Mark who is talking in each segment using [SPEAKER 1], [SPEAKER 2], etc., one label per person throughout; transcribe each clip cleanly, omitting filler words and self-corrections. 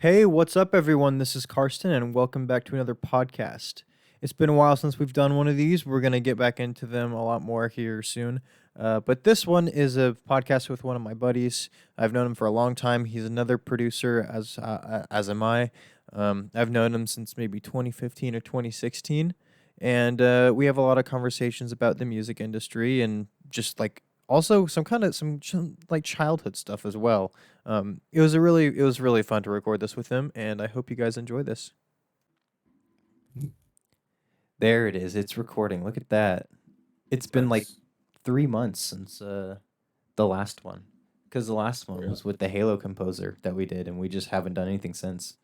[SPEAKER 1] Hey, what's up, everyone? This is Karsten, and welcome back to another podcast. It's been a while since we've done one of these. We're going to get back into them a lot more here soon. But this one is a podcast with one of my buddies. I've known him for a long time. He's another producer, as am I. I've known him since maybe 2015 or 2016. And we have a lot of conversations about the music industry and just like also some like childhood stuff as well. It was really fun to record this with him, and I hope you guys enjoy this. There it is. It's recording. Look at that. It's been like
[SPEAKER 2] Nice.
[SPEAKER 1] 3 months since the last one, because the last one
[SPEAKER 2] Yeah.
[SPEAKER 1] was with the Halo composer that we did, and we just haven't done anything since.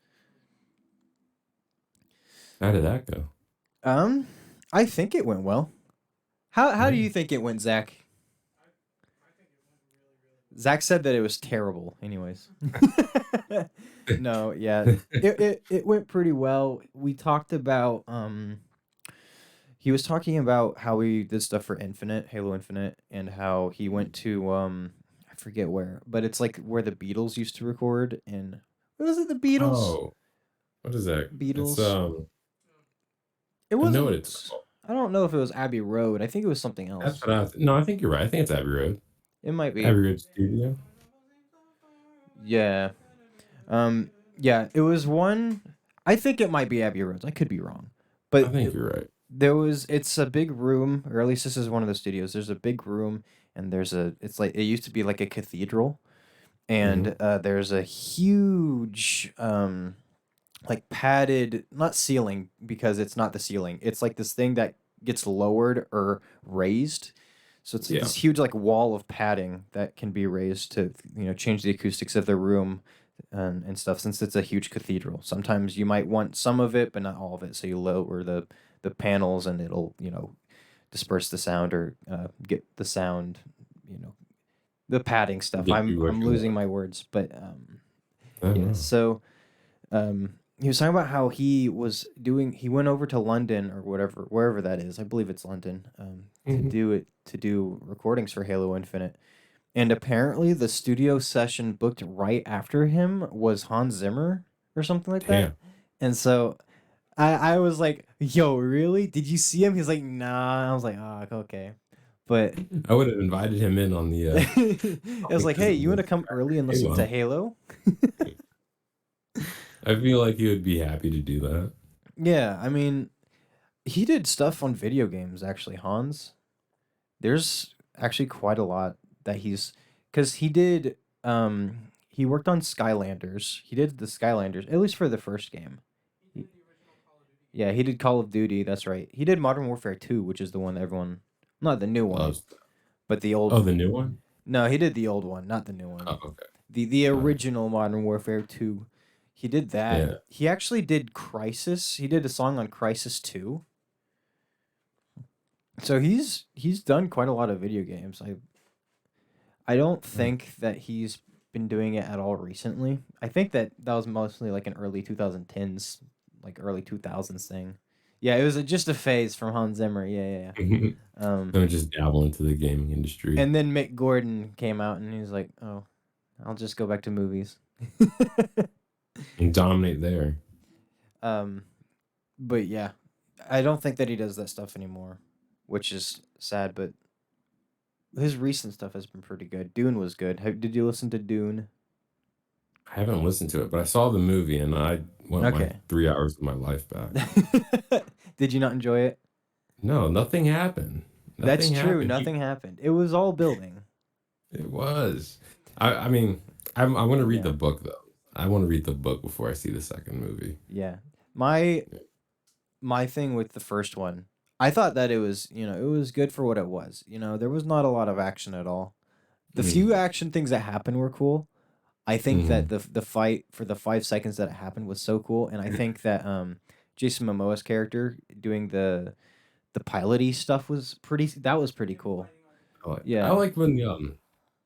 [SPEAKER 2] How did that go?
[SPEAKER 1] Um, I think it went well. How do
[SPEAKER 2] Yeah.
[SPEAKER 1] you think it went, Zach? Zach said that it was terrible. Anyways. No, yeah. It went pretty well. We talked about he was talking about how he did stuff for Infinite, Halo Infinite, and how he went to I forget where, but it's like where the Beatles used to record in what was it, the Beatles?
[SPEAKER 2] Oh, what is that? It's
[SPEAKER 1] Beatles. It
[SPEAKER 2] I know what it's
[SPEAKER 1] wasn't
[SPEAKER 2] called.
[SPEAKER 1] I don't know if it was Abbey Road. I think it was something
[SPEAKER 2] That's
[SPEAKER 1] else.
[SPEAKER 2] what no, I think you're right. I think it's Abbey Road.
[SPEAKER 1] It might be.
[SPEAKER 2] Abbey Road Studio.
[SPEAKER 1] Yeah. Yeah, it was one. I think it might be Abbey Road. I could be wrong.
[SPEAKER 2] I
[SPEAKER 1] But
[SPEAKER 2] think you're right.
[SPEAKER 1] it's a big room, or at least this is one of the studios. There's a big room, and it's like it used to be like a cathedral,
[SPEAKER 2] Hmm.
[SPEAKER 1] and there's a huge like padded, not ceiling, because it's not the ceiling. It's like this thing that gets lowered or raised. So it's like
[SPEAKER 2] Yeah.
[SPEAKER 1] this huge like wall of padding that can be raised to change the acoustics of the room and stuff, since it's a huge cathedral. Sometimes you might want some of it but not all of it, so you lower the panels and it'll disperse the sound or get the sound, you know the padding stuff.
[SPEAKER 2] Get
[SPEAKER 1] I'm
[SPEAKER 2] you what
[SPEAKER 1] I'm
[SPEAKER 2] you
[SPEAKER 1] losing
[SPEAKER 2] want.
[SPEAKER 1] my words, but
[SPEAKER 2] I don't
[SPEAKER 1] yeah.
[SPEAKER 2] know.
[SPEAKER 1] So he was talking about how he went over to London or whatever, wherever that is. I believe it's London,
[SPEAKER 2] Hmm.
[SPEAKER 1] to do recordings for Halo Infinite. And apparently the studio session booked right after him was Hans Zimmer or something like that.
[SPEAKER 2] Damn.
[SPEAKER 1] And so I was like, "Yo, really? Did you see him?" He's like, "Nah." I was like, "Ah, okay." But
[SPEAKER 2] I would have invited him in on the
[SPEAKER 1] it was like,
[SPEAKER 2] because
[SPEAKER 1] "Hey,
[SPEAKER 2] of
[SPEAKER 1] you want
[SPEAKER 2] the
[SPEAKER 1] to come early and listen to
[SPEAKER 2] Halo.
[SPEAKER 1] Halo?"
[SPEAKER 2] I feel like he would be happy to do that.
[SPEAKER 1] Yeah, I mean, he did stuff on video games actually, Hans. There's actually quite a lot that cuz he worked on Skylanders. He did the Skylanders at least for the first game. He- yeah, he did Call of Duty, that's right. He did Modern Warfare 2, which is the one that everyone, not the new one,
[SPEAKER 2] Loves.
[SPEAKER 1] but the
[SPEAKER 2] Oh,
[SPEAKER 1] old.
[SPEAKER 2] the new one.
[SPEAKER 1] No, he did the old one, not the new one.
[SPEAKER 2] Oh, okay.
[SPEAKER 1] The
[SPEAKER 2] All right.
[SPEAKER 1] original Modern Warfare 2. He did that.
[SPEAKER 2] Yeah.
[SPEAKER 1] He actually did Crisis. He did a song on Crisis 2. So he's done quite a lot of video games. I don't think that he's been doing it at all recently. I think that was mostly like an early 2010s, like early 2000s thing. Yeah, it was just a phase from Hans Zimmer. Yeah, yeah, yeah.
[SPEAKER 2] Don't just dabble into the gaming industry
[SPEAKER 1] And then Mick Gordon came out and he was like, "Oh, I'll just go back to movies."
[SPEAKER 2] and dominate there.
[SPEAKER 1] um, but yeah, I don't think that he does that stuff anymore, which is sad. But his recent stuff has been pretty good. Dune was good. Did you listen to Dune?
[SPEAKER 2] I haven't listened to it, but I saw the movie and I want my
[SPEAKER 1] Okay.
[SPEAKER 2] 3 hours of my life back.
[SPEAKER 1] Did you not enjoy it?
[SPEAKER 2] No, nothing happened.
[SPEAKER 1] That's
[SPEAKER 2] Nothing
[SPEAKER 1] true.
[SPEAKER 2] happened.
[SPEAKER 1] Nothing happened. It was all building.
[SPEAKER 2] It was. I mean, I wanna read
[SPEAKER 1] Yeah.
[SPEAKER 2] the book, though. I wanna read the book before I see the 2nd movie.
[SPEAKER 1] Yeah. My my thing with the first one, I thought that it was good for what it was. There was not a lot of action at all. The few
[SPEAKER 2] Mm,
[SPEAKER 1] action things that happened were cool. I think that
[SPEAKER 2] mhm.
[SPEAKER 1] the fight for the 5 seconds that it happened was so cool, and I think that Jason Momoa's character doing the piloty stuff was pretty. That was pretty cool.
[SPEAKER 2] I
[SPEAKER 1] Yeah.
[SPEAKER 2] like when,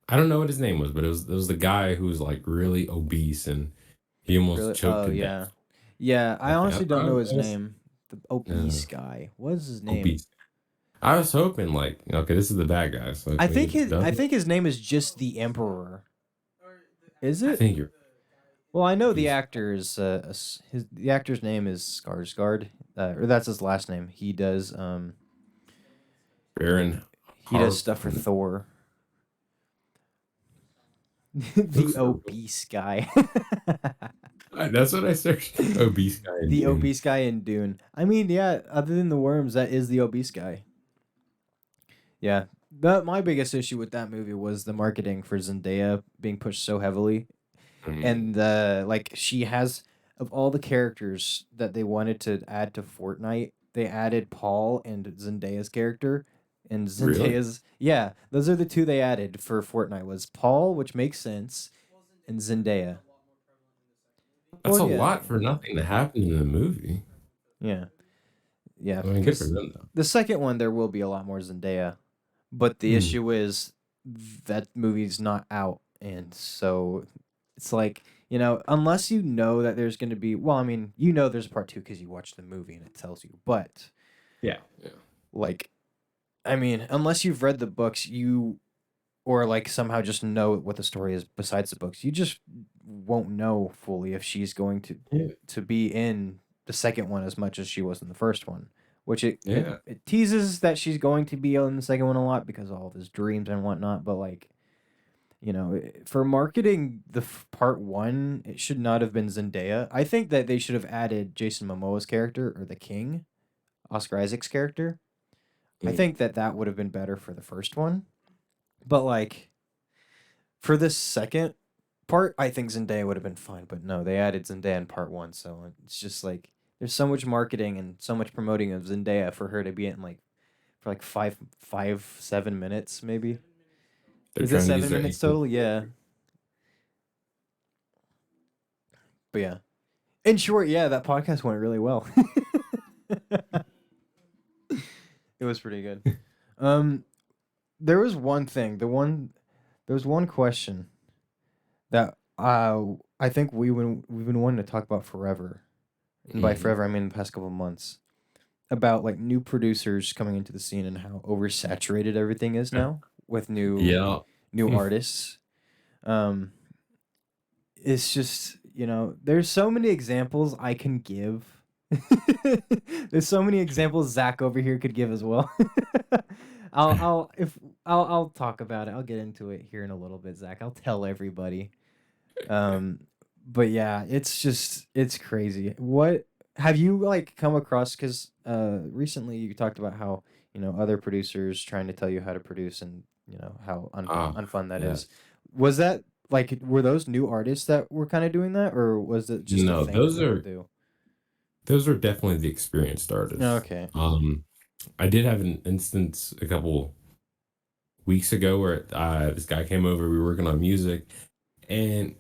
[SPEAKER 2] I don't know what his name was, but it was the guy who was, like, really obese and he almost
[SPEAKER 1] Really?
[SPEAKER 2] choked
[SPEAKER 1] Oh
[SPEAKER 2] to
[SPEAKER 1] yeah.
[SPEAKER 2] death.
[SPEAKER 1] Yeah. I honestly don't know his
[SPEAKER 2] I was
[SPEAKER 1] name. The obese guy. What is his name?
[SPEAKER 2] obese. I was hoping, like, okay, this is the bad guy, so can we get done
[SPEAKER 1] I
[SPEAKER 2] with it?
[SPEAKER 1] think his name is just the Emperor. Is
[SPEAKER 2] I
[SPEAKER 1] it?
[SPEAKER 2] think you're
[SPEAKER 1] Well, I know the
[SPEAKER 2] He's
[SPEAKER 1] actor is the actor's name is Skarsgård, or that's his last name.
[SPEAKER 2] Baron
[SPEAKER 1] He does stuff for
[SPEAKER 2] Harkonnen.
[SPEAKER 1] Thor. The
[SPEAKER 2] Looks
[SPEAKER 1] obese guy.
[SPEAKER 2] that's what I searched. Obese guy in
[SPEAKER 1] The
[SPEAKER 2] Dune.
[SPEAKER 1] obese guy in Dune. I mean, yeah, other than the worms, that is the obese guy. Yeah. But my biggest issue with that movie was the marketing for Zendaya being pushed so heavily.
[SPEAKER 2] Mm,
[SPEAKER 1] And like she has of all the characters that they wanted to add to Fortnite, they added Paul and Zendaya's character. And
[SPEAKER 2] really?
[SPEAKER 1] Zendaya's yeah, those are the two they added for Fortnite was Paul, which makes sense, and Zendaya.
[SPEAKER 2] That's
[SPEAKER 1] Well,
[SPEAKER 2] a
[SPEAKER 1] yeah.
[SPEAKER 2] lot for nothing to happen in the movie.
[SPEAKER 1] Yeah. Yeah,
[SPEAKER 2] I mean, good for
[SPEAKER 1] because
[SPEAKER 2] them though.
[SPEAKER 1] the second one there will be a lot more Zendaya, but the
[SPEAKER 2] Hmm.
[SPEAKER 1] issue is that movie's not out, and so it's like unless you know that there's going to be, well, I mean, there's a part two because you watched the movie and it tells you, but
[SPEAKER 2] Yeah. Yeah.
[SPEAKER 1] like, I mean, unless you've read the books, or like somehow just know what the story is besides the books, you just won't know fully if she's going
[SPEAKER 2] Yeah.
[SPEAKER 1] to be in the second one as much as she was in the first one. Which
[SPEAKER 2] Yeah.
[SPEAKER 1] it teases that she's going to be in the second one a lot because of all of his dreams and whatnot. But like, for marketing the part one, it should not have been Zendaya. I think that they should have added Jason Momoa's character or the King, Oscar Isaac's character. I
[SPEAKER 2] Mm.
[SPEAKER 1] think that that would have been better for the first one. But like for this second part, I think Zendaya would have been fine. But no, they added Zendaya in part one, so it's just like there's so much marketing and so much promoting of Zendaya for her to be in like for like 7 minutes maybe.
[SPEAKER 2] They're
[SPEAKER 1] Is it
[SPEAKER 2] trying to use
[SPEAKER 1] seven
[SPEAKER 2] their
[SPEAKER 1] minutes
[SPEAKER 2] ankles.
[SPEAKER 1] total? Yeah, but yeah. In short, yeah, that podcast went really well. It was pretty good. Um, there was one thing. There was one question that I think we've been wanting to talk about forever, and by
[SPEAKER 2] Mm.
[SPEAKER 1] forever I mean the past couple of months, about like new producers coming into the scene and how oversaturated everything is now with
[SPEAKER 2] Yeah.
[SPEAKER 1] new artists. Um, it's just there's so many examples I can give. There's so many examples Zach over here could give as well. I'll talk about it. I'll get into it here in a little bit, Zach. I'll tell everybody. Um, but yeah, it's crazy. What have you like come across? Because recently you talked about how other producers trying to tell you how to produce and how
[SPEAKER 2] Ah,
[SPEAKER 1] unfun that
[SPEAKER 2] yeah.
[SPEAKER 1] is. Was that like were those new artists that were kind of doing that, or was it just a
[SPEAKER 2] No,
[SPEAKER 1] thing that people do?
[SPEAKER 2] those are definitely the experienced artists.
[SPEAKER 1] Okay.
[SPEAKER 2] I did have an instance a couple weeks ago where this guy came over. We were working on music, and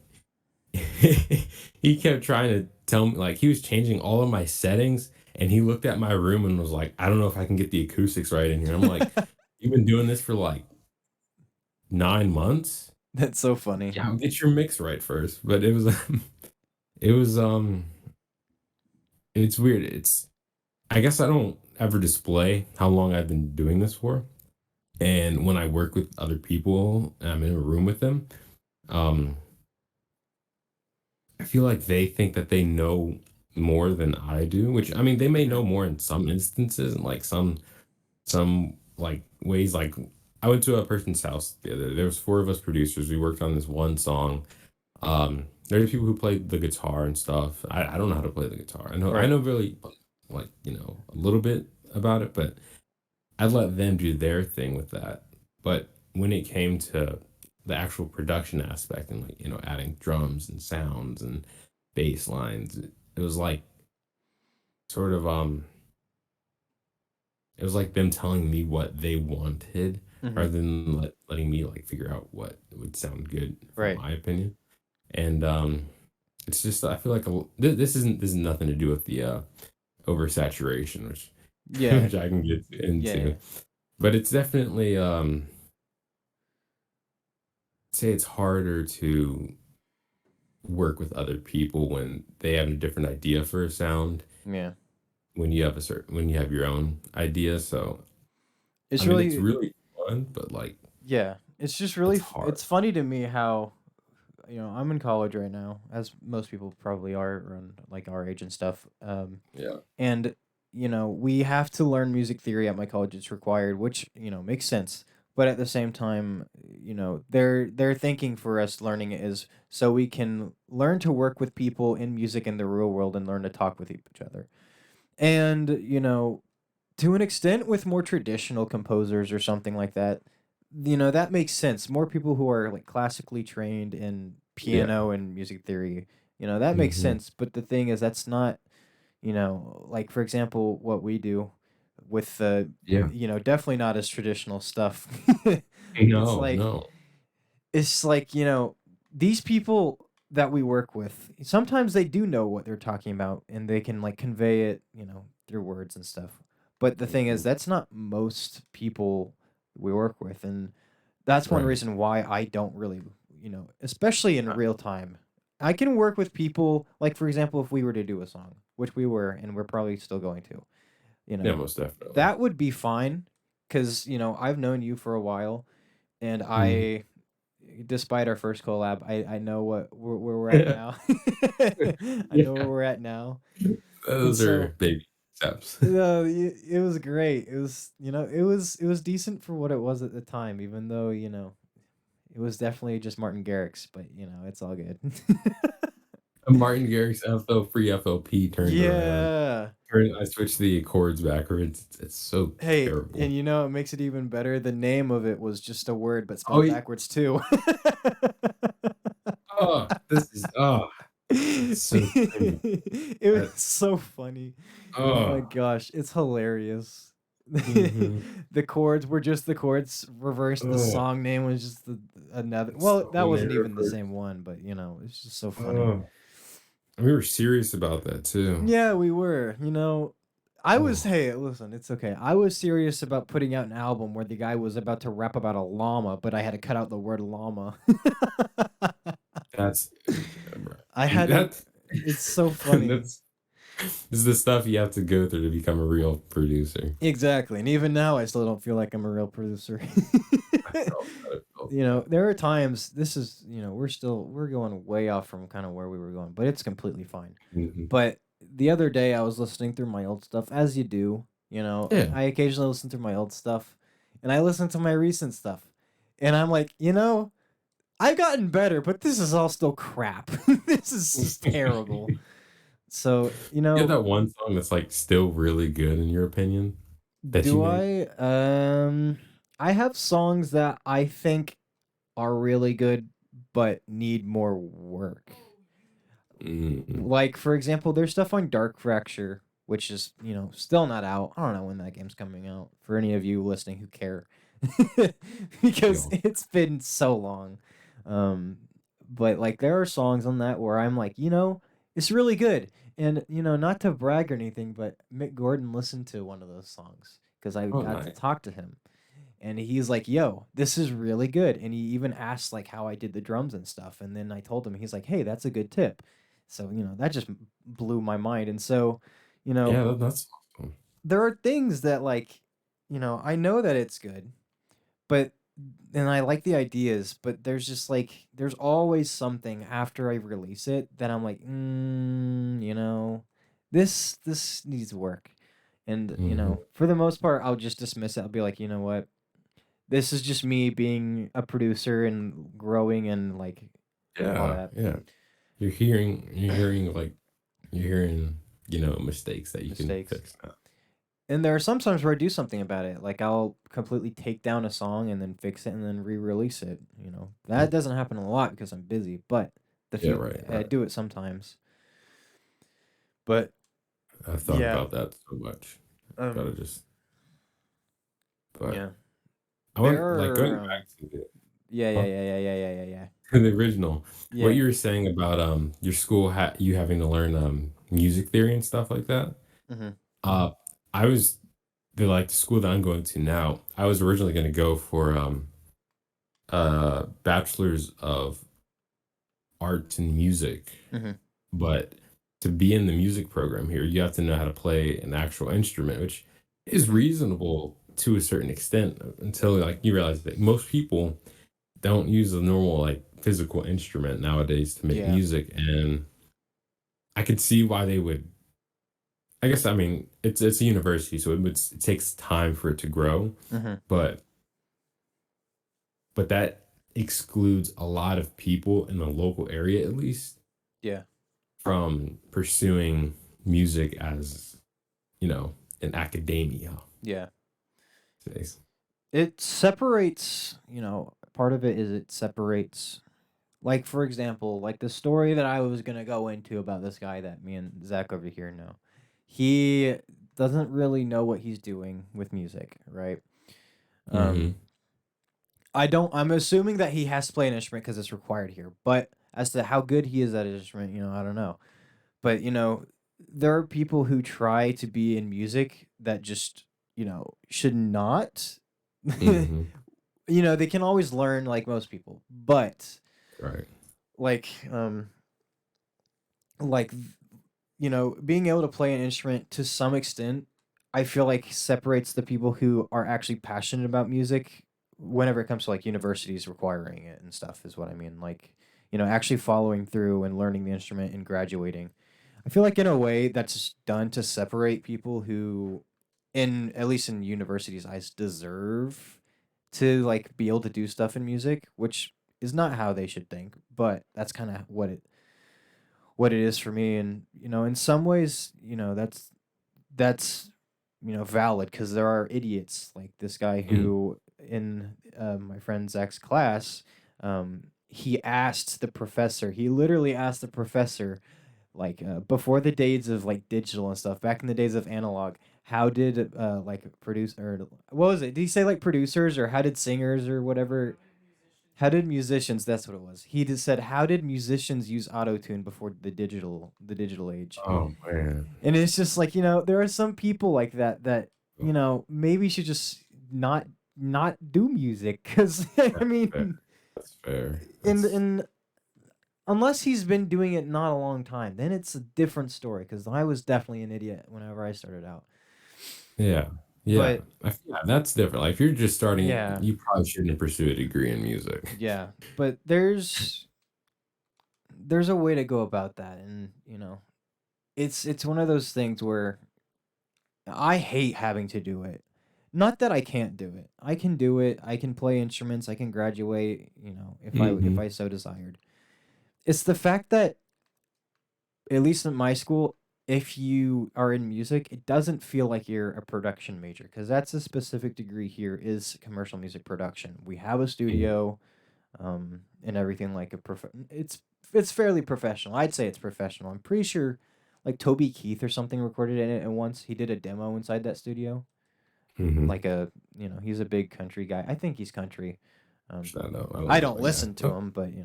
[SPEAKER 2] he kept trying to tell me like he was changing all of my settings, and he looked at my room and was like, "I don't know if I can get the acoustics right in here." I'm like, "You've been doing this for like 9 months?
[SPEAKER 1] That's so funny.
[SPEAKER 2] Yeah, get your mix right first." But it was, it was it's weird. It's I guess I don't ever display how long I've been doing this for. And when I work with other people and I'm in a room with them, um, I feel like they think that they know more than I do, which I mean, they may
[SPEAKER 1] Mhm.
[SPEAKER 2] know more in some instances and like some like ways. Like I went to a person's house the other. There was four of us producers. We worked on this one song. There's people who play the guitar and stuff. I don't know how to play the guitar. I
[SPEAKER 1] Right.
[SPEAKER 2] know really like a little bit about it, but I let them do their thing with that. But when it came to the actual production aspect and like, adding drums and sounds and bass lines, it was like sort of it was like them telling me what they wanted
[SPEAKER 1] Hmm.
[SPEAKER 2] rather than letting me like figure out what would sound good from
[SPEAKER 1] Right.
[SPEAKER 2] my opinion. And it's just I feel like this is nothing to do with the oversaturation, which
[SPEAKER 1] Yeah.
[SPEAKER 2] which I can get
[SPEAKER 1] Yeah. Yeah.
[SPEAKER 2] into. But it's definitely say it's harder to work with other people when they have a different idea for a sound
[SPEAKER 1] Yeah.
[SPEAKER 2] when you have when you have your own idea. So I
[SPEAKER 1] It's
[SPEAKER 2] mean it's
[SPEAKER 1] really
[SPEAKER 2] really fun, but like
[SPEAKER 1] yeah. It's just
[SPEAKER 2] it's
[SPEAKER 1] really
[SPEAKER 2] hard.
[SPEAKER 1] it's funny to me how I'm in college right now, as most people probably are around like our age and stuff.
[SPEAKER 2] Yeah.
[SPEAKER 1] And we have to learn music theory at my college. It's required, which makes sense. But at the same time, they're thinking for us learning it is so we can learn to work with people in music in the real world and learn to talk with each other. And to an extent, with more traditional composers or something like that, that makes sense. More people who are like classically trained in
[SPEAKER 2] Yeah.
[SPEAKER 1] piano and music theory, that makes
[SPEAKER 2] Hmm.
[SPEAKER 1] sense. But the thing is, that's not, like for example, what we do with the,
[SPEAKER 2] Yeah.
[SPEAKER 1] definitely not as traditional stuff. it's
[SPEAKER 2] No,
[SPEAKER 1] like,
[SPEAKER 2] no.
[SPEAKER 1] it's like, these people that we work with, sometimes they do know what they're talking about and they can like convey it, through words and stuff. But the thing is,
[SPEAKER 2] Mhm.
[SPEAKER 1] that's not most people we work with. And that's one
[SPEAKER 2] Right.
[SPEAKER 1] reason why I don't really, especially in real time. I can work with people, like, for example, if we were to do a song, which we were, and we're probably still going to, you
[SPEAKER 2] Yeah,
[SPEAKER 1] know,
[SPEAKER 2] most definitely.
[SPEAKER 1] that would be fine because, I've known you for a while and
[SPEAKER 2] Mhm.
[SPEAKER 1] despite our first collab, I know where we're at now. I know where
[SPEAKER 2] Yeah.
[SPEAKER 1] we're at now. And
[SPEAKER 2] Those are
[SPEAKER 1] so,
[SPEAKER 2] baby steps.
[SPEAKER 1] it was great. It was, it was decent for what it was at the time, even though, it was definitely just Martin Garrix, but it's all good.
[SPEAKER 2] Martin Garrix FL free FLP turned around.
[SPEAKER 1] Yeah.
[SPEAKER 2] I switched the chords backwards. It's so
[SPEAKER 1] Hey, and
[SPEAKER 2] terrible.
[SPEAKER 1] it makes it even better. The name of it was just a word, but
[SPEAKER 2] Oh,
[SPEAKER 1] spelled backwards too.
[SPEAKER 2] this is it's so cringy.
[SPEAKER 1] It was
[SPEAKER 2] That
[SPEAKER 1] so funny. Oh my
[SPEAKER 2] oh.
[SPEAKER 1] gosh, it's hilarious.
[SPEAKER 2] Mhm.
[SPEAKER 1] The chords were just the chords reversed. The
[SPEAKER 2] Oh,
[SPEAKER 1] song name was just another.
[SPEAKER 2] it's
[SPEAKER 1] Well,
[SPEAKER 2] so
[SPEAKER 1] that
[SPEAKER 2] many
[SPEAKER 1] wasn't even the
[SPEAKER 2] reverse.
[SPEAKER 1] same one, but it's just so funny.
[SPEAKER 2] Oh, we were serious about that too.
[SPEAKER 1] Yeah, we were. I was.
[SPEAKER 2] Oh,
[SPEAKER 1] Hey, listen, it's okay. I was serious about putting out an album where the guy was about to rap about a llama, but I had to cut out the word llama.
[SPEAKER 2] that's
[SPEAKER 1] I had to.
[SPEAKER 2] that's
[SPEAKER 1] It's so funny.
[SPEAKER 2] that's this is the stuff you have to go through to become a real producer.
[SPEAKER 1] Exactly. And even now, I still don't feel like I'm a real producer.
[SPEAKER 2] I felt that.
[SPEAKER 1] There are times, this is, we're going way off from kind of where we were going, but it's completely fine.
[SPEAKER 2] Mhm.
[SPEAKER 1] But the other day, I was listening through my old stuff, as you do.
[SPEAKER 2] Yeah.
[SPEAKER 1] I occasionally listen through my old stuff, and I listen to my recent stuff. And I'm like, I've gotten better, but this is all still crap. This is just terrible. So,
[SPEAKER 2] You have that one song that's, like, still really good in your opinion that you
[SPEAKER 1] do
[SPEAKER 2] made?
[SPEAKER 1] I? I have songs that I think are really good, but need more work.
[SPEAKER 2] Mm.
[SPEAKER 1] Like, for example, there's stuff on Dark Fracture, which is, still not out. I don't know when that game's coming out for any of you listening who care. Because
[SPEAKER 2] Yo.
[SPEAKER 1] it's been so long. Um, but like there are songs on that where I'm like, it's really good. And not to brag or anything, but Mick Gordon listened to one of those songs because I
[SPEAKER 2] Oh,
[SPEAKER 1] got to
[SPEAKER 2] nice.
[SPEAKER 1] talk to him. And he's like, "Yo, this is really good." And he even asked like how I did the drums and stuff. And then I told him, he's like, "Hey, that's a good tip." So, that just blew my mind. And so, you know,
[SPEAKER 2] Yeah, that's awesome.
[SPEAKER 1] there are things that like, I know that it's good, but and I like the ideas, but there's just like there's always something after I release it that I'm like, this needs work. And,
[SPEAKER 2] Mhm.
[SPEAKER 1] for the most part, I'll just dismiss it. I'll be like, you know what? This is just me being a producer and growing and like all
[SPEAKER 2] Yeah,
[SPEAKER 1] that
[SPEAKER 2] yeah. You're hearing, mistakes that you can
[SPEAKER 1] mistakes.
[SPEAKER 2] fix now.
[SPEAKER 1] And there are some times where I do something about it. Like I'll completely take down a song and then fix it and then re-release it. That doesn't happen a lot because I'm busy, but the
[SPEAKER 2] Yeah,
[SPEAKER 1] few
[SPEAKER 2] right,
[SPEAKER 1] I
[SPEAKER 2] right.
[SPEAKER 1] do it sometimes. But
[SPEAKER 2] I've thought
[SPEAKER 1] yeah,
[SPEAKER 2] about that so much. Gotta
[SPEAKER 1] um,
[SPEAKER 2] just but
[SPEAKER 1] yeah,
[SPEAKER 2] I
[SPEAKER 1] there
[SPEAKER 2] want like,
[SPEAKER 1] are
[SPEAKER 2] going back to the
[SPEAKER 1] yeah, yeah,
[SPEAKER 2] huh?
[SPEAKER 1] yeah, yeah, yeah, yeah, yeah, yeah,
[SPEAKER 2] To the original, what
[SPEAKER 1] yeah.
[SPEAKER 2] you were saying about, your school you having to learn, music theory and stuff like that,
[SPEAKER 1] Mm-hmm.
[SPEAKER 2] uh, I was the school that I'm going to now, I was originally gonna go for, bachelor's of arts and music,
[SPEAKER 1] Mm-hmm.
[SPEAKER 2] but to be in the music program here, you have to know how to play an actual instrument, which is
[SPEAKER 1] Mm-hmm.
[SPEAKER 2] reasonable to a certain extent until like you realize that most people don't use the normal like physical instrument nowadays to make
[SPEAKER 1] Yeah.
[SPEAKER 2] music, and I could see why they would. I guess I mean it's a university, so it takes time for it to grow,
[SPEAKER 1] Hmm.
[SPEAKER 2] but that excludes a lot of people in the local area, at least,
[SPEAKER 1] Yeah.
[SPEAKER 2] from pursuing music as an academia.
[SPEAKER 1] Yeah.
[SPEAKER 2] Says.
[SPEAKER 1] It separates, part of it is it separates, like, for example, like the story that I was going to go into about this guy that me and Zach over here know. He doesn't really know what he's doing with music, right? Um,
[SPEAKER 2] Hmm.
[SPEAKER 1] I'm assuming that he has to play an instrument because it's required here. But as to how good he is at an instrument, I don't know. But there are people who try to be in music that just should not.
[SPEAKER 2] Hmm.
[SPEAKER 1] They can always learn like most people, but
[SPEAKER 2] Right.
[SPEAKER 1] like like being able to play an instrument to some extent, I feel like separates the people who are actually passionate about music whenever it comes to like universities requiring it and stuff is what I mean. Like, actually following through and learning the instrument and graduating. I feel like in a way that's done to separate people who in at least in universities eyes deserve to like be able to do stuff in music, which is not how they should think, but that's kind of what it is for me. And in some ways, that's valid because there are idiots like this guy
[SPEAKER 2] Mhm.
[SPEAKER 1] who in my friend Zach's class, he literally asked the professor, like before the days of like digital and stuff, back in the days of analog, how did like produce or what was it, did he say like producers, or how did singers or whatever, how did musicians, that's what it was, he just said how did musicians use auto tune before the digital age.
[SPEAKER 2] Oh man.
[SPEAKER 1] And it's just like, there are some people like that maybe should just not do music because I
[SPEAKER 2] That's fair.
[SPEAKER 1] mean,
[SPEAKER 2] That's fair. That's
[SPEAKER 1] in unless he's been doing it not a long time, then it's a different story because I was definitely an idiot whenever I started out.
[SPEAKER 2] yeah. Yeah.
[SPEAKER 1] But
[SPEAKER 2] Yeah, that's different. Like if you're just starting,
[SPEAKER 1] yeah,
[SPEAKER 2] you probably shouldn't pursue a degree in music.
[SPEAKER 1] yeah. But there's a way to go about that, and it's one of those things where I hate having to do it. Not that I can't do it. I can do it. I can play instruments. I can graduate, if
[SPEAKER 2] Hmm.
[SPEAKER 1] I so desired. It's the fact that at least in my school, if you are in music, it doesn't feel like you're a production major because that's a specific degree here is commercial music production. We have a studio, and everything like it's fairly professional. I'd say it's professional. I'm pretty sure like Toby Keith or something recorded in it, and once he did a demo inside that studio.
[SPEAKER 2] Hmm.
[SPEAKER 1] Like he's a big country guy. I think he's country. Um,
[SPEAKER 2] I don't
[SPEAKER 1] I
[SPEAKER 2] know
[SPEAKER 1] don't
[SPEAKER 2] the guy.
[SPEAKER 1] listen to
[SPEAKER 2] Oh,
[SPEAKER 1] him, but
[SPEAKER 2] he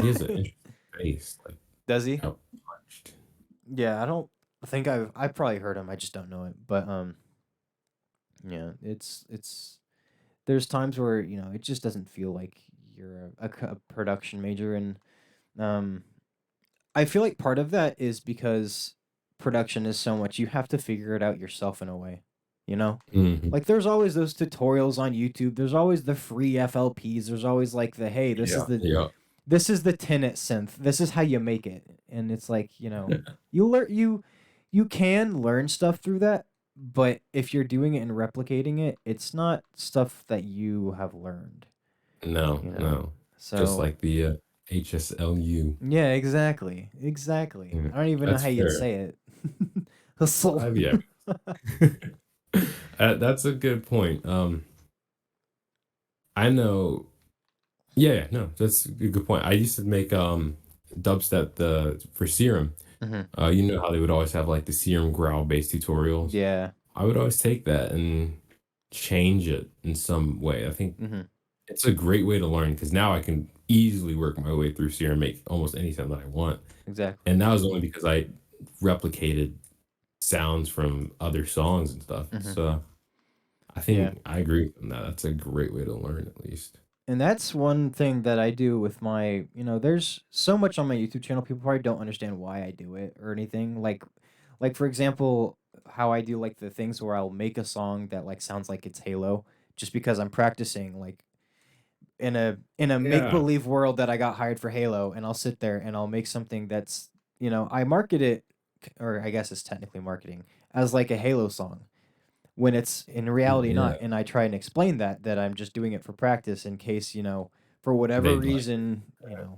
[SPEAKER 2] has an interesting face. Like
[SPEAKER 1] does he?
[SPEAKER 2] how punched.
[SPEAKER 1] Yeah, I don't think I've probably heard him. I just don't know it. But yeah, it's there's times where it just doesn't feel like you're a production major, and um I feel like part of that is because production is so much you have to figure it out yourself in a way, you know?
[SPEAKER 2] Hmm.
[SPEAKER 1] Like there's always those tutorials on YouTube. There's always the free FLPs. There's always like the hey, this is
[SPEAKER 2] Yeah.
[SPEAKER 1] the
[SPEAKER 2] Yeah.
[SPEAKER 1] this is the Tenet synth. This is how you make it. And it's like, you learn you can learn stuff through that, but if you're doing it and replicating it, it's not stuff that you have learned,
[SPEAKER 2] No,
[SPEAKER 1] you know.
[SPEAKER 2] no. Just
[SPEAKER 1] So
[SPEAKER 2] like the HSLU.
[SPEAKER 1] yeah, exactly. Exactly.
[SPEAKER 2] Yeah,
[SPEAKER 1] I don't even know
[SPEAKER 2] that's
[SPEAKER 1] how you'd
[SPEAKER 2] fair.
[SPEAKER 1] say it. Hustle.
[SPEAKER 2] Yeah. That's a good point. I know. Yeah, yeah, no, that's a good point. I used to make dubstep the for Serum.
[SPEAKER 1] Hmm.
[SPEAKER 2] You know how they would always have like the Serum growl based tutorials.
[SPEAKER 1] Yeah.
[SPEAKER 2] I would always take that and change it in some way. I think
[SPEAKER 1] Hmm.
[SPEAKER 2] it's a great way to learn because now I can easily work my way through Serum, make almost any sound that I want.
[SPEAKER 1] Exactly.
[SPEAKER 2] And that was only because I replicated sounds from other songs and stuff.
[SPEAKER 1] Hmm.
[SPEAKER 2] So I
[SPEAKER 1] Yeah.
[SPEAKER 2] think I agree with that. That's a great way to learn, at least.
[SPEAKER 1] And that's one thing that I do with my, there's so much on my YouTube channel. People probably don't understand why I do it or anything. Like for example, how I do like the things where I'll make a song that like sounds like it's Halo, just because I'm practicing. Like in a make
[SPEAKER 2] Yeah.
[SPEAKER 1] believe world that I got hired for Halo, and I'll sit there and I'll make something that's, I market it, or I guess it's technically marketing, as like a Halo song when it's in reality
[SPEAKER 2] Yeah.
[SPEAKER 1] not. And I try and explain that I'm just doing it for practice in case, for whatever
[SPEAKER 2] They'd like
[SPEAKER 1] reason,
[SPEAKER 2] that.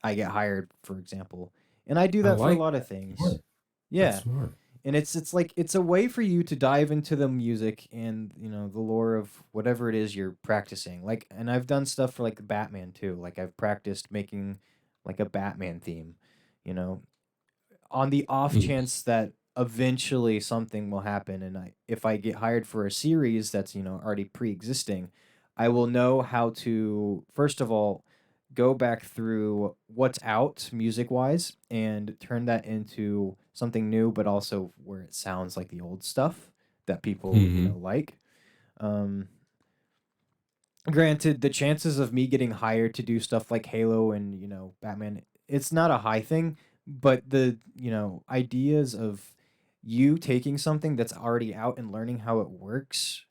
[SPEAKER 1] I get hired, for example. And I do
[SPEAKER 2] I
[SPEAKER 1] that for a
[SPEAKER 2] like
[SPEAKER 1] lot of
[SPEAKER 2] that. Smart.
[SPEAKER 1] things.
[SPEAKER 2] That's
[SPEAKER 1] Yeah.
[SPEAKER 2] smart.
[SPEAKER 1] And it's like it's a way for you to dive into the music and, the lore of whatever it is you're practicing. Like, and I've done stuff for like Batman too. Like I've practiced making like a Batman theme, you know, on the off
[SPEAKER 2] Mm.
[SPEAKER 1] chance that eventually something will happen, and if I get hired for a series that's, already pre-existing, I will know how to first of all go back through what's out music wise and turn that into something new, but also where it sounds like the old stuff that people,
[SPEAKER 2] Hmm.
[SPEAKER 1] like. um Granted, the chances of me getting hired to do stuff like Halo and, Batman, it's not a high thing, but the, ideas of you taking something that's already out and learning how it works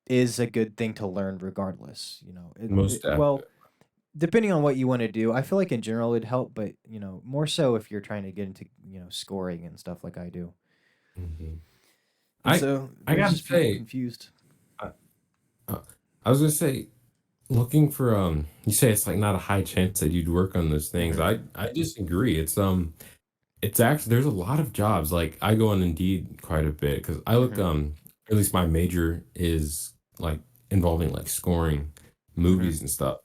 [SPEAKER 1] is a good thing to learn regardless.
[SPEAKER 2] Most
[SPEAKER 1] Well,
[SPEAKER 2] definitely.
[SPEAKER 1] depending on what you want to do, I feel like in general it'd help, but, more so if you're trying to get into, scoring and stuff like I do.
[SPEAKER 2] Hmm.
[SPEAKER 1] And
[SPEAKER 2] I
[SPEAKER 1] so
[SPEAKER 2] I
[SPEAKER 1] there's
[SPEAKER 2] gotta
[SPEAKER 1] just people
[SPEAKER 2] say,
[SPEAKER 1] confused.
[SPEAKER 2] I, uh, I was gonna say, looking for you say it's like not a high chance that you'd work on those things.
[SPEAKER 1] Hmm.
[SPEAKER 2] I disagree. It's actually there's a lot of jobs. Like I go on Indeed quite a bit because I look
[SPEAKER 1] Hmm.
[SPEAKER 2] at least my major is like involving like scoring
[SPEAKER 1] Hmm.
[SPEAKER 2] movies and stuff.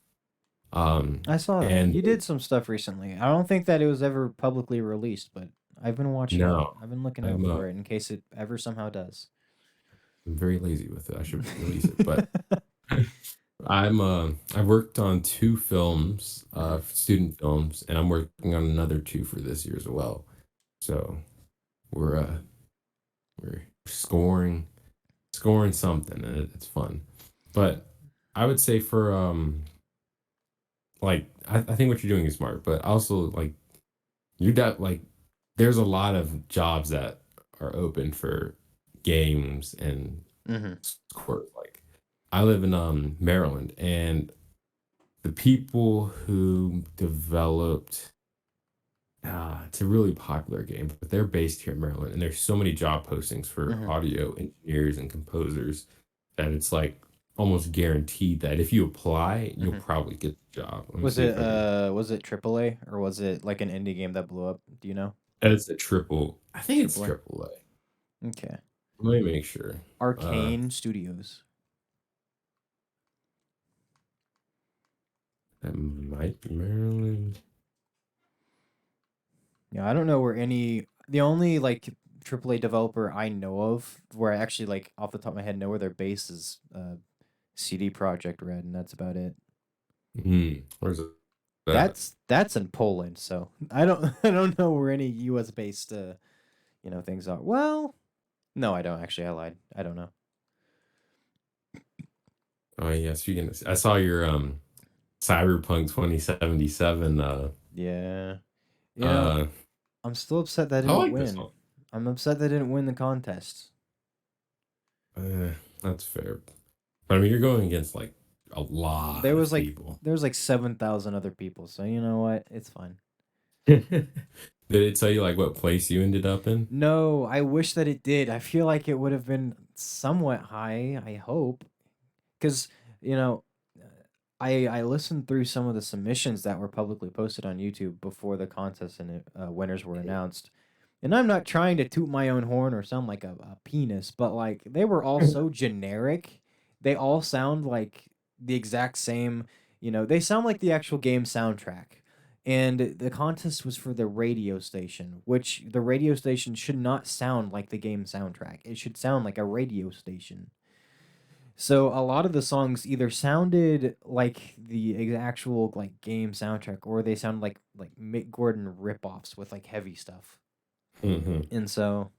[SPEAKER 2] Um
[SPEAKER 1] I saw that.
[SPEAKER 2] and
[SPEAKER 1] You did some stuff recently. I don't think that it was ever publicly released, but I've been watching it.
[SPEAKER 2] no,
[SPEAKER 1] I've been looking out
[SPEAKER 2] I'm
[SPEAKER 1] for it in case it ever somehow does.
[SPEAKER 2] very lazy with it. I should release it, but I've worked on two films,
[SPEAKER 1] Hmm.
[SPEAKER 2] student films, and I'm working on another two for this year as well. So we're we're scoring something, and it's fun. But I would say for like I think what you're doing is smart, but also like you got like there's a lot of jobs that are open for games and
[SPEAKER 1] Hmm.
[SPEAKER 2] sport. Like I live in Maryland, and the people who developed it's a really popular game, but they're based here in Maryland, and there's so many job postings for
[SPEAKER 1] Hmm.
[SPEAKER 2] audio engineers and composers that it's like almost guaranteed that if you apply, you'll
[SPEAKER 1] Hmm.
[SPEAKER 2] probably get the job. Let me
[SPEAKER 1] Was
[SPEAKER 2] see
[SPEAKER 1] it
[SPEAKER 2] if I can.
[SPEAKER 1] AAA or was it like an indie game that blew up? Do you know?
[SPEAKER 2] It's a triple. I think it's
[SPEAKER 1] AAA.
[SPEAKER 2] triple A.
[SPEAKER 1] Okay.
[SPEAKER 2] Let me make sure. Uh,
[SPEAKER 1] Arcane Studios.
[SPEAKER 2] that might be Maryland.
[SPEAKER 1] Yeah, I don't know where any the only like AAA developer I know of where I actually like off the top of my head know where their base is CD Project Red, and that's about it.
[SPEAKER 2] Where's that?
[SPEAKER 1] That's in Poland, so I don't I don't know where any US based things are. Well, no, I don't actually. I lied. I don't know.
[SPEAKER 2] Oh yes, you can. I saw your Cyberpunk 2077.
[SPEAKER 1] Yeah. You know,
[SPEAKER 2] Uh,
[SPEAKER 1] I'm still upset that I
[SPEAKER 2] I
[SPEAKER 1] didn't
[SPEAKER 2] like this
[SPEAKER 1] win.
[SPEAKER 2] one.
[SPEAKER 1] I'm upset they didn't win the contest.
[SPEAKER 2] That's fair. But I mean, you're going against like a lot
[SPEAKER 1] There was
[SPEAKER 2] of
[SPEAKER 1] like
[SPEAKER 2] people.
[SPEAKER 1] there was like 7,000 other people, so you know what? It's fine.
[SPEAKER 2] Did it tell you like what place you ended up in?
[SPEAKER 1] No, I wish that it did. I feel like it would have been somewhat high, I hope. Cuz, you know, I listened through some of the submissions that were publicly posted on YouTube before the contest and winners were announced. And I'm not trying to toot my own horn or sound like a penis, but like they were all so generic. They all sound like the exact same, they sound like the actual game soundtrack. And the contest was for the radio station, which the radio station should not sound like the game soundtrack. It should sound like a radio station. So a lot of the songs either sounded like the actual like game soundtrack, or they sound like Mick Gordon ripoffs with like heavy stuff.
[SPEAKER 2] Hmm.
[SPEAKER 1] And so,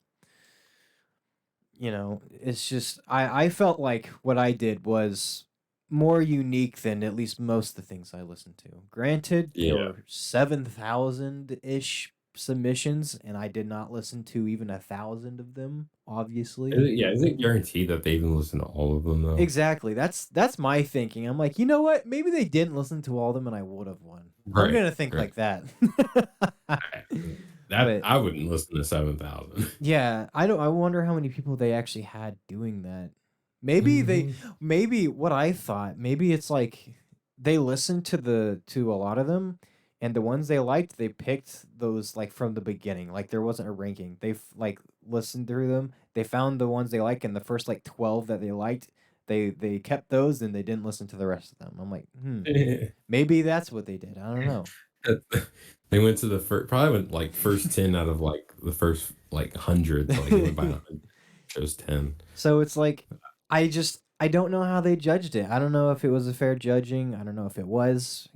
[SPEAKER 1] it's just I felt like what I did was more unique than at least most of the things I listened to. Granted, there
[SPEAKER 2] Yeah.
[SPEAKER 1] were 7,000 ish submissions, and I did not listen to even 1,000 of them. Obviously,
[SPEAKER 2] Is it guaranteed that they even listen to all of them though?
[SPEAKER 1] exactly. That's my thinking. I'm like, you know what? Maybe they didn't listen to all of them, and I would have won. I'm
[SPEAKER 2] Right,
[SPEAKER 1] gonna think
[SPEAKER 2] right.
[SPEAKER 1] like that.
[SPEAKER 2] That
[SPEAKER 1] But
[SPEAKER 2] I wouldn't listen to 7,000.
[SPEAKER 1] yeah, I don't. I wonder how many people they actually had doing that. Maybe they.
[SPEAKER 2] Mhm.
[SPEAKER 1] Maybe what I thought. Maybe it's like they listened to a lot of them, and the ones they liked, they picked those like from the beginning. Like there wasn't a ranking. They like listened through them. They found the ones they like, and the first like 12 that they liked, they kept those, and they didn't listen to the rest of them. I'm like, maybe that's what they did. I don't know.
[SPEAKER 2] They went to the first, probably went like first 10 out of like the first like hundreds. Like they went by 100, chose 10.
[SPEAKER 1] So it's like I don't know how they judged it. I don't know if it was a fair judging. I don't know if it was.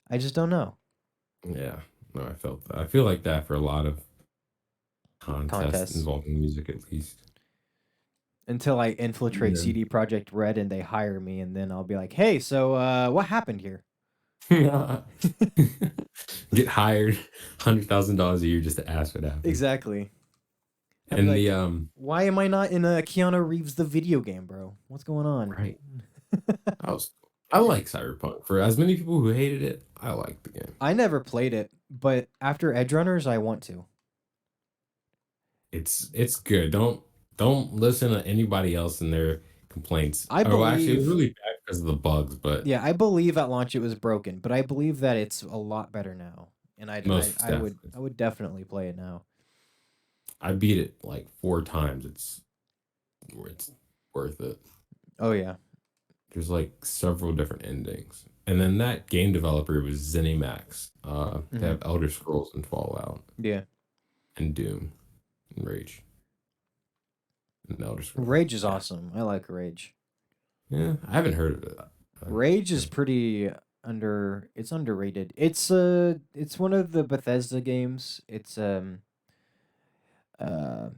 [SPEAKER 1] I just don't know.
[SPEAKER 2] Yeah, no, I felt that. I feel like that for a lot of contests
[SPEAKER 1] Contests
[SPEAKER 2] involving music, at least.
[SPEAKER 1] until I infiltrate
[SPEAKER 2] Yeah.
[SPEAKER 1] CD Project Red and they hire me, and then I'll be like, "Hey, so what happened here?"
[SPEAKER 2] Get hired, $100,000 a year just to ask what happened.
[SPEAKER 1] Exactly. I'll be
[SPEAKER 2] And the
[SPEAKER 1] like, "Why am I not in a Keanu Reeves the video game, bro? What's going on?"
[SPEAKER 2] right, I was I like Cyberpunk. For as many people who hated it, I like the game.
[SPEAKER 1] I never played it, but after Edge Runners, I want to.
[SPEAKER 2] It's good. Don't listen to anybody else and their complaints.
[SPEAKER 1] I
[SPEAKER 2] Oh, actually, it was
[SPEAKER 1] believe
[SPEAKER 2] really bad because of the bugs, but
[SPEAKER 1] Yeah, I believe at launch it was broken, but I believe that it's a lot better now, and
[SPEAKER 2] most
[SPEAKER 1] I
[SPEAKER 2] definitely.
[SPEAKER 1] would definitely play it now.
[SPEAKER 2] I beat it like 4 times. It's worth it.
[SPEAKER 1] Oh yeah.
[SPEAKER 2] There's like several different endings. And then that game developer was ZeniMax. They
[SPEAKER 1] Hmm.
[SPEAKER 2] have Elder Scrolls and Fallout
[SPEAKER 1] Yeah.
[SPEAKER 2] and Doom and Rage and Elder Scrolls.
[SPEAKER 1] Rage is
[SPEAKER 2] Yeah.
[SPEAKER 1] awesome. I like Rage.
[SPEAKER 2] Yeah, I haven't heard of it.
[SPEAKER 1] Rage
[SPEAKER 2] Yeah.
[SPEAKER 1] is pretty it's underrated. It's one of the Bethesda games. Uh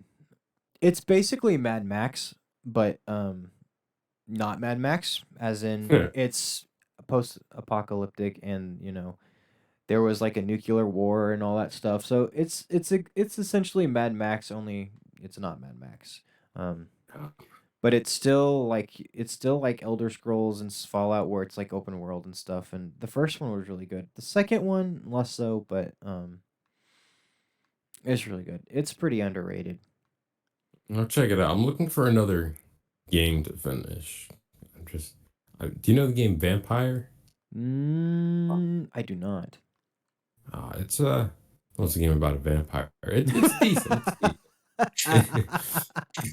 [SPEAKER 1] it's basically Mad Max, but not Mad Max as in it's post-apocalyptic, and there was like a nuclear war and all that stuff. So it's essentially Mad Max, only it's not Mad Max. Um, but it's still like Elder Scrolls and Fallout, where it's like open world and stuff. And the first one was really good. The second one less so, but it's really good. It's pretty underrated.
[SPEAKER 2] I'll check it out. I'm looking for another game to finish. Do you know the game Vampire?
[SPEAKER 1] I do not.
[SPEAKER 2] It's well, it's a game about a vampire. It's decent. It's decent.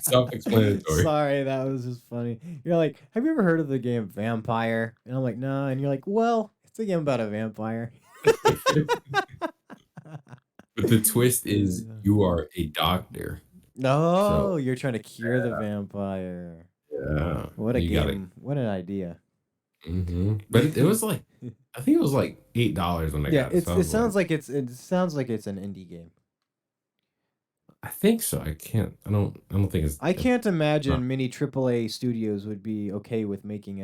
[SPEAKER 2] Self-explanatory.
[SPEAKER 1] Sorry, that was just funny. You're like, have you ever heard of the game Vampire? And I'm like, no. And you're like, well, it's a game about a vampire.
[SPEAKER 2] But the twist is you are a doctor.
[SPEAKER 1] No,
[SPEAKER 2] So
[SPEAKER 1] you're trying to cure the vampire.
[SPEAKER 2] yeah,
[SPEAKER 1] What a
[SPEAKER 2] you got it.
[SPEAKER 1] game. What an idea.
[SPEAKER 2] But it was like I think it was like $8 when I
[SPEAKER 1] Yeah,
[SPEAKER 2] got it. So I
[SPEAKER 1] it
[SPEAKER 2] was like,
[SPEAKER 1] sounds like it's an indie game.
[SPEAKER 2] I think so. I don't think
[SPEAKER 1] I
[SPEAKER 2] it's
[SPEAKER 1] can't
[SPEAKER 2] not
[SPEAKER 1] imagine many AAA studios would be okay with making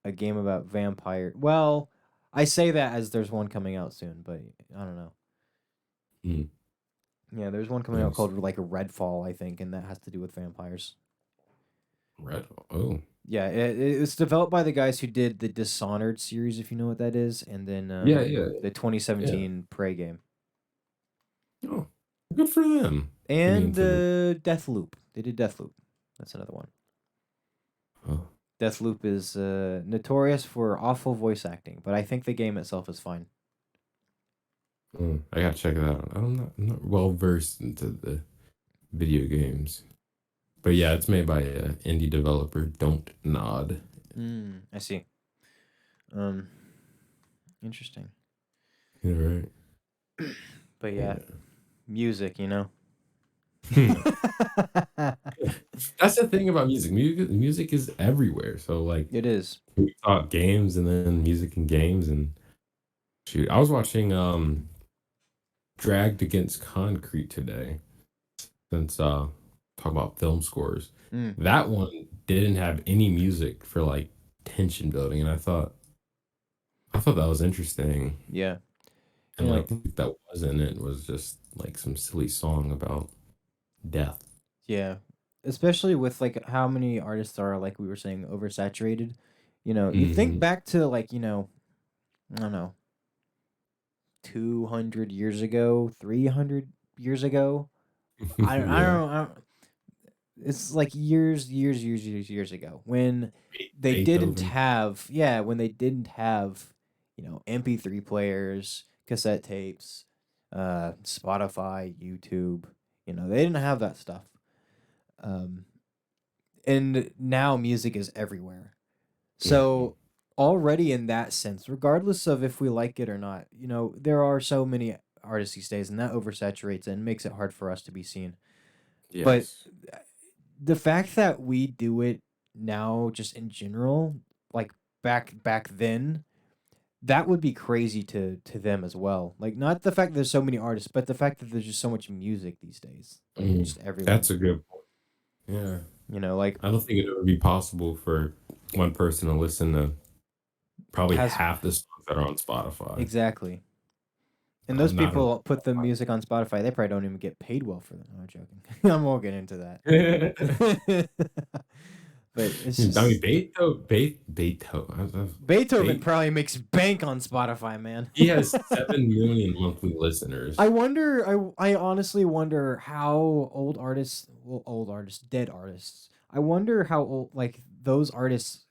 [SPEAKER 1] a game about vampire. Well, I say that as there's one coming out soon, but I don't know.
[SPEAKER 2] mm,
[SPEAKER 1] Yeah, there's one coming out
[SPEAKER 2] yes.
[SPEAKER 1] called like Redfall, I think, and that has to do with vampires.
[SPEAKER 2] Red. Oh,
[SPEAKER 1] Yeah, it's developed by the guys who did the Dishonored series, if you know what that is, and then
[SPEAKER 2] yeah, yeah,
[SPEAKER 1] the
[SPEAKER 2] yeah.
[SPEAKER 1] 2017 Prey game,
[SPEAKER 2] Oh, good for them. I mean,
[SPEAKER 1] and
[SPEAKER 2] for the
[SPEAKER 1] Deathloop. They did Deathloop. That's another one.
[SPEAKER 2] oh,
[SPEAKER 1] Deathloop is notorious for awful voice acting, but I think the game itself is fine.
[SPEAKER 2] I gotta check it out. I'm not well versed into the video games, but yeah, it's made by an indie developer. Don't nod.
[SPEAKER 1] I see. Um, Interesting.
[SPEAKER 2] Yeah, right.
[SPEAKER 1] But yeah,
[SPEAKER 2] Yeah.
[SPEAKER 1] music,
[SPEAKER 2] That's the thing about music. Music is everywhere. So like
[SPEAKER 1] It is.
[SPEAKER 2] we talk games and then music and games and shoot. I was watching Dragged Against Concrete today since talk about film scores.
[SPEAKER 1] Mm,
[SPEAKER 2] That one didn't have any music for like tension building and I thought that was interesting.
[SPEAKER 1] yeah.
[SPEAKER 2] And
[SPEAKER 1] You
[SPEAKER 2] like
[SPEAKER 1] know,
[SPEAKER 2] the music that was in it was just like some silly song about death.
[SPEAKER 1] yeah. Especially with like how many artists are, like we were saying, oversaturated. You think
[SPEAKER 2] Hmm.
[SPEAKER 1] back to like, I don't know, 200 years ago, 300 years ago.
[SPEAKER 2] Yeah.
[SPEAKER 1] I don't, it's like years ago when they didn't
[SPEAKER 2] Beethoven.
[SPEAKER 1] have, when they didn't have, MP3 players, cassette tapes, Spotify, YouTube. They didn't have that stuff. Um, and now music is everywhere.
[SPEAKER 2] Mhm.
[SPEAKER 1] So already in that sense, regardless of if we like it or not, there are so many artists these days, and that oversaturates and makes it hard for us to be seen. But
[SPEAKER 2] Yes.
[SPEAKER 1] the fact that we do it now, just in general, like back then, that would be crazy to them as well. Like not the fact that there's so many artists, but the fact that there's just so much music these days, like
[SPEAKER 2] Mm.
[SPEAKER 1] just everywhere.
[SPEAKER 2] That's a good point. Yeah.
[SPEAKER 1] Like
[SPEAKER 2] I don't think it would be possible for one person to listen to probably
[SPEAKER 1] has
[SPEAKER 2] half the songs that are on Spotify.
[SPEAKER 1] exactly. And those
[SPEAKER 2] Not a
[SPEAKER 1] people put the music on Spotify. They probably don't even get paid well for them. No, I'm joking. I won't get into that. But it's
[SPEAKER 2] I mean,
[SPEAKER 1] just
[SPEAKER 2] Beethoven.
[SPEAKER 1] Beethoven
[SPEAKER 2] Be
[SPEAKER 1] probably makes bank on Spotify, man.
[SPEAKER 2] he has 7 million monthly
[SPEAKER 1] I
[SPEAKER 2] listeners.
[SPEAKER 1] wonder. I honestly wonder how old artists, dead artists. I wonder how old, like those artists,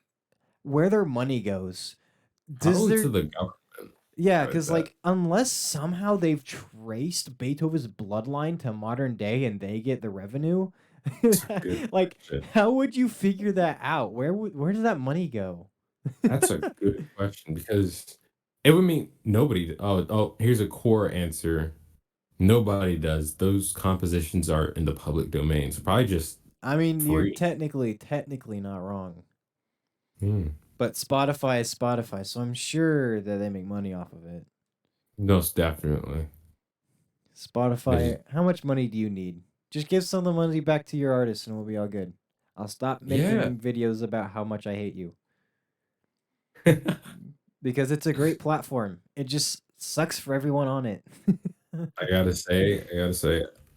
[SPEAKER 1] where their money goes. Does
[SPEAKER 2] Probably to
[SPEAKER 1] their
[SPEAKER 2] the government,
[SPEAKER 1] Yeah,
[SPEAKER 2] I would
[SPEAKER 1] because
[SPEAKER 2] bet.
[SPEAKER 1] like unless somehow they've traced Beethoven's bloodline to modern day and they get the revenue,
[SPEAKER 2] That's a good
[SPEAKER 1] like
[SPEAKER 2] question.
[SPEAKER 1] how would you figure that out? Where does that money go?
[SPEAKER 2] That's a good question because it would mean nobody here's a core answer. Nobody does. Those compositions are in the public domain, so probably just
[SPEAKER 1] I mean, you're
[SPEAKER 2] free.
[SPEAKER 1] technically not wrong,
[SPEAKER 2] Hmm.
[SPEAKER 1] but Spotify is Spotify, so I'm sure that they make money off of it.
[SPEAKER 2] Most definitely. They
[SPEAKER 1] Spotify, how much money do you need? Just give some of the money back to your artist and we'll be all good. I'll stop
[SPEAKER 2] yeah.
[SPEAKER 1] making videos about how much I hate you because it's a great platform. It just sucks for everyone on it.
[SPEAKER 2] I gotta say,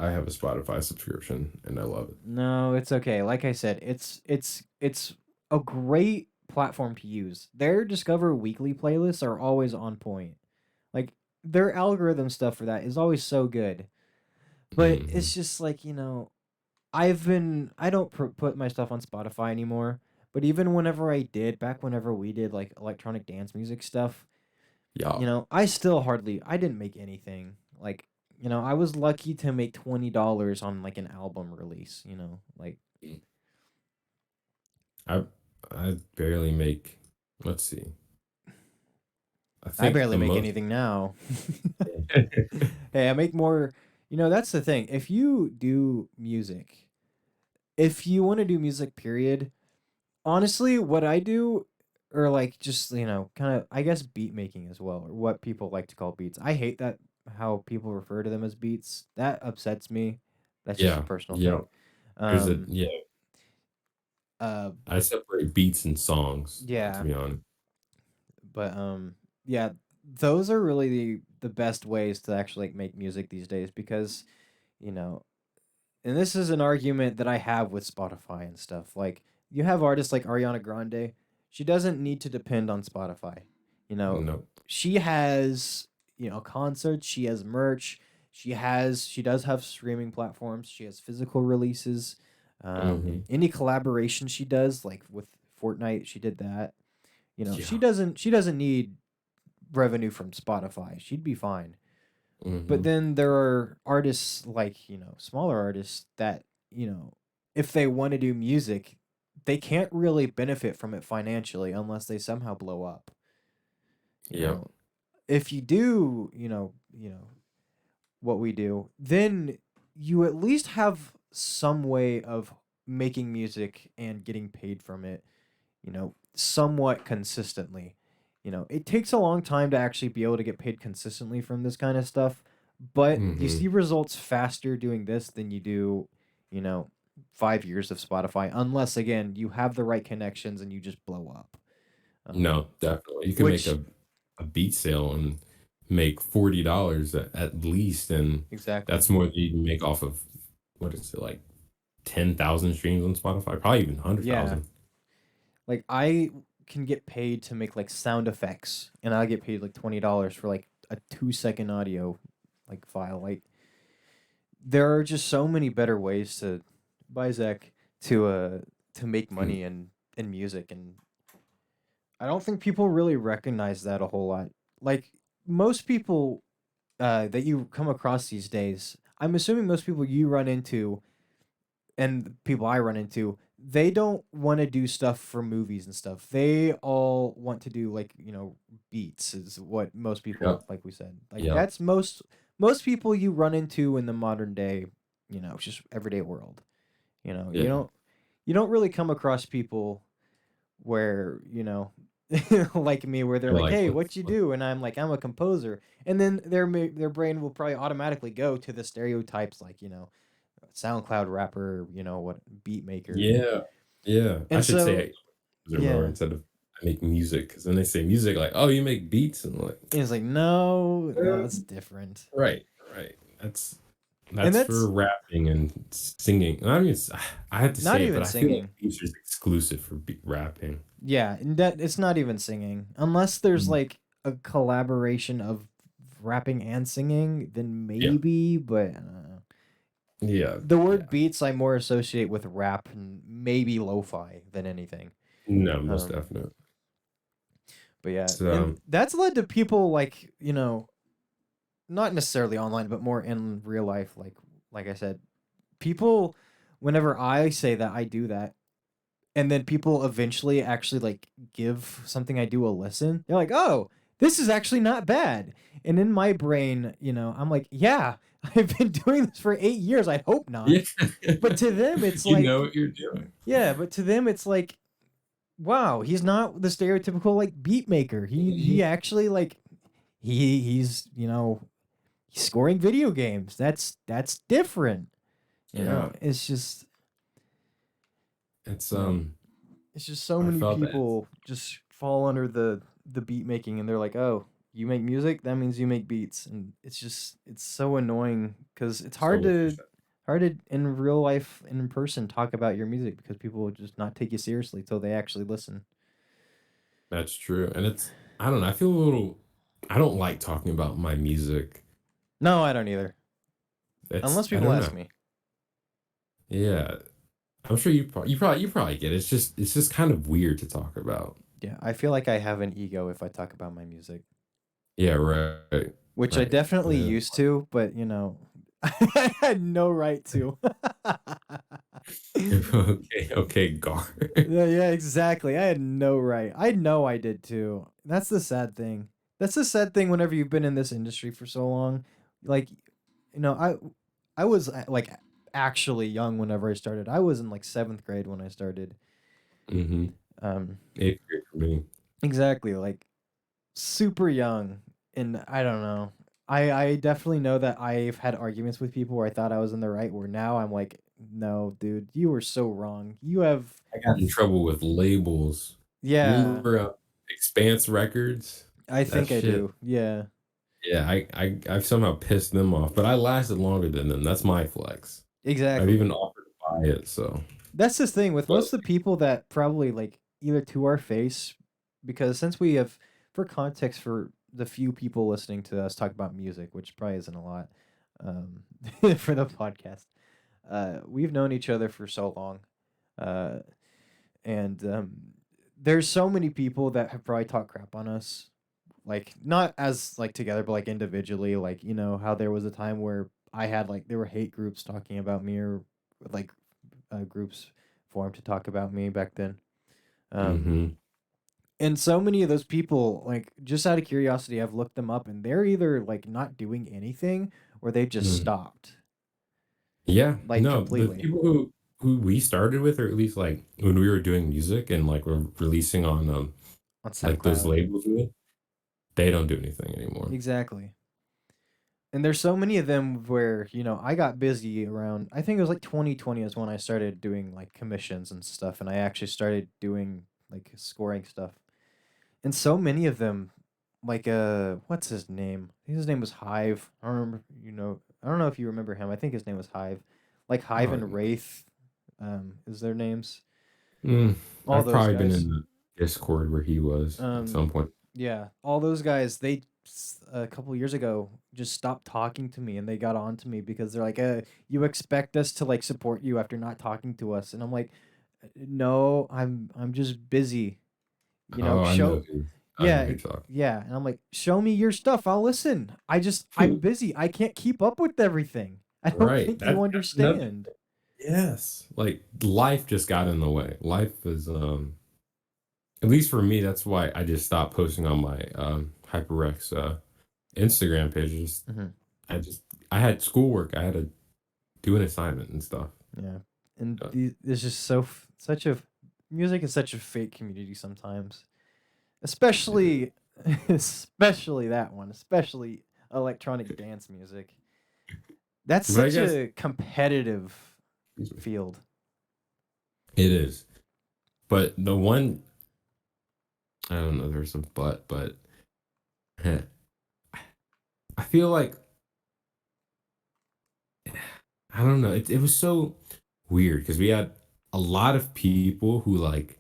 [SPEAKER 2] I have a Spotify subscription and I love it.
[SPEAKER 1] No, it's okay. Like I said, it's a great platform to use. Their Discover Weekly playlists are always on point. Like their algorithm stuff for that is always so good. But
[SPEAKER 2] Mhm.
[SPEAKER 1] it's just like, I don't put my stuff on Spotify anymore, but even whenever I did, back whenever we did like electronic dance music stuff,
[SPEAKER 2] Yeah.
[SPEAKER 1] I didn't make anything. Like, I was lucky to make $20 on like an album release, like
[SPEAKER 2] I I barely make, let's see. I
[SPEAKER 1] I
[SPEAKER 2] think
[SPEAKER 1] barely
[SPEAKER 2] the
[SPEAKER 1] make
[SPEAKER 2] most.
[SPEAKER 1] anything now. Hey, I make more, that's the thing. If you do music, if you want to do music, period, honestly, what I do, or like just kind of, I guess beat making as well, or what people like to call beats. I hate that how people refer to them as beats. That upsets me. That's just a
[SPEAKER 2] Yeah.
[SPEAKER 1] personal
[SPEAKER 2] Yeah.
[SPEAKER 1] thing.
[SPEAKER 2] There's a
[SPEAKER 1] Um,
[SPEAKER 2] yeah.
[SPEAKER 1] uh,
[SPEAKER 2] I separate beats and songs, to
[SPEAKER 1] yeah,
[SPEAKER 2] be honest.
[SPEAKER 1] but yeah, those are really the best ways to actually like make music these days because you know, and this is an argument that I have with Spotify and stuff. Like you have artists like Ariana Grande, she doesn't need to depend on Spotify. You know,
[SPEAKER 2] Nope.
[SPEAKER 1] she has, concerts, she has merch, she does have streaming platforms, she has physical releases.
[SPEAKER 2] Mhm.
[SPEAKER 1] Any collaboration she does, like with Fortnite, she did that. She
[SPEAKER 2] Yeah.
[SPEAKER 1] doesn't need revenue from Spotify. She'd be fine. But
[SPEAKER 2] Mhm.
[SPEAKER 1] then there are artists like, smaller artists that, if they want to do music, they can't really benefit from it financially unless they somehow blow up. You
[SPEAKER 2] Yep.
[SPEAKER 1] know, if you do, what we do, then you at least have some way of making music and getting paid from it, somewhat consistently. It takes a long time to actually be able to get paid consistently from this kind of stuff, but you
[SPEAKER 2] Mhm.
[SPEAKER 1] see results faster doing this than you do, you know, 5 years of Spotify, unless again you have the right connections and you just blow up. Um,
[SPEAKER 2] No, definitely. You can make
[SPEAKER 1] which
[SPEAKER 2] a beat sale in make $40 at least, and
[SPEAKER 1] Exactly.
[SPEAKER 2] that's more than you can make off of what is it like 10,000 streams on Spotify, probably even
[SPEAKER 1] Yeah.
[SPEAKER 2] 100,000.
[SPEAKER 1] Like I can get paid to make like sound effects, and I get paid like $20 for like a 2 second audio like file. Like there are just so many better ways to buy Zach to make
[SPEAKER 2] Mm,
[SPEAKER 1] money in music, and I don't think people really recognize that a whole lot. Like most people that you come across these days, I'm assuming most people you run into and the people I run into, they don't want to do stuff for movies and stuff. They all want to do like, beats is what most people,
[SPEAKER 2] Yep.
[SPEAKER 1] like we said. Like
[SPEAKER 2] Yep.
[SPEAKER 1] that's most people you run into in the modern day, just everyday world. You
[SPEAKER 2] Yeah.
[SPEAKER 1] don't really come across people where, like me where they're
[SPEAKER 2] You're
[SPEAKER 1] like,
[SPEAKER 2] like,
[SPEAKER 1] "Hey, what
[SPEAKER 2] what's
[SPEAKER 1] you
[SPEAKER 2] what?
[SPEAKER 1] do?" and I'm like, "I'm a composer." And then their brain will probably automatically go to the stereotypes like, SoundCloud rapper, what beat maker.
[SPEAKER 2] Yeah. Yeah. I
[SPEAKER 1] And
[SPEAKER 2] should say
[SPEAKER 1] so
[SPEAKER 2] I more
[SPEAKER 1] yeah,
[SPEAKER 2] instead of I make music, because then they say music like, oh, you make beats, and like,
[SPEAKER 1] it's like no, no,
[SPEAKER 2] "Eh,
[SPEAKER 1] it's different.
[SPEAKER 2] right, right.
[SPEAKER 1] And
[SPEAKER 2] That's for
[SPEAKER 1] that's
[SPEAKER 2] rapping and singing. I mean, I have to
[SPEAKER 1] not
[SPEAKER 2] say it, but
[SPEAKER 1] even
[SPEAKER 2] I feel like
[SPEAKER 1] singing.
[SPEAKER 2] beats is exclusive for rapping.
[SPEAKER 1] Yeah, and that it's not even singing. Unless there's
[SPEAKER 2] Mm.
[SPEAKER 1] like a collaboration of rapping and singing, then
[SPEAKER 2] Yeah.
[SPEAKER 1] maybe, but
[SPEAKER 2] Yeah.
[SPEAKER 1] the word
[SPEAKER 2] Yeah.
[SPEAKER 1] beats I more associate with rap and maybe lo-fi than anything.
[SPEAKER 2] No, most
[SPEAKER 1] Um,
[SPEAKER 2] definitely.
[SPEAKER 1] but yeah, and
[SPEAKER 2] So,
[SPEAKER 1] that's led to people like, not necessarily online, but more in real life. Like I said, people, whenever I say that I do that, and then people eventually actually like give something I do a listen, they're like, "Oh, this is actually not bad." And in my brain, I'm like, "Yeah, I've been doing this for 8 years. I hope not."
[SPEAKER 2] yeah.
[SPEAKER 1] But to them, it's
[SPEAKER 2] You know
[SPEAKER 1] like,
[SPEAKER 2] what you're doing.
[SPEAKER 1] yeah, but to them, it's like, wow, he's not the stereotypical like beat maker. He
[SPEAKER 2] Mhm.
[SPEAKER 1] actually like he's he's scoring video games. That's different.
[SPEAKER 2] Yeah.
[SPEAKER 1] It's just
[SPEAKER 2] It's,
[SPEAKER 1] you know it's just so
[SPEAKER 2] I
[SPEAKER 1] many
[SPEAKER 2] felt that.
[SPEAKER 1] people just fall under the beat making, and they're like, oh, you make music, that means you make beats, and it's so annoying because it's
[SPEAKER 2] So what you said.
[SPEAKER 1] hard to in real life and in person talk about your music because people will just not take you seriously till they actually listen.
[SPEAKER 2] That's true, and I don't know, I feel a little I don't like talking about my music.
[SPEAKER 1] No, I don't either, unless
[SPEAKER 2] I
[SPEAKER 1] people
[SPEAKER 2] don't
[SPEAKER 1] ask
[SPEAKER 2] know.
[SPEAKER 1] me.
[SPEAKER 2] Yeah. I'm sure you probably get it. It's just kind of weird to talk about.
[SPEAKER 1] Yeah, I feel like I have an ego if I talk about my music,
[SPEAKER 2] Yeah, right.
[SPEAKER 1] which I
[SPEAKER 2] Right.
[SPEAKER 1] definitely
[SPEAKER 2] Yeah.
[SPEAKER 1] used to, but I had no right to.
[SPEAKER 2] Okay, okay, Gar.
[SPEAKER 1] Yeah, yeah, exactly. I had no right. I know I did too. That's the sad thing. That's the sad thing whenever you've been in this industry for so long. Like, I was like actually young whenever I started. I was in like 7th grade when I started.
[SPEAKER 2] Mhm.
[SPEAKER 1] Um
[SPEAKER 2] 8th grade for me.
[SPEAKER 1] exactly, like super young, and I don't know. I definitely know that I've had arguments with people where I thought I was in the right, where now I'm like, "No, dude, you were so wrong. You have."
[SPEAKER 2] I got in trouble with labels.
[SPEAKER 1] Yeah,
[SPEAKER 2] Remember, Expanse Records?
[SPEAKER 1] I
[SPEAKER 2] That
[SPEAKER 1] think I
[SPEAKER 2] shit.
[SPEAKER 1] do. Yeah.
[SPEAKER 2] Yeah, I've somehow pissed them off, but I lasted longer than them. That's my flex. I've
[SPEAKER 1] Exactly.
[SPEAKER 2] even offered to buy it, so
[SPEAKER 1] That's the thing with
[SPEAKER 2] but
[SPEAKER 1] most of the people that probably like either to our face, because since we have, for context, for the few people listening to us talk about music, which probably isn't a lot, um, for the podcast, we've known each other for so long, uh, and there's so many people that have probably talked crap on us, like not as like together, but like individually, like how there was a time where I had like there were hate groups talking about me or like groups formed to talk about me back then. Um,
[SPEAKER 2] mhm.
[SPEAKER 1] and so many of those people, like just out of curiosity, I've looked them up, and they're either like not doing anything or they just
[SPEAKER 2] Mm.
[SPEAKER 1] stopped
[SPEAKER 2] Yeah,
[SPEAKER 1] like
[SPEAKER 2] no, the
[SPEAKER 1] completely
[SPEAKER 2] people who we started with, or at least, like, when we were doing music and, like, we're releasing on,
[SPEAKER 1] on
[SPEAKER 2] like, those
[SPEAKER 1] SoundCloud.
[SPEAKER 2] labels, they don't do anything anymore.
[SPEAKER 1] Exactly. And there's so many of them where I got busy around. I think it was like 2020 is when I started doing like commissions and stuff, and I actually started doing like scoring stuff. And so many of them like what's his name? I think his name was Hive. I don't remember. I don't know if you remember him. I think his name was Hive. Like Hive
[SPEAKER 2] Oh,
[SPEAKER 1] and Wraith, is their names. All
[SPEAKER 2] I've
[SPEAKER 1] those
[SPEAKER 2] probably been in
[SPEAKER 1] guys.
[SPEAKER 2] the Discord where he was at
[SPEAKER 1] Um,
[SPEAKER 2] some point.
[SPEAKER 1] yeah, all those guys. A couple years ago just stopped talking to me, and they got on to me because they're like, you expect us to like support you after not talking to us," and I'm like, "No, I'm just busy.
[SPEAKER 2] Oh,
[SPEAKER 1] Show,
[SPEAKER 2] I know
[SPEAKER 1] yeah,
[SPEAKER 2] who you're talking.
[SPEAKER 1] yeah," and I'm like, "Show me your stuff. I'll listen. I'm busy. I can't keep up with everything. I don't
[SPEAKER 2] Right.
[SPEAKER 1] think you
[SPEAKER 2] That's another.
[SPEAKER 1] understand."
[SPEAKER 2] Yes. Like life just got in the way. Life is at least for me, that's why I just stopped posting on my Hyperex Instagram pages.
[SPEAKER 1] Mhm.
[SPEAKER 2] I just I had schoolwork. I had to do an assignment and stuff.
[SPEAKER 1] Yeah, and
[SPEAKER 2] Uh,
[SPEAKER 1] there's just such a music is such a fake community sometimes, especially especially that one, especially electronic dance music. That's
[SPEAKER 2] but I
[SPEAKER 1] such
[SPEAKER 2] guess
[SPEAKER 1] a competitive field.
[SPEAKER 2] it is. But the one I don't know, there's some but I feel like I don't know. It was so weird because we had a lot of people who like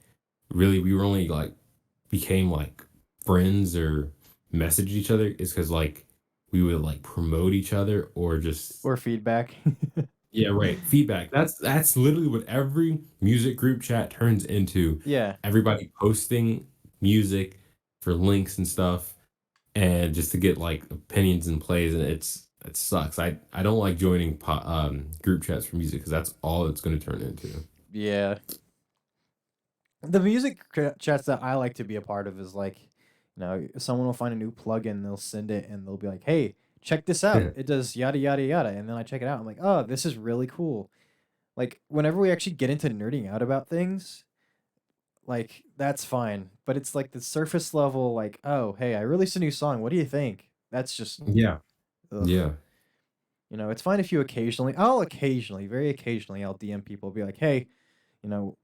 [SPEAKER 2] really we were only like became like friends or message each other is because like we would like promote each other or just
[SPEAKER 1] Or feedback.
[SPEAKER 2] yeah, right, feedback. That's literally what every music group chat turns into.
[SPEAKER 1] Yeah.
[SPEAKER 2] Everybody posting music for links and stuff and just to get like opinions and plays, and it sucks. I don't like joining group chats for music because that's all it's going to turn into.
[SPEAKER 1] Yeah. The chats that I like to be a part of is like, someone will find a new plugin, they'll send it, and they'll be like, "Hey, check this out. It does yada yada yada," and then I check it out. I'm like, "Oh, this is really cool." Like whenever we actually get into nerding out about things, like that's fine. But it's like the surface level, like, "Oh, hey, I released a new song. What do you think?" That's just
[SPEAKER 2] Yeah,
[SPEAKER 1] ugh.
[SPEAKER 2] yeah.
[SPEAKER 1] It's fine if you I'll occasionally, very occasionally, I'll DM people, be like, "Hey,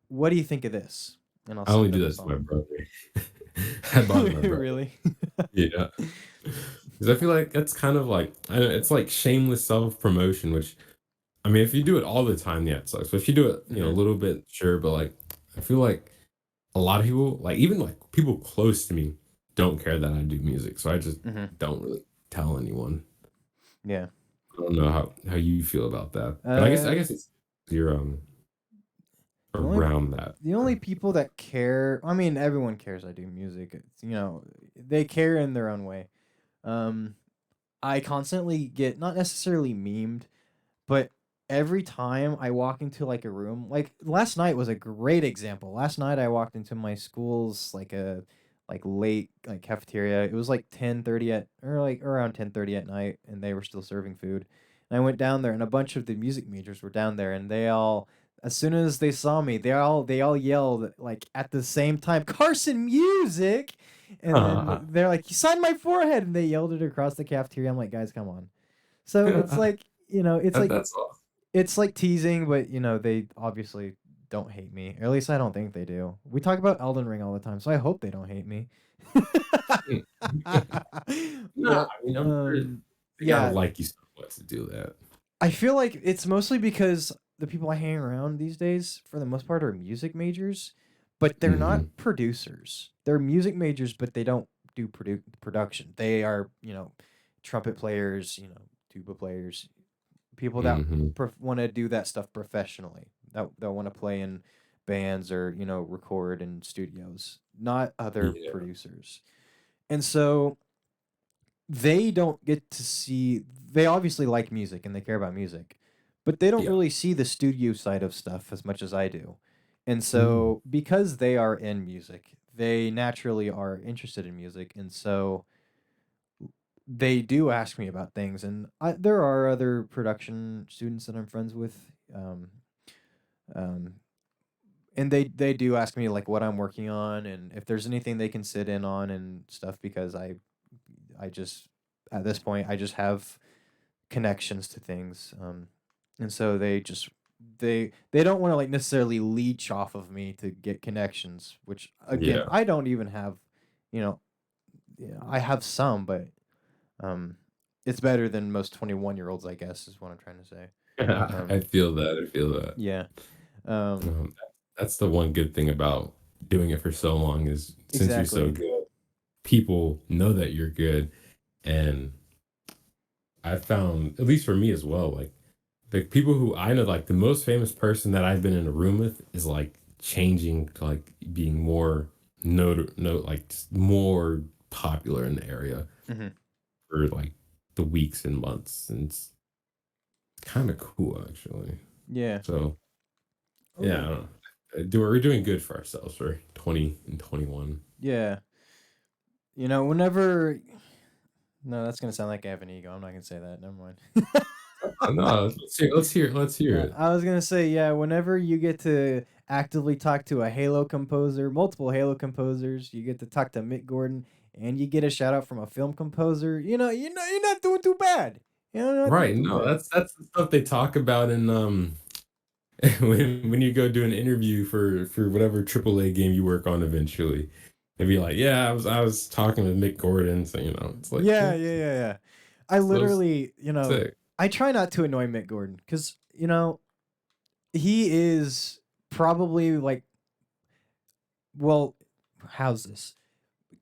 [SPEAKER 1] what do you think of this?" And I'll
[SPEAKER 2] I only
[SPEAKER 1] send
[SPEAKER 2] do
[SPEAKER 1] them a
[SPEAKER 2] that to my
[SPEAKER 1] song.
[SPEAKER 2] brother. I bother my brother.
[SPEAKER 1] Really?
[SPEAKER 2] Yeah, because I feel like that's kind of like it's like shameless self promotion. Which I mean, if you do it all the time, yeah, it sucks. But if you do it, a
[SPEAKER 1] Mhm,
[SPEAKER 2] little bit, sure. But like, I feel like a lot of people, like even like people close to me, don't care that I do music. So I just
[SPEAKER 1] mhm.
[SPEAKER 2] don't really tell anyone.
[SPEAKER 1] Yeah.
[SPEAKER 2] I don't know how you feel about that, but I
[SPEAKER 1] Uh,
[SPEAKER 2] guess it's you're
[SPEAKER 1] the only
[SPEAKER 2] around that.
[SPEAKER 1] the only people that care, I mean, everyone cares I do music. It's, they care in their own way. Um, I constantly get not necessarily memed, but every time I walk into like a room, like last night was a great example. Last night I walked into my school's like a like late like cafeteria. It was like 10:30 at or like around 10:30 at night, and they were still serving food. And I went down there, and a bunch of the music majors were down there, and they all, as soon as they saw me, they all yelled like at the same time, "Carson Music!" And then they're like, "You signed my forehead!" And they yelled it across the cafeteria. I'm like, "Guys, come on." So it's like,
[SPEAKER 2] That's all.
[SPEAKER 1] it's like teasing, but they obviously don't hate me. Or at least I don't think they do. We talk about Elden Ring all the time, so I hope they don't hate me.
[SPEAKER 2] No,
[SPEAKER 1] But
[SPEAKER 2] I mean I'm sure they gotta
[SPEAKER 1] yeah,
[SPEAKER 2] like you somewhat to do that.
[SPEAKER 1] I feel like it's mostly because the people I hang around these days, for the most part, are music majors, but they're not
[SPEAKER 2] Hmm.
[SPEAKER 1] producers. They're music majors, but they don't do production. They are, trumpet players, tuba players, people that
[SPEAKER 2] Hmm.
[SPEAKER 1] want to do that stuff professionally. That want to play in bands or record in studios, not other
[SPEAKER 2] Yeah,
[SPEAKER 1] producers. And so they don't get to see. They obviously like music and they care about music, but they don't
[SPEAKER 2] yeah.
[SPEAKER 1] really see the studio side of stuff as much as I do. And
[SPEAKER 2] Mm.
[SPEAKER 1] so because they are in music, they naturally are interested in music, and so they do ask me about things. And there are other production students that I'm friends with, um, um, and they do ask me like what I'm working on and if there's anything they can sit in on and stuff, because I just, at this point, I just have connections to things, and so they don't want to like necessarily leech off of me to get connections, which again
[SPEAKER 2] Yeah.
[SPEAKER 1] I don't even have, you know yeah, I have some, but um, it's better than most 21-year-olds, I guess, is what I'm trying to say.
[SPEAKER 2] I
[SPEAKER 1] Um,
[SPEAKER 2] feel that. I feel that.
[SPEAKER 1] yeah. Um,
[SPEAKER 2] Um, that's the one good thing about doing it for so long is since you're so
[SPEAKER 1] exactly.
[SPEAKER 2] good, people know that you're good, and I found, at least for me as well, like the people who I know, like the most famous person that I've been in a room with is like changing to like being more like just more popular in the area
[SPEAKER 1] Hmm.
[SPEAKER 2] for like the weeks and months, and it's kind of cool actually.
[SPEAKER 1] Yeah.
[SPEAKER 2] So yeah, I
[SPEAKER 1] Oh,
[SPEAKER 2] don't know. We're doing good for ourselves for 20 and 21.
[SPEAKER 1] yeah. Whenever. No, that's gonna sound like I have an ego. I'm not gonna say that. Never mind.
[SPEAKER 2] No, let's hear it.
[SPEAKER 1] I was gonna say, yeah. Whenever you get to actively talk to a Halo composer, multiple Halo composers, you get to talk to Mick Gordon, and you get a shout out from a film composer. You're not doing too bad. You're not doing
[SPEAKER 2] Right,
[SPEAKER 1] too
[SPEAKER 2] no,
[SPEAKER 1] bad.
[SPEAKER 2] that's the stuff they talk about in when you go do an interview for whatever AAA game you work on eventually. They'd be like, "Yeah, I was talking with Mick Gordon," so it's like,
[SPEAKER 1] Yeah,
[SPEAKER 2] yeah,
[SPEAKER 1] yeah, yeah, yeah. I
[SPEAKER 2] so it's
[SPEAKER 1] literally,
[SPEAKER 2] sick.
[SPEAKER 1] I try not to annoy Mick Gordon because he is probably like, well, how's this?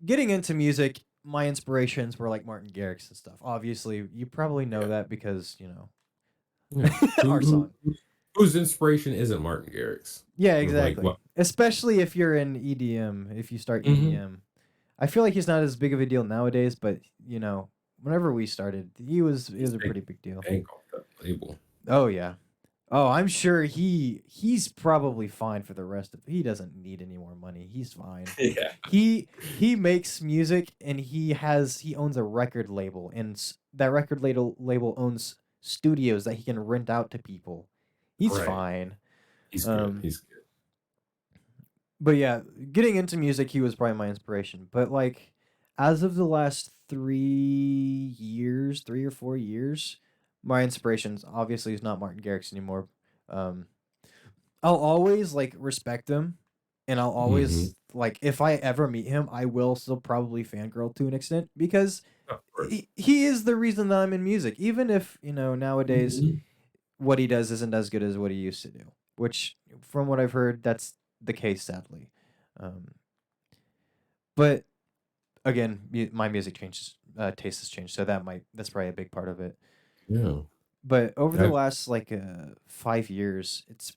[SPEAKER 1] Getting into music, my inspirations were like Martin Garrix and stuff. Obviously, you probably know
[SPEAKER 2] Yeah,
[SPEAKER 1] that because,
[SPEAKER 2] yeah.
[SPEAKER 1] our song.
[SPEAKER 2] Whose inspiration isn't Martin Garrix?
[SPEAKER 1] Yeah,
[SPEAKER 2] With like
[SPEAKER 1] exactly.
[SPEAKER 2] what?
[SPEAKER 1] Especially if you're in EDM, if you start
[SPEAKER 2] Hmm.
[SPEAKER 1] EDM. I feel like he's not as big of a deal nowadays, but whenever we started, he was
[SPEAKER 2] He's
[SPEAKER 1] a pretty
[SPEAKER 2] making
[SPEAKER 1] big deal.
[SPEAKER 2] bank off that label.
[SPEAKER 1] Oh yeah. Oh, I'm sure he's probably fine for the rest of. He doesn't need any more money. He's fine.
[SPEAKER 2] Yeah,
[SPEAKER 1] He makes music and he owns a record label and that record label owns studios that he can rent out to people. He's
[SPEAKER 2] right.
[SPEAKER 1] fine.
[SPEAKER 2] He's good.
[SPEAKER 1] Um
[SPEAKER 2] He's good.
[SPEAKER 1] but yeah, getting into music he was probably my inspiration. But like as of the last 3 years, 3 or 4 years, my inspirations obviously is not Martin Garrix anymore. Um I'll always like respect him, and I'll
[SPEAKER 2] Hmm.
[SPEAKER 1] always like if I ever meet him, I will still probably fangirl to an extent because
[SPEAKER 2] Of course.
[SPEAKER 1] he is the reason that I'm in music. Even if nowadays
[SPEAKER 2] Hmm.
[SPEAKER 1] what he does isn't as good as what he used to do, which from what I've heard, that's the case sadly. Um, but again, my music changes, taste has changed, so that's probably a big part of it.
[SPEAKER 2] Yeah.
[SPEAKER 1] But over the
[SPEAKER 2] I,
[SPEAKER 1] last like 5 years, it's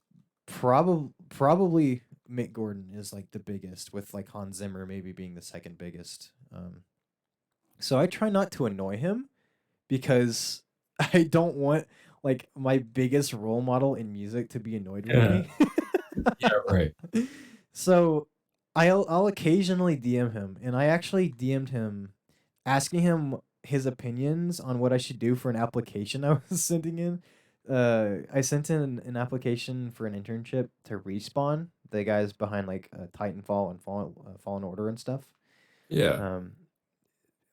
[SPEAKER 1] probably Mick Gordon is like the biggest, with like Hans Zimmer maybe being the second biggest. So I try not to annoy him because I don't want like my biggest role model in music to be annoyed with
[SPEAKER 2] yeah.
[SPEAKER 1] me.
[SPEAKER 2] Yeah. Right.
[SPEAKER 1] So I'll occasionally DM him, and I actually DM'd him asking him his opinions on what I should do for an application I was sending in. I sent in an application for an internship to Respawn, the guys behind like Titanfall and Fallen Order and stuff.
[SPEAKER 2] Yeah.
[SPEAKER 1] Um,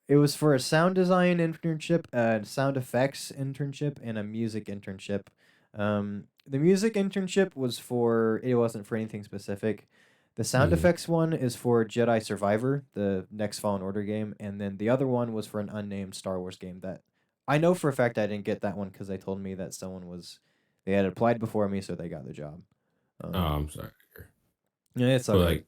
[SPEAKER 1] it was for a sound design internship, a sound effects internship, and a music internship. The music internship it wasn't for anything specific. The sound
[SPEAKER 2] Mm.
[SPEAKER 1] effects one is for Jedi Survivor, the next Fallen Order game, and then the other one was for an unnamed Star Wars game that I know for a fact I didn't get that one because they told me that they had applied before me, so they got the job.
[SPEAKER 2] Oh,
[SPEAKER 1] Um,
[SPEAKER 2] I'm sorry.
[SPEAKER 1] yeah, it's all
[SPEAKER 2] But
[SPEAKER 1] good.
[SPEAKER 2] like,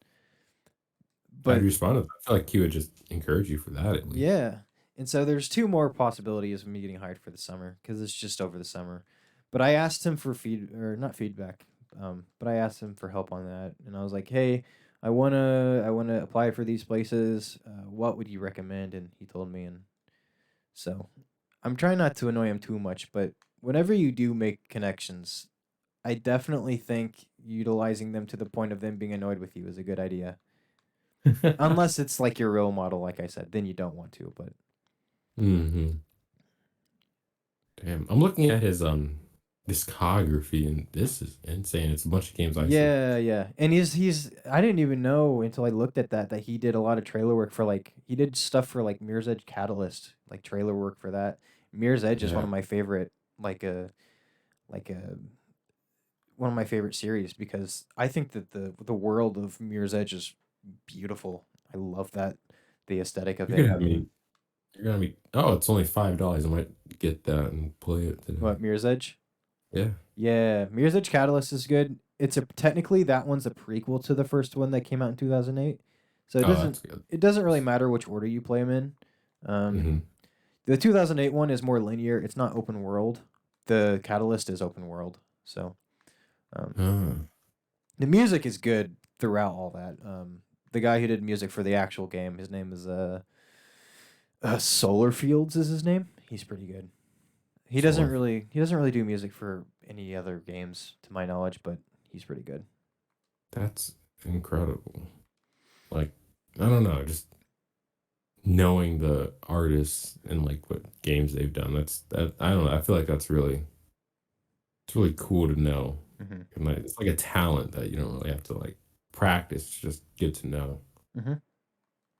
[SPEAKER 2] how do
[SPEAKER 1] But
[SPEAKER 2] you respond to that? I feel like he would just encourage you for that at least.
[SPEAKER 1] yeah. And so there's two more possibilities of me getting hired for the summer because it's just over the summer. But I asked him for or not feedback, but I asked him for help on that, and I was like, "Hey, I wanna apply for these places. What would you recommend?" And he told me, and so I'm trying not to annoy him too much. But whenever you do make connections, I definitely think utilizing them to the point of them being annoyed with you is a good idea. Unless it's like your role model, like I said, then you don't want to. But
[SPEAKER 2] Hmm. Damn, I'm looking at his discography, and this is insane. It's a bunch of games I should.
[SPEAKER 1] yeah, yeah. And he's I didn't even know until I looked at that he did a lot of trailer work for like he did stuff for like Mirror's Edge Catalyst, like trailer work for that. Mirror's Edge is one
[SPEAKER 2] Yeah.
[SPEAKER 1] of my favorite like a one of my favorite series because I think that the world of Mirror's Edge is beautiful. I love that the aesthetic of
[SPEAKER 2] You
[SPEAKER 1] it.
[SPEAKER 2] could have me. You're gonna be. Oh, it's only $5. I might get that and play it today.
[SPEAKER 1] What, Mirror's Edge?
[SPEAKER 2] Yeah.
[SPEAKER 1] Yeah, Mirror's Edge Catalyst is good. It's a technically that one's a prequel to the first one that came out in 2008. So
[SPEAKER 2] Oh, that's good.
[SPEAKER 1] it doesn't really matter which order you play them in. Um,
[SPEAKER 2] Mm-hmm.
[SPEAKER 1] the 2008 one is more linear. It's not open world. The Catalyst is open world. So um,
[SPEAKER 2] Ah,
[SPEAKER 1] the music is good throughout all that. The guy who did music for the actual game, his name is Solar Fields is his name. He's pretty good.
[SPEAKER 2] Solar.
[SPEAKER 1] He doesn't really do music for any other games to my knowledge, but he's pretty good.
[SPEAKER 2] That's incredible. Like, I don't know, just knowing the artists and like what games they've done. That. I don't know. I feel like it's really cool to know.
[SPEAKER 1] Mhm.
[SPEAKER 2] And like, it's like a talent that you don't really have to like practice. Just get to know.
[SPEAKER 1] Mhm.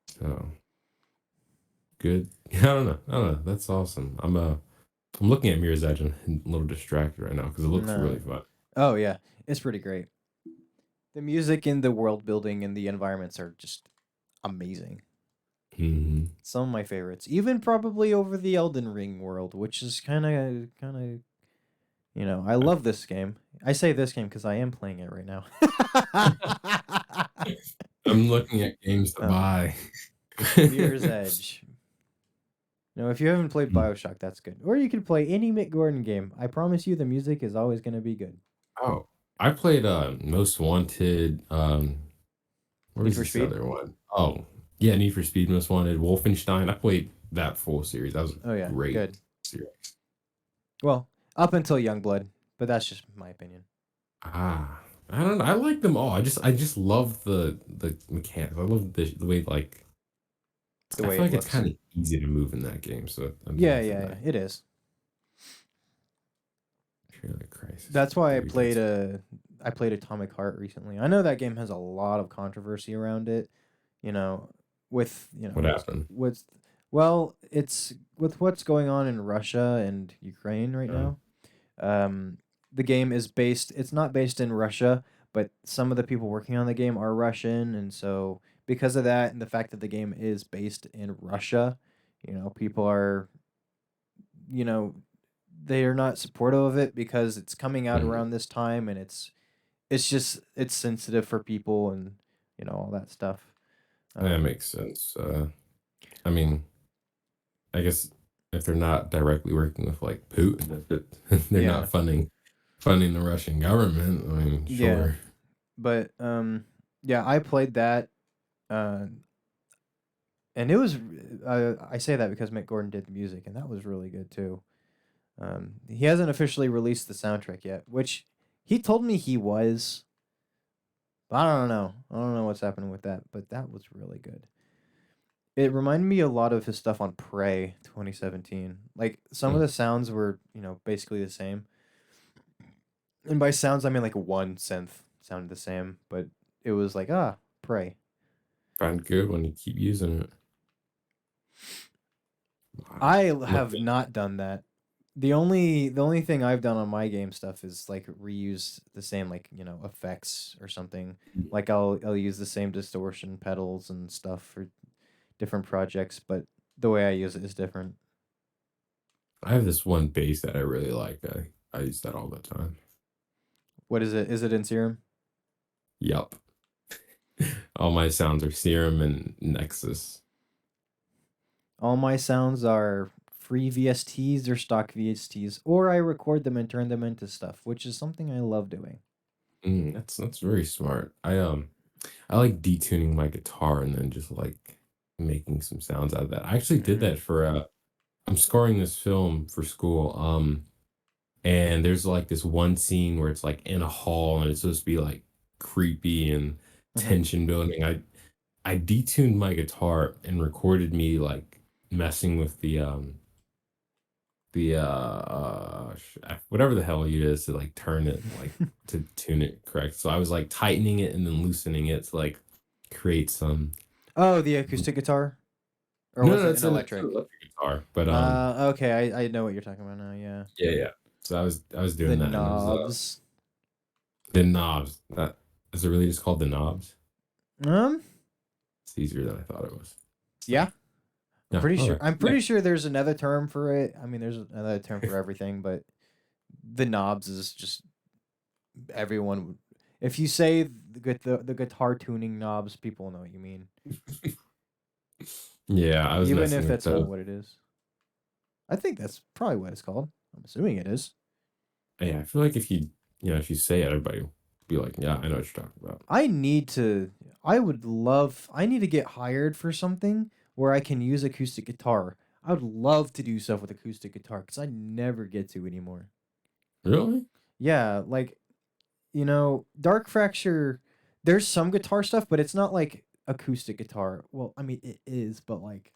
[SPEAKER 2] So good. I don't know. I don't know. That's awesome. I'm looking at Mirror's Edge and I'm a little distracted right now because it looks
[SPEAKER 1] No.
[SPEAKER 2] really fun.
[SPEAKER 1] Oh yeah, it's pretty great. The music and the world building and the environments are just amazing.
[SPEAKER 2] Hmm.
[SPEAKER 1] Some of my favorites, even probably over the Elden Ring world, which is kind of I love this game. I say this game because I am playing it right now.
[SPEAKER 2] I'm looking at games to
[SPEAKER 1] um,
[SPEAKER 2] buy.
[SPEAKER 1] Mirror's Edge. If you haven't played
[SPEAKER 2] Mm.
[SPEAKER 1] Bioshock, that's good. Or you could play any Mick Gordon game. I promise you, the music is always going to be good.
[SPEAKER 2] Oh, I played Most Wanted. What
[SPEAKER 1] Need
[SPEAKER 2] was
[SPEAKER 1] for
[SPEAKER 2] this
[SPEAKER 1] Speed?
[SPEAKER 2] other one? Oh, yeah, Need for Speed Most Wanted, Wolfenstein. I played that full series. That was a
[SPEAKER 1] Oh yeah,
[SPEAKER 2] great
[SPEAKER 1] good.
[SPEAKER 2] series.
[SPEAKER 1] Well, up until Youngblood, but that's just my opinion.
[SPEAKER 2] Ah, I don't know. I like them all. I just love the mechanics. I love the way like
[SPEAKER 1] The
[SPEAKER 2] I
[SPEAKER 1] way
[SPEAKER 2] feel
[SPEAKER 1] it
[SPEAKER 2] like it's
[SPEAKER 1] looks.
[SPEAKER 2] kind of easy to move in that game. So I'm
[SPEAKER 1] Yeah,
[SPEAKER 2] down for
[SPEAKER 1] yeah, yeah.
[SPEAKER 2] that.
[SPEAKER 1] It is.
[SPEAKER 2] Trailer Crisis,
[SPEAKER 1] That's why
[SPEAKER 2] dude. That's
[SPEAKER 1] I played Atomic Heart recently. I know that game has a lot of controversy around it. You know, with
[SPEAKER 2] what happened.
[SPEAKER 1] with well, it's with what's going on in Russia and Ukraine right
[SPEAKER 2] Uh,
[SPEAKER 1] now. Um, the game is based. It's not based in Russia, but some of the people working on the game are Russian, and so because of that, and the fact that the game is based in Russia, people are, you know, they are not supportive of it because it's coming out
[SPEAKER 2] mm,
[SPEAKER 1] around this time, and it's sensitive for people, and all that stuff.
[SPEAKER 2] that
[SPEAKER 1] Um,
[SPEAKER 2] makes sense. I mean, I guess if they're not directly working with like Putin, if they're
[SPEAKER 1] yeah,
[SPEAKER 2] not funding the Russian government. I mean,
[SPEAKER 1] yeah,
[SPEAKER 2] sure.
[SPEAKER 1] but yeah, I played that. Uh, And it was, I say that because Mick Gordon did the music, and that was really good too. He hasn't officially released the soundtrack yet, which he told me he was. But I don't know. I don't know what's happening with that, but that was really good. It reminded me a lot of his stuff on Prey 2017. Like some of
[SPEAKER 2] Mm,
[SPEAKER 1] the sounds were, basically the same. And by sounds, I mean like one synth sounded the same, but it was like, Prey.
[SPEAKER 2] find good when you keep using it. Wow.
[SPEAKER 1] I
[SPEAKER 2] I'm
[SPEAKER 1] have not done that. The only thing I've done on my game stuff is like reuse the same like, effects or something. Like I'll use the same distortion pedals and stuff for different projects, but the way I use it is different.
[SPEAKER 2] I have this one bass that I really like. I use that all the time.
[SPEAKER 1] What is it? Is it in Serum?
[SPEAKER 2] Yup. All my sounds are Serum and Nexus.
[SPEAKER 1] All my sounds are free VSTs or stock VSTs, or I record them and turn them into stuff, which is something I love doing.
[SPEAKER 2] That's very smart. I like detuning my guitar and then just like making some sounds out of that. I actually did
[SPEAKER 1] Hmm.
[SPEAKER 2] that for I'm scoring this film for school. And there's like this one scene where it's like in a hall and it's supposed to be like creepy and
[SPEAKER 1] Hmm.
[SPEAKER 2] tension building. I detuned my guitar and recorded me like messing with whatever the hell it is to like turn it like to tune it correct. So I was like tightening it and then loosening it to like create some.
[SPEAKER 1] Oh, the acoustic guitar, or
[SPEAKER 2] No,
[SPEAKER 1] was
[SPEAKER 2] no,
[SPEAKER 1] it
[SPEAKER 2] it's
[SPEAKER 1] an
[SPEAKER 2] an
[SPEAKER 1] electric?
[SPEAKER 2] electric guitar, but
[SPEAKER 1] Okay, I know what you're talking about now. Yeah,
[SPEAKER 2] yeah, yeah. So I was
[SPEAKER 1] the
[SPEAKER 2] doing that and it was
[SPEAKER 1] knobs.
[SPEAKER 2] the knobs. That is it really just called the knobs?
[SPEAKER 1] Um,
[SPEAKER 2] It's easier than I thought it was.
[SPEAKER 1] Yeah, I'm
[SPEAKER 2] No,
[SPEAKER 1] pretty sure.
[SPEAKER 2] okay,
[SPEAKER 1] I'm
[SPEAKER 2] yeah,
[SPEAKER 1] pretty sure there's another term for it. I mean, there's another term for everything, but the knobs is just everyone. If you say the guitar tuning knobs, people know what you mean,
[SPEAKER 2] yeah. I was
[SPEAKER 1] even
[SPEAKER 2] messing
[SPEAKER 1] if
[SPEAKER 2] with
[SPEAKER 1] that's not
[SPEAKER 2] those.
[SPEAKER 1] what it is. I think that's probably what it's called. I'm assuming it is.
[SPEAKER 2] Yeah, I feel like if if you say it, everybody will be like, yeah, I know what you're talking about.
[SPEAKER 1] I need to. I would love. I need to get hired for something where I can use acoustic guitar. I would love to do stuff with acoustic guitar because I never get to anymore.
[SPEAKER 2] Really?
[SPEAKER 1] Yeah, like Dark Fracture. There's some guitar stuff, but it's not like acoustic guitar. Well, I mean it is, but like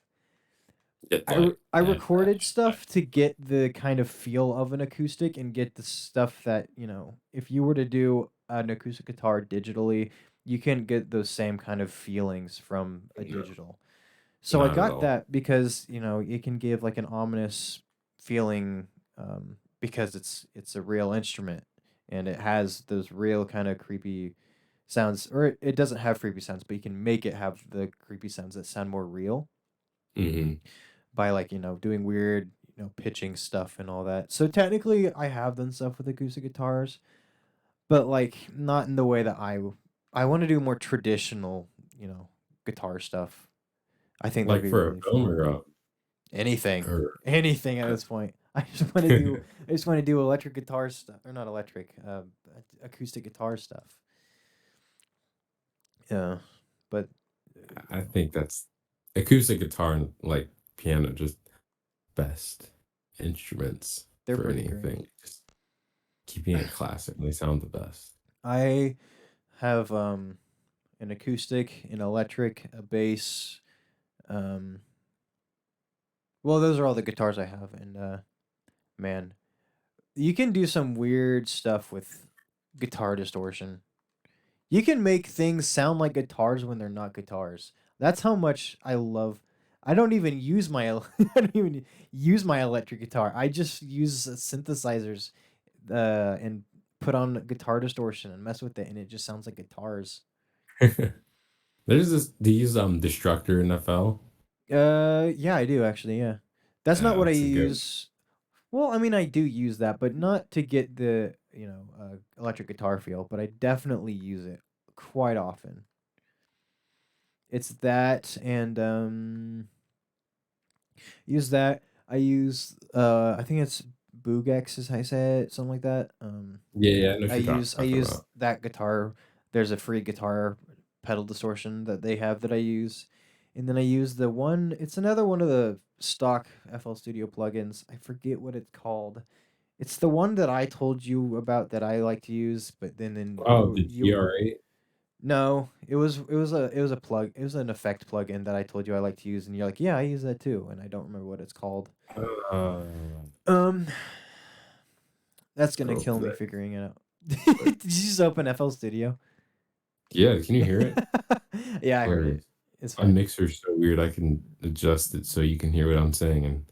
[SPEAKER 2] It's like
[SPEAKER 1] I
[SPEAKER 2] that.
[SPEAKER 1] recorded stuff to get the kind of feel of an acoustic and get the stuff that, if you were to do an acoustic guitar digitally, you can't get those same kind of feelings from a
[SPEAKER 2] No,
[SPEAKER 1] digital. So I
[SPEAKER 2] not at
[SPEAKER 1] got
[SPEAKER 2] all.
[SPEAKER 1] that because, it can give like an ominous feeling because it's a real instrument and it has those real kind of creepy sounds, or it doesn't have creepy sounds, but you can make it have the creepy sounds that sound more real
[SPEAKER 2] Hmm.
[SPEAKER 1] by like doing weird pitching stuff and all that. So technically I have done stuff with acoustic guitars, but like not in the way that I want to do more traditional guitar stuff. I think that'd
[SPEAKER 2] Like
[SPEAKER 1] be
[SPEAKER 2] for a
[SPEAKER 1] really
[SPEAKER 2] film
[SPEAKER 1] fun. Anything,
[SPEAKER 2] or
[SPEAKER 1] anything at this point. I just want to do electric guitar stuff, or not electric, acoustic guitar stuff. Yeah, but
[SPEAKER 2] I think that's acoustic guitar and like piano just best instruments
[SPEAKER 1] they're
[SPEAKER 2] for
[SPEAKER 1] pretty great.
[SPEAKER 2] anything. Just keeping it classic. They sound the best.
[SPEAKER 1] I have an acoustic, an electric, a bass. Um, well, those are all the guitars I have, and man, you can do some weird stuff with guitar distortion. You can make things sound like guitars when they're not guitars. That's how much I love. I don't even use my I don't even use my electric guitar. I just use synthesizers and put on guitar distortion and mess with it, and it just sounds like guitars.
[SPEAKER 2] There's this these Destructor in FL.
[SPEAKER 1] Yeah, I do actually. Yeah, that's not what I
[SPEAKER 2] It's a good.
[SPEAKER 1] use. Well, I mean, I do use that, but not to get the electric guitar feel. But I definitely use it quite often. It's that, and use that. I use I think it's Boogex is how I say it, something like that.
[SPEAKER 2] Yeah, yeah, I know
[SPEAKER 1] I
[SPEAKER 2] what you're
[SPEAKER 1] use I
[SPEAKER 2] talking
[SPEAKER 1] use
[SPEAKER 2] about.
[SPEAKER 1] that guitar. There's a free guitar pedal distortion that they have that I use, and then I use the one. It's another one of the stock FL Studio plugins. I forget what it's called. It's the one that I told you about that I like to use, but then
[SPEAKER 2] Oh,
[SPEAKER 1] you
[SPEAKER 2] the
[SPEAKER 1] you
[SPEAKER 2] GR8.
[SPEAKER 1] no, it was a plug. It was an effect plugin that I told you I like to use, and you're like, yeah, I use that too, and I don't remember what it's called.
[SPEAKER 2] Uh,
[SPEAKER 1] Um, that's gonna
[SPEAKER 2] oh,
[SPEAKER 1] kill me
[SPEAKER 2] that,
[SPEAKER 1] figuring it out.
[SPEAKER 2] but
[SPEAKER 1] Did you just open FL Studio?
[SPEAKER 2] yeah, can you hear it?
[SPEAKER 1] Yeah, I heard
[SPEAKER 2] Or
[SPEAKER 1] it. It's
[SPEAKER 2] my
[SPEAKER 1] fine.
[SPEAKER 2] mixer's so weird. I can adjust it so you can hear what I'm saying, and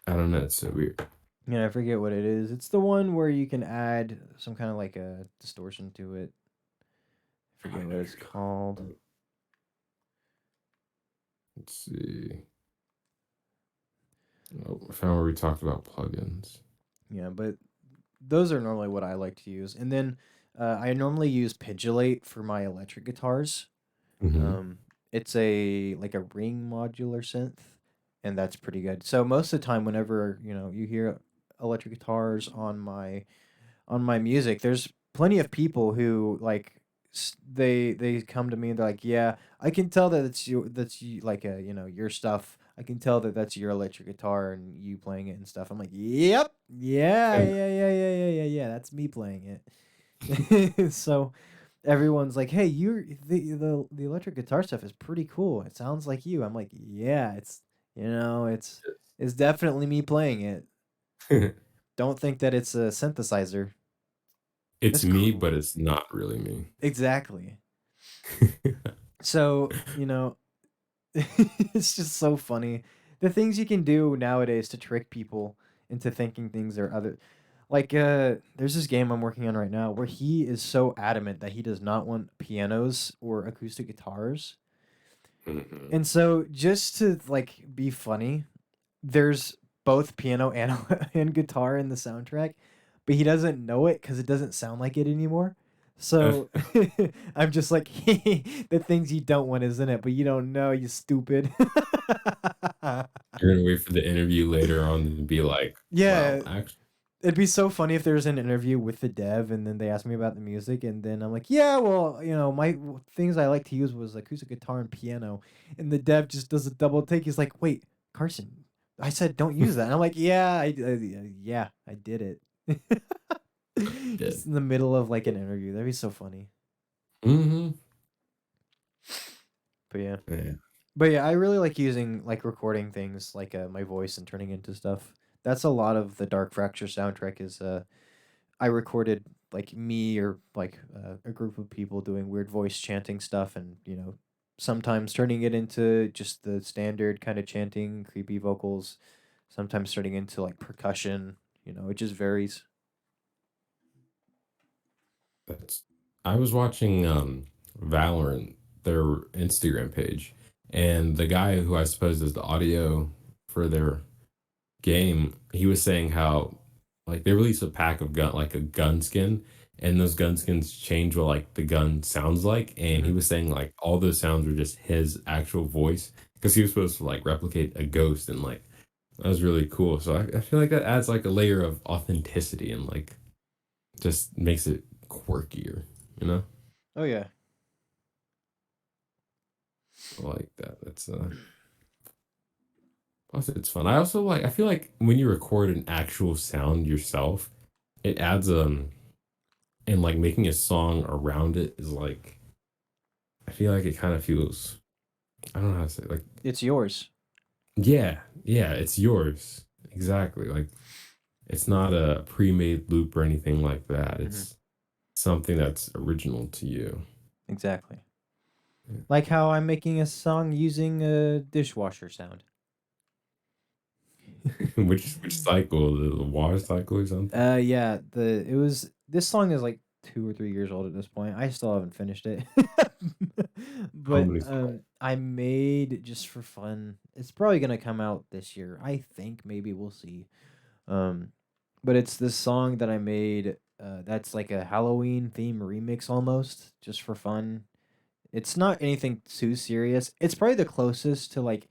[SPEAKER 2] I don't know. It's so weird.
[SPEAKER 1] Yeah, I forget what it is. It's the one where you can add some kind of like a distortion to it. I
[SPEAKER 2] Oh, I
[SPEAKER 1] forget
[SPEAKER 2] know
[SPEAKER 1] what
[SPEAKER 2] what
[SPEAKER 1] it's
[SPEAKER 2] you're talking
[SPEAKER 1] called.
[SPEAKER 2] about. Let's see. Oh, I found where we talked about plugins.
[SPEAKER 1] Yeah, but those are normally what I like to use. And then I normally use Pidulate for my electric guitars.
[SPEAKER 2] Hmm.
[SPEAKER 1] Um, it's a like a ring modular synth, and that's pretty good. So most of the time, whenever you hear electric guitars on my music, there's plenty of people who like they come to me and they're like, yeah, I can tell that that's you like your stuff. I can tell that that's your electric guitar and you playing it and stuff. I'm like, yep, yeah, yeah, yeah, yeah, yeah, yeah, yeah. That's me playing it. So everyone's like, "Hey, the electric guitar stuff is pretty cool. It sounds like you." I'm like, "Yeah, it's definitely me playing it. Don't think that it's a synthesizer.
[SPEAKER 2] It's
[SPEAKER 1] It's
[SPEAKER 2] me,
[SPEAKER 1] cool."
[SPEAKER 2] but it's not really me.
[SPEAKER 1] Exactly. So, it's just so funny. The things you can do nowadays to trick people into thinking things are other like there's this game I'm working on right now where he is so adamant that he does not want pianos or acoustic guitars.
[SPEAKER 2] Mhm.
[SPEAKER 1] And so just to like be funny, there's both piano and and guitar in the soundtrack, but he doesn't know it because it doesn't sound like it anymore. So I'm just like, the things you don't want is in it, but you don't know, you stupid.
[SPEAKER 2] You're gonna wait for the interview later on and be like, "Well,
[SPEAKER 1] Yeah,
[SPEAKER 2] actually."
[SPEAKER 1] it'd be so funny if there was an interview with the dev and then they asked me about the music and then I'm like, yeah, well, my things I like to use was acoustic guitar and piano. And the dev just does a double take. He's like, wait, Carson, I said don't use that. And I'm like, yeah, yeah, I did it.
[SPEAKER 2] Did.
[SPEAKER 1] Just in the middle of like an interview. That'd be so funny.
[SPEAKER 2] Mhm.
[SPEAKER 1] But yeah.
[SPEAKER 2] Yeah.
[SPEAKER 1] But yeah, I really like using like recording things like my voice and turning into stuff. That's a lot of the Dark Fracture soundtrack is I recorded like me or like a group of people doing weird voice chanting stuff and, sometimes turning it into just the standard kind of chanting, creepy vocals, sometimes turning into like percussion, it just varies.
[SPEAKER 2] That's I was watching Valorant, their Instagram page, and the guy who I suppose does the audio for their game, he was saying how like they release a pack of gun like a gun skin, and those gun skins change what like the gun sounds like, and he
[SPEAKER 1] Mhm.
[SPEAKER 2] was saying like all those sounds were just his actual voice because he was supposed to like replicate a ghost, and like that was really cool. So I feel like that adds like a layer of authenticity and like just makes it quirkier, you know?
[SPEAKER 1] Oh yeah.
[SPEAKER 2] I like that. That's plus it's fun. I also like I feel like when you record an actual sound yourself, it adds and like making a song around it is like I feel like it kind of feels I don't know how to say it, like
[SPEAKER 1] It's yours.
[SPEAKER 2] yeah, yeah, it's yours. Exactly. Like it's not a pre-made loop or anything like that.
[SPEAKER 1] Mhm.
[SPEAKER 2] It's something that's original to you.
[SPEAKER 1] Exactly. Like how I'm making a song using a dishwasher sound.
[SPEAKER 2] Which cycle? The water cycle or something?
[SPEAKER 1] Yeah, this song is like 2 or 3 years old at this point. I still haven't finished it. But,
[SPEAKER 2] Humbly so.
[SPEAKER 1] I made just for fun. It's probably gonna come out this year. I think, maybe we'll see. Um, but it's this song that I made, that's like a Halloween theme remix almost, just for fun. It's not anything too serious. It's probably the closest to like,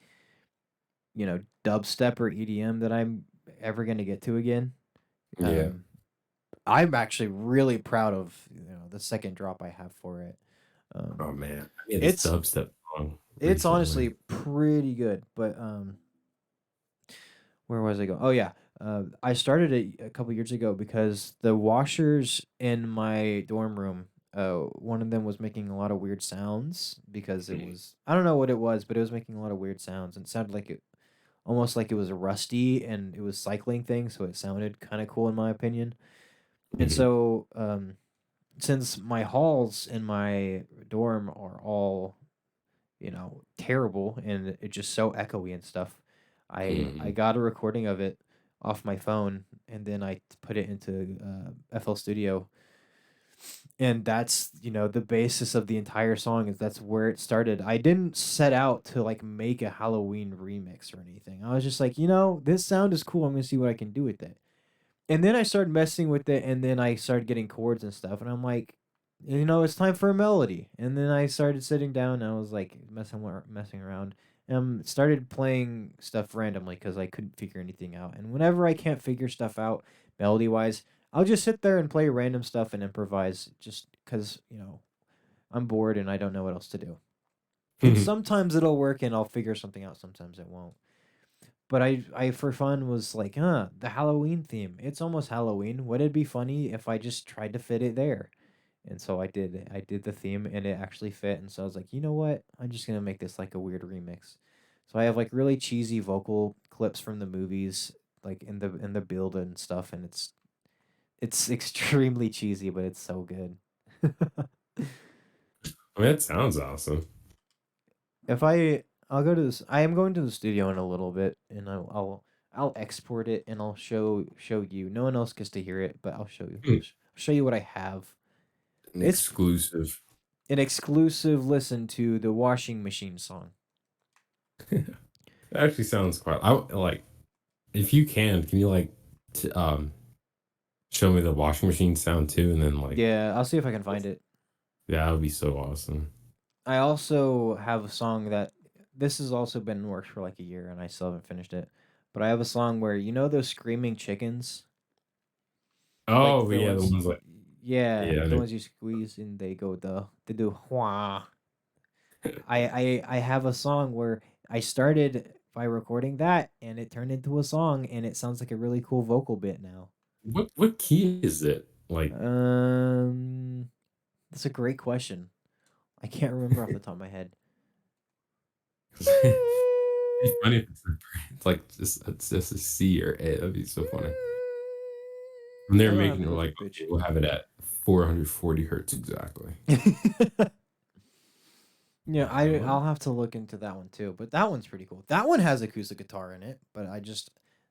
[SPEAKER 1] dubstep or EDM that I'm ever gonna get to again.
[SPEAKER 2] Yeah.
[SPEAKER 1] Um I'm actually really proud of, the second drop I have for it. Um,
[SPEAKER 2] Oh man, I made this
[SPEAKER 1] it's
[SPEAKER 2] dubstep song
[SPEAKER 1] it's
[SPEAKER 2] recently.
[SPEAKER 1] honestly pretty good, but, where was I going? Oh, yeah, I started it a couple years ago because the washers in my dorm room, one of them was making a lot of weird sounds because it
[SPEAKER 2] Mhm,
[SPEAKER 1] was I don't know what it was, but it was making a lot of weird sounds, and it sounded like it almost like it was rusty, and it was cycling things, so it sounded kinda cool in my opinion, and
[SPEAKER 2] mhm,
[SPEAKER 1] so, since my halls in my dorm are all, terrible and it's just so echoey and stuff, I
[SPEAKER 2] mhm,
[SPEAKER 1] got a recording of it off my phone and then I put it into FL Studio, and that's the basis of the entire song is that's where it started. I didn't set out to like make a Halloween remix or anything. I was just like, this sound is cool. I'm gonna see what I can do with it. And then I started messing with it, and then I started getting chords and stuff, and I'm like, it's time for a melody. And then I started sitting down, and I was like messing around, and started playing stuff randomly because I couldn't figure anything out. And whenever I can't figure stuff out melody wise, I'll just sit there and play random stuff and improvise, just because I'm bored and I don't know what else to do. And
[SPEAKER 2] mhm.
[SPEAKER 1] sometimes it'll work, and I'll figure something out. Sometimes it won't. But I for fun was like, the Halloween theme. It's almost Halloween. Would it be funny if I just tried to fit it there? And so I did it. I did the theme and it actually fit. And so I was like, you know what? I'm just gonna make this like a weird remix. So I have like really cheesy vocal clips from the movies, like in the build and stuff, and it's extremely cheesy, but it's so good.
[SPEAKER 2] I mean, that sounds awesome.
[SPEAKER 1] If I'll go to this. I am going to the studio in a little bit, and I'll export it and I'll show you. No one else gets to hear it, but I'll show you.
[SPEAKER 2] Hmm,
[SPEAKER 1] Show you what I have.
[SPEAKER 2] an
[SPEAKER 1] It's
[SPEAKER 2] exclusive.
[SPEAKER 1] an exclusive listen to the washing machine song.
[SPEAKER 2] That actually sounds quite. I like if you can you like t show me the washing machine sound too, and then like
[SPEAKER 1] Yeah, I'll see if I can find it.
[SPEAKER 2] yeah, that would be so awesome.
[SPEAKER 1] I also have a song that this has also been in works for like a year and I still haven't finished it. But I have a song where you know those screaming chickens, like
[SPEAKER 2] Oh, but
[SPEAKER 1] the
[SPEAKER 2] yeah, the
[SPEAKER 1] ones,
[SPEAKER 2] ones like
[SPEAKER 1] yeah,
[SPEAKER 2] yeah,
[SPEAKER 1] the ones you squeeze and they do wah. I have a song where I started by recording that and it turned into a song and it sounds like a really cool vocal bit now.
[SPEAKER 2] what key is it? Like,
[SPEAKER 1] Um, that's a great question. I can't remember off the top of my head.
[SPEAKER 2] 'cause it'd be funny if it's like it's just a C or A. That'd be so funny. And they're
[SPEAKER 1] I don't have
[SPEAKER 2] making
[SPEAKER 1] to
[SPEAKER 2] it
[SPEAKER 1] look
[SPEAKER 2] like,
[SPEAKER 1] at pitch.
[SPEAKER 2] okay, we'll have it at 440 hertz exactly.
[SPEAKER 1] Yeah,
[SPEAKER 2] What?
[SPEAKER 1] I'll have to look into that one too. But that one's pretty cool. That one has acoustic guitar in it, but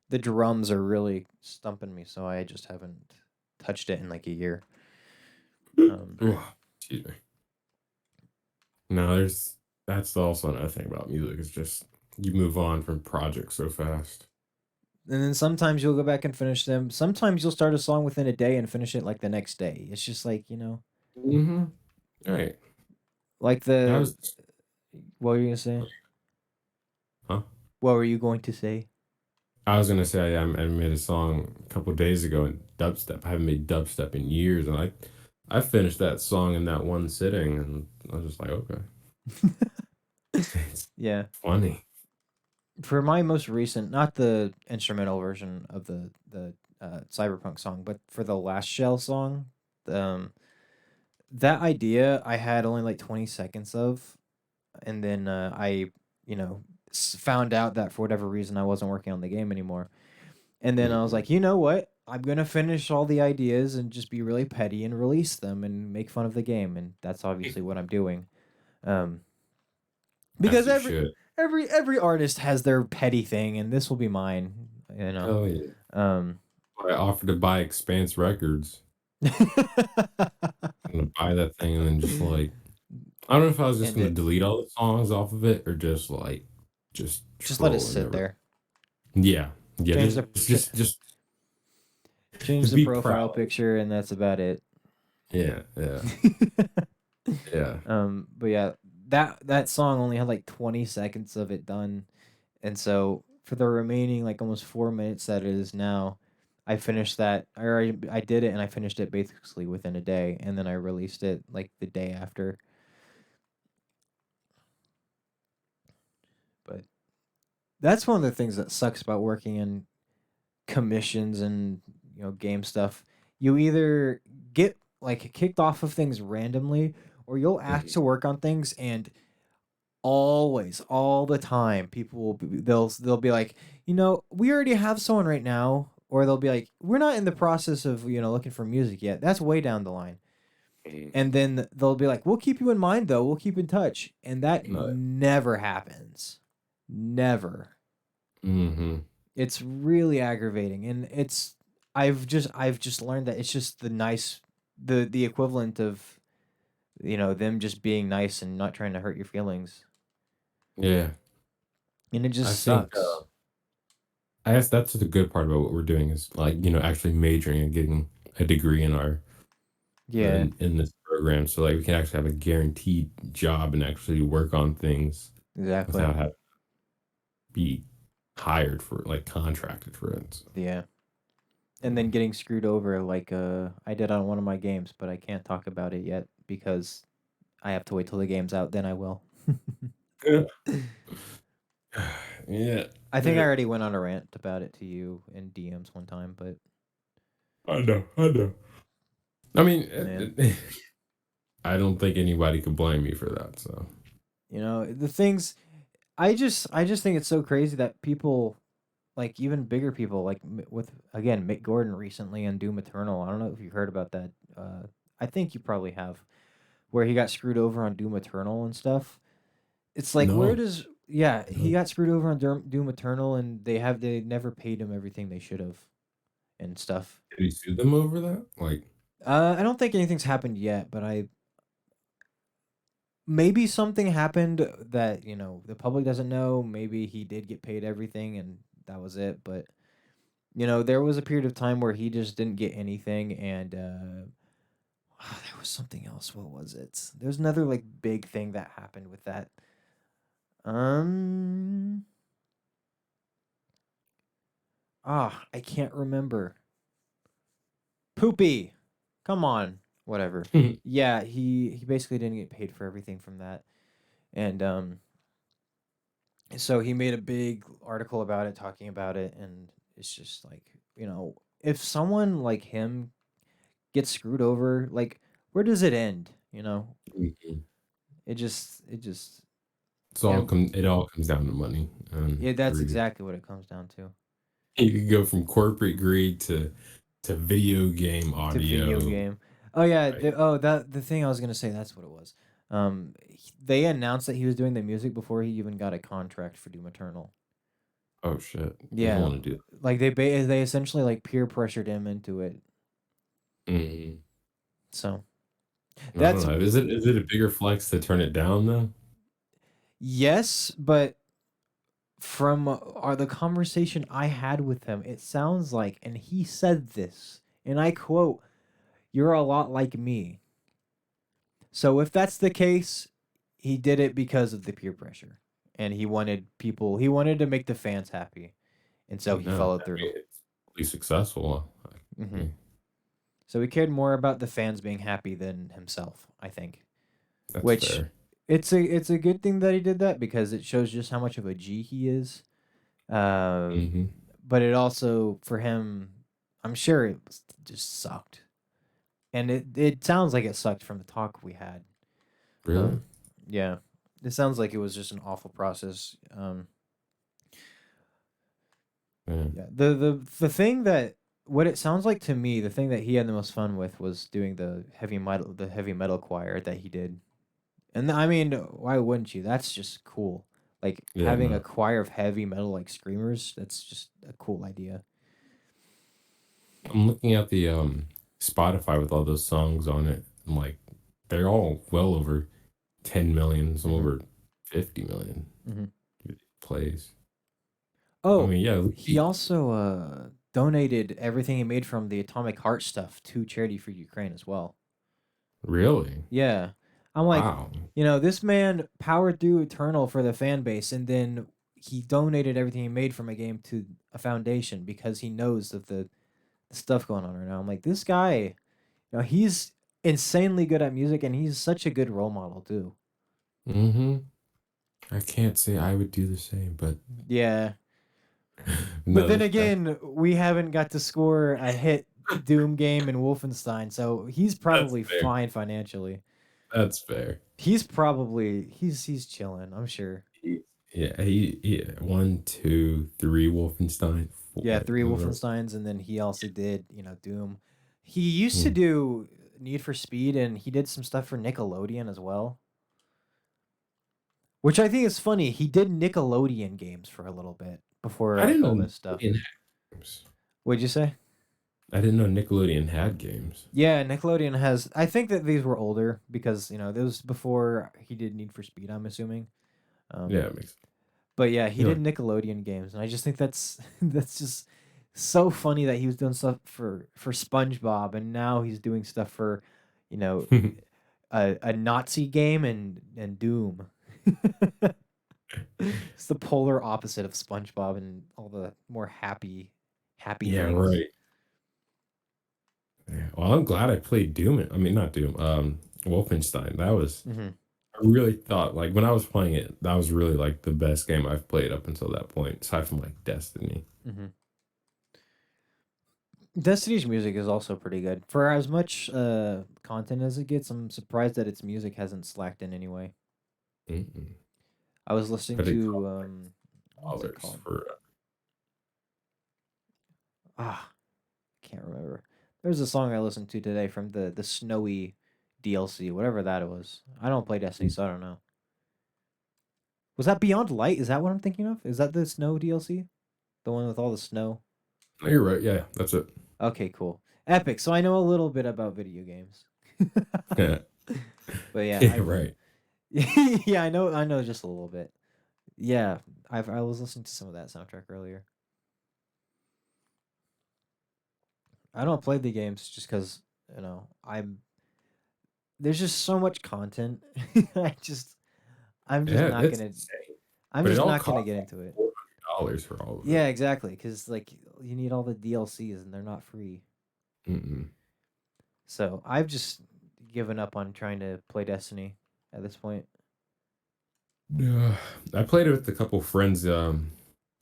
[SPEAKER 1] the drums are really stumping me, so I just haven't touched it in like a year. Um,
[SPEAKER 2] Ugh, excuse me. No, that's also another thing about music is just you move on from projects so fast.
[SPEAKER 1] and then sometimes you'll go back and finish them. Sometimes you'll start a song within a day and finish it like the next day. It's just like,
[SPEAKER 2] Mm-hmm. Right.
[SPEAKER 1] like
[SPEAKER 2] I
[SPEAKER 1] the
[SPEAKER 2] was,
[SPEAKER 1] what were you gonna say?
[SPEAKER 2] huh?
[SPEAKER 1] What were you going to say?
[SPEAKER 2] I was gonna say I made a song a couple days ago in dubstep. I haven't made dubstep in years, and I finished that song in that one sitting, and I was just like, okay, it's
[SPEAKER 1] Yeah.
[SPEAKER 2] funny.
[SPEAKER 1] For my most recent, not the instrumental version of the cyberpunk song, but for the last shell song, um, that idea I had only like 20 seconds of, and then I, you know, found out that for whatever reason I wasn't working on the game anymore, and then I was
[SPEAKER 2] Mhm.
[SPEAKER 1] like, you know what? I'm gonna finish all the ideas and just be really petty and release them and make fun of the game, and that's obviously what I'm doing. Um,
[SPEAKER 2] As
[SPEAKER 1] because
[SPEAKER 2] you should.
[SPEAKER 1] every artist has their petty thing, and this will be mine. You know.
[SPEAKER 2] Oh yeah.
[SPEAKER 1] Um,
[SPEAKER 2] I offered to buy Expanse Records. I'm gonna buy that thing and then just like I don't know if I was just
[SPEAKER 1] and
[SPEAKER 2] gonna
[SPEAKER 1] it
[SPEAKER 2] delete all the songs off of it or just like just
[SPEAKER 1] just let it
[SPEAKER 2] troll and
[SPEAKER 1] sit
[SPEAKER 2] never.
[SPEAKER 1] there.
[SPEAKER 2] Yeah, yeah.
[SPEAKER 1] Change the change
[SPEAKER 2] Just
[SPEAKER 1] the
[SPEAKER 2] be
[SPEAKER 1] profile
[SPEAKER 2] proud.
[SPEAKER 1] picture, and that's about it.
[SPEAKER 2] Yeah, yeah, yeah.
[SPEAKER 1] But yeah, that song only had like 20 seconds of it done, and so for the remaining like almost 4 minutes that it is now, I finished that, or I did it, and I finished it basically within a day, and then I released it like the day after. But that's one of the things that sucks about working in commissions and game stuff. You either get like kicked off of things randomly, or you'll ask
[SPEAKER 2] Mhm.
[SPEAKER 1] to work on things, and always all the time people they'll be like, we already have someone right now, or they'll be like, we're not in the process of looking for music yet, that's way down the line.
[SPEAKER 2] Mhm.
[SPEAKER 1] And then they'll be like, we'll keep you in mind though, we'll keep in touch, and that
[SPEAKER 2] No.
[SPEAKER 1] never happens. Never.
[SPEAKER 2] Mhm.
[SPEAKER 1] It's really aggravating, and I've just learned that it's just the equivalent of them just being nice and not trying to hurt your feelings,
[SPEAKER 2] Yeah.
[SPEAKER 1] and it
[SPEAKER 2] I
[SPEAKER 1] just
[SPEAKER 2] think,
[SPEAKER 1] sucks.
[SPEAKER 2] I guess that's the good part about what we're doing is like, actually majoring and getting a degree in our
[SPEAKER 1] Yeah,
[SPEAKER 2] in this program. So like we can actually have a guaranteed job and actually work on things
[SPEAKER 1] exactly.
[SPEAKER 2] without having to be hired for like contracted for it. So,
[SPEAKER 1] Yeah, and then getting screwed over like I did on one of my games, but I can't talk about it yet because I have to wait till the game's out, then I will.
[SPEAKER 2] yeah. Yeah.
[SPEAKER 1] I think I
[SPEAKER 2] Yeah.
[SPEAKER 1] already went on a rant about it to you in DMs one time, but
[SPEAKER 2] I know. I know. I mean,
[SPEAKER 1] yeah.
[SPEAKER 2] I don't think anybody could blame me for that. So,
[SPEAKER 1] The things I just think it's so crazy that people, like even bigger people, like with again Mick Gordon recently on Doom Eternal. I don't know if you heard about that. I think you probably have, where he got screwed over on Doom Eternal and stuff. It's like, where
[SPEAKER 2] no.
[SPEAKER 1] does yeah, he
[SPEAKER 2] No.
[SPEAKER 1] got screwed over on Doom Eternal, and they never paid him everything they should have and stuff.
[SPEAKER 2] Did he sue them over that? Like,
[SPEAKER 1] I don't think anything's happened yet, but maybe something happened that, the public doesn't know. Maybe he did get paid everything and that was it. But, there was a period of time where he just didn't get anything. And there was something else. What was it? There's another like big thing that happened with that. Um, I can't remember. Poopy. Come on. Whatever. Yeah, he basically didn't get paid for everything from that. And so he made a big article about it, talking about it, and it's just like, if someone like him gets screwed over, like where does it end?
[SPEAKER 2] Mhm.
[SPEAKER 1] It just
[SPEAKER 2] All
[SPEAKER 1] and
[SPEAKER 2] it all comes down to money and
[SPEAKER 1] yeah, that's
[SPEAKER 2] greed.
[SPEAKER 1] exactly what it comes down to.
[SPEAKER 2] You could go from corporate greed to video game
[SPEAKER 1] To video
[SPEAKER 2] audio.
[SPEAKER 1] game. Oh yeah,
[SPEAKER 2] Right.
[SPEAKER 1] the thing I was gonna say, that's what it was. They announced that he was doing the music before he even got a contract for Doom Eternal.
[SPEAKER 2] Oh shit. You don't
[SPEAKER 1] Yeah,
[SPEAKER 2] want to do
[SPEAKER 1] like they essentially like peer pressured him into it.
[SPEAKER 2] that. Mhm.
[SPEAKER 1] So
[SPEAKER 2] I don't
[SPEAKER 1] that's
[SPEAKER 2] know. Is it a bigger flex to turn it down though?
[SPEAKER 1] yes, but from the conversation I had with him, it sounds like, and he said this, and I quote, "You're a lot like me." So if that's the case, he did it because of the peer pressure, and he wanted to make the fans happy, and so he
[SPEAKER 2] No.
[SPEAKER 1] followed
[SPEAKER 2] I
[SPEAKER 1] through.
[SPEAKER 2] mean, it's pretty successful. I
[SPEAKER 1] Hmm.
[SPEAKER 2] mean,
[SPEAKER 1] So he cared more about the fans being happy than himself, I think.
[SPEAKER 2] that's
[SPEAKER 1] Which
[SPEAKER 2] fair.
[SPEAKER 1] it's a good thing that he did that because it shows just how much of a G he is. Um,
[SPEAKER 2] Hmm.
[SPEAKER 1] but it also for him, I'm sure just sucked, and it sounds like it sucked from the talk we had.
[SPEAKER 2] Really?
[SPEAKER 1] Um, yeah, it sounds like it was just an awful process.
[SPEAKER 2] Yeah.
[SPEAKER 1] Yeah, the thing that what it sounds like to me, the thing that he had the most fun with was doing the heavy metal choir that he did. And I mean, why wouldn't you? That's just cool. Like
[SPEAKER 2] Yeah.
[SPEAKER 1] having a
[SPEAKER 2] No.
[SPEAKER 1] choir of heavy metal like screamers, that's just a cool idea.
[SPEAKER 2] I'm looking at the Spotify with all those songs on it. I'm like, they're all well over 10 million, some
[SPEAKER 1] Hmm.
[SPEAKER 2] over 50 million
[SPEAKER 1] Hmm.
[SPEAKER 2] plays. I
[SPEAKER 1] Oh,
[SPEAKER 2] mean, yeah,
[SPEAKER 1] he also donated everything he made from the Atomic Heart stuff to charity for Ukraine as well.
[SPEAKER 2] really?
[SPEAKER 1] Yeah. I'm like,
[SPEAKER 2] Wow.
[SPEAKER 1] this man powered through Eternal for the fan base, and then he donated everything he made from a game to a foundation because he knows of the stuff going on right now. I'm like, this guy, he's insanely good at music, and he's such a good role model too.
[SPEAKER 2] Hmm. I can't say I would do the same, but
[SPEAKER 1] Yeah. But
[SPEAKER 2] no,
[SPEAKER 1] then
[SPEAKER 2] that's
[SPEAKER 1] again, we haven't got to score a hit Doom game in Wolfenstein, so he's
[SPEAKER 2] that's
[SPEAKER 1] probably
[SPEAKER 2] fair.
[SPEAKER 1] fine financially.
[SPEAKER 2] That's fair.
[SPEAKER 1] He's chilling, I'm sure.
[SPEAKER 2] Yeah, he 1, 2, 3 Wolfenstein,
[SPEAKER 1] Yeah,
[SPEAKER 2] four.
[SPEAKER 1] 3 Wolfensteins, and then he also did, Doom. He used to
[SPEAKER 2] Hmm.
[SPEAKER 1] do Need for Speed, and he did some stuff for Nickelodeon as well. Which I think is funny. He did Nickelodeon games for a little bit before
[SPEAKER 2] I
[SPEAKER 1] like
[SPEAKER 2] didn't
[SPEAKER 1] all
[SPEAKER 2] know
[SPEAKER 1] this stuff.
[SPEAKER 2] Nickelodeon had games.
[SPEAKER 1] What'd you say?
[SPEAKER 2] I didn't know Nickelodeon had games.
[SPEAKER 1] Yeah, Nickelodeon has. I think that these were older because this was before he did Need for Speed. I'm assuming.
[SPEAKER 2] Yeah,
[SPEAKER 1] Um,
[SPEAKER 2] it makes
[SPEAKER 1] but yeah, he
[SPEAKER 2] you
[SPEAKER 1] did
[SPEAKER 2] know.
[SPEAKER 1] Nickelodeon games, and I just think that's that's just so funny that he was doing stuff for SpongeBob, and now he's doing stuff for, you know, a Nazi game and Doom. It's the polar opposite of SpongeBob and all the more happy
[SPEAKER 2] Yeah,
[SPEAKER 1] things.
[SPEAKER 2] right. Yeah. Well, I'm glad I played Doom. I mean, not Doom. Wolfenstein. That was.
[SPEAKER 1] Hmm.
[SPEAKER 2] I really thought like when I was playing it, that was really like the best game I've played up until that point, aside from like Destiny.
[SPEAKER 1] Hmm. Destiny's music is also pretty good. For as much content as it gets, I'm surprised that its music hasn't slacked in any way.
[SPEAKER 2] Mm-mm.
[SPEAKER 1] I was listening
[SPEAKER 2] But it
[SPEAKER 1] to
[SPEAKER 2] cost
[SPEAKER 1] what's it
[SPEAKER 2] dollars
[SPEAKER 1] called?
[SPEAKER 2] for.
[SPEAKER 1] Ah, can't remember. There's a song I listened to today from the Snowy DLC, whatever that was. I don't play Destiny, so I don't know. Was that Beyond Light? Is that what I'm thinking of? Is that the Snow DLC? The one with all the snow?
[SPEAKER 2] No, you're right. Yeah, that's it.
[SPEAKER 1] Okay, cool. Epic. So I know a little bit about video games.
[SPEAKER 2] Yeah,
[SPEAKER 1] But yeah,
[SPEAKER 2] yeah,
[SPEAKER 1] I've
[SPEAKER 2] right.
[SPEAKER 1] Yeah, I know just a little bit. Yeah, I was listening to some of that soundtrack earlier. I don't play the games just because I'm there's just so much content. I just I'm just
[SPEAKER 2] Yeah,
[SPEAKER 1] not
[SPEAKER 2] it's
[SPEAKER 1] gonna
[SPEAKER 2] insane.
[SPEAKER 1] I'm
[SPEAKER 2] But it
[SPEAKER 1] just
[SPEAKER 2] all
[SPEAKER 1] not gonna
[SPEAKER 2] costs
[SPEAKER 1] get
[SPEAKER 2] like
[SPEAKER 1] into it.
[SPEAKER 2] $400 for all of it.
[SPEAKER 1] Yeah, exactly. Because like you need all the DLCs and they're not free.
[SPEAKER 2] Mm-mm.
[SPEAKER 1] So I've just given up on trying to play Destiny at this point.
[SPEAKER 2] Yeah, I played it with a couple friends a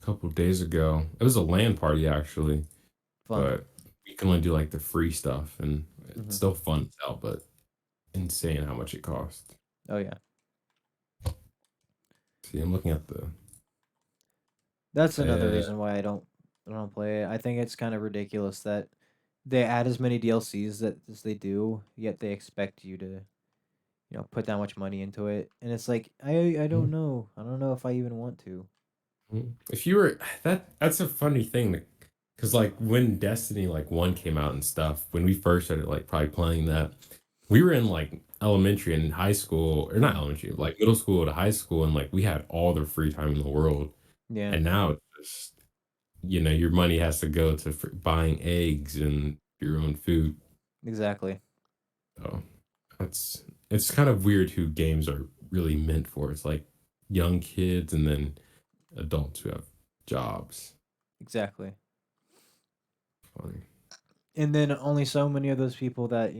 [SPEAKER 2] couple days ago. It was a LAN party actually,
[SPEAKER 1] Fun.
[SPEAKER 2] but you can only do like the free stuff, and it's
[SPEAKER 1] Hmm.
[SPEAKER 2] still fun as hell, but insane how much it costs.
[SPEAKER 1] Oh yeah,
[SPEAKER 2] See, I'm looking at the
[SPEAKER 1] that's another
[SPEAKER 2] uh,
[SPEAKER 1] reason why I don't play it. I think it's kind of ridiculous that they add as many DLCs that as they do, yet they expect you to put that much money into it, and it's like I don't know. I don't know if I even want to.
[SPEAKER 2] if you were that's a funny thing because like when Destiny like 1 came out and stuff, when we first started like probably playing that, we were in like elementary and high school, or not
[SPEAKER 1] Hmm.
[SPEAKER 2] elementary, like middle school to high school, and like we had all the free time in the world.
[SPEAKER 1] Yeah,
[SPEAKER 2] And now it's just, your money has to go to buying eggs and your own food.
[SPEAKER 1] exactly,
[SPEAKER 2] So it's kind of weird who games are really meant for. It's like young kids and then adults who have jobs.
[SPEAKER 1] exactly.
[SPEAKER 2] Funny.
[SPEAKER 1] And then only so many of those people that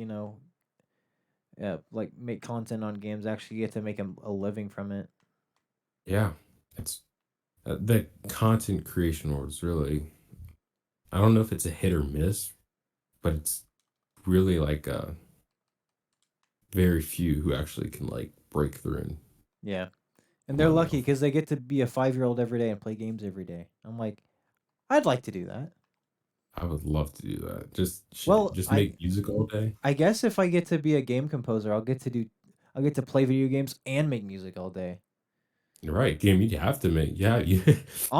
[SPEAKER 1] like make content on games actually get to make a living from it.
[SPEAKER 2] Yeah. It's the content creation world is really, I don't know if it's a hit or miss, but it's really like very few who actually can like break through and
[SPEAKER 1] Yeah, and
[SPEAKER 2] come
[SPEAKER 1] they're
[SPEAKER 2] out
[SPEAKER 1] lucky
[SPEAKER 2] now.
[SPEAKER 1] because they get to be a 5-year-old every day and play games every day. I'm like, I'd like to do that.
[SPEAKER 2] I would love to do that. Just shit,
[SPEAKER 1] Well,
[SPEAKER 2] just make music all day.
[SPEAKER 1] I guess if I get to be a game composer, I'll get to play video games and make music all day.
[SPEAKER 2] You're right, game you have to make. Yeah, you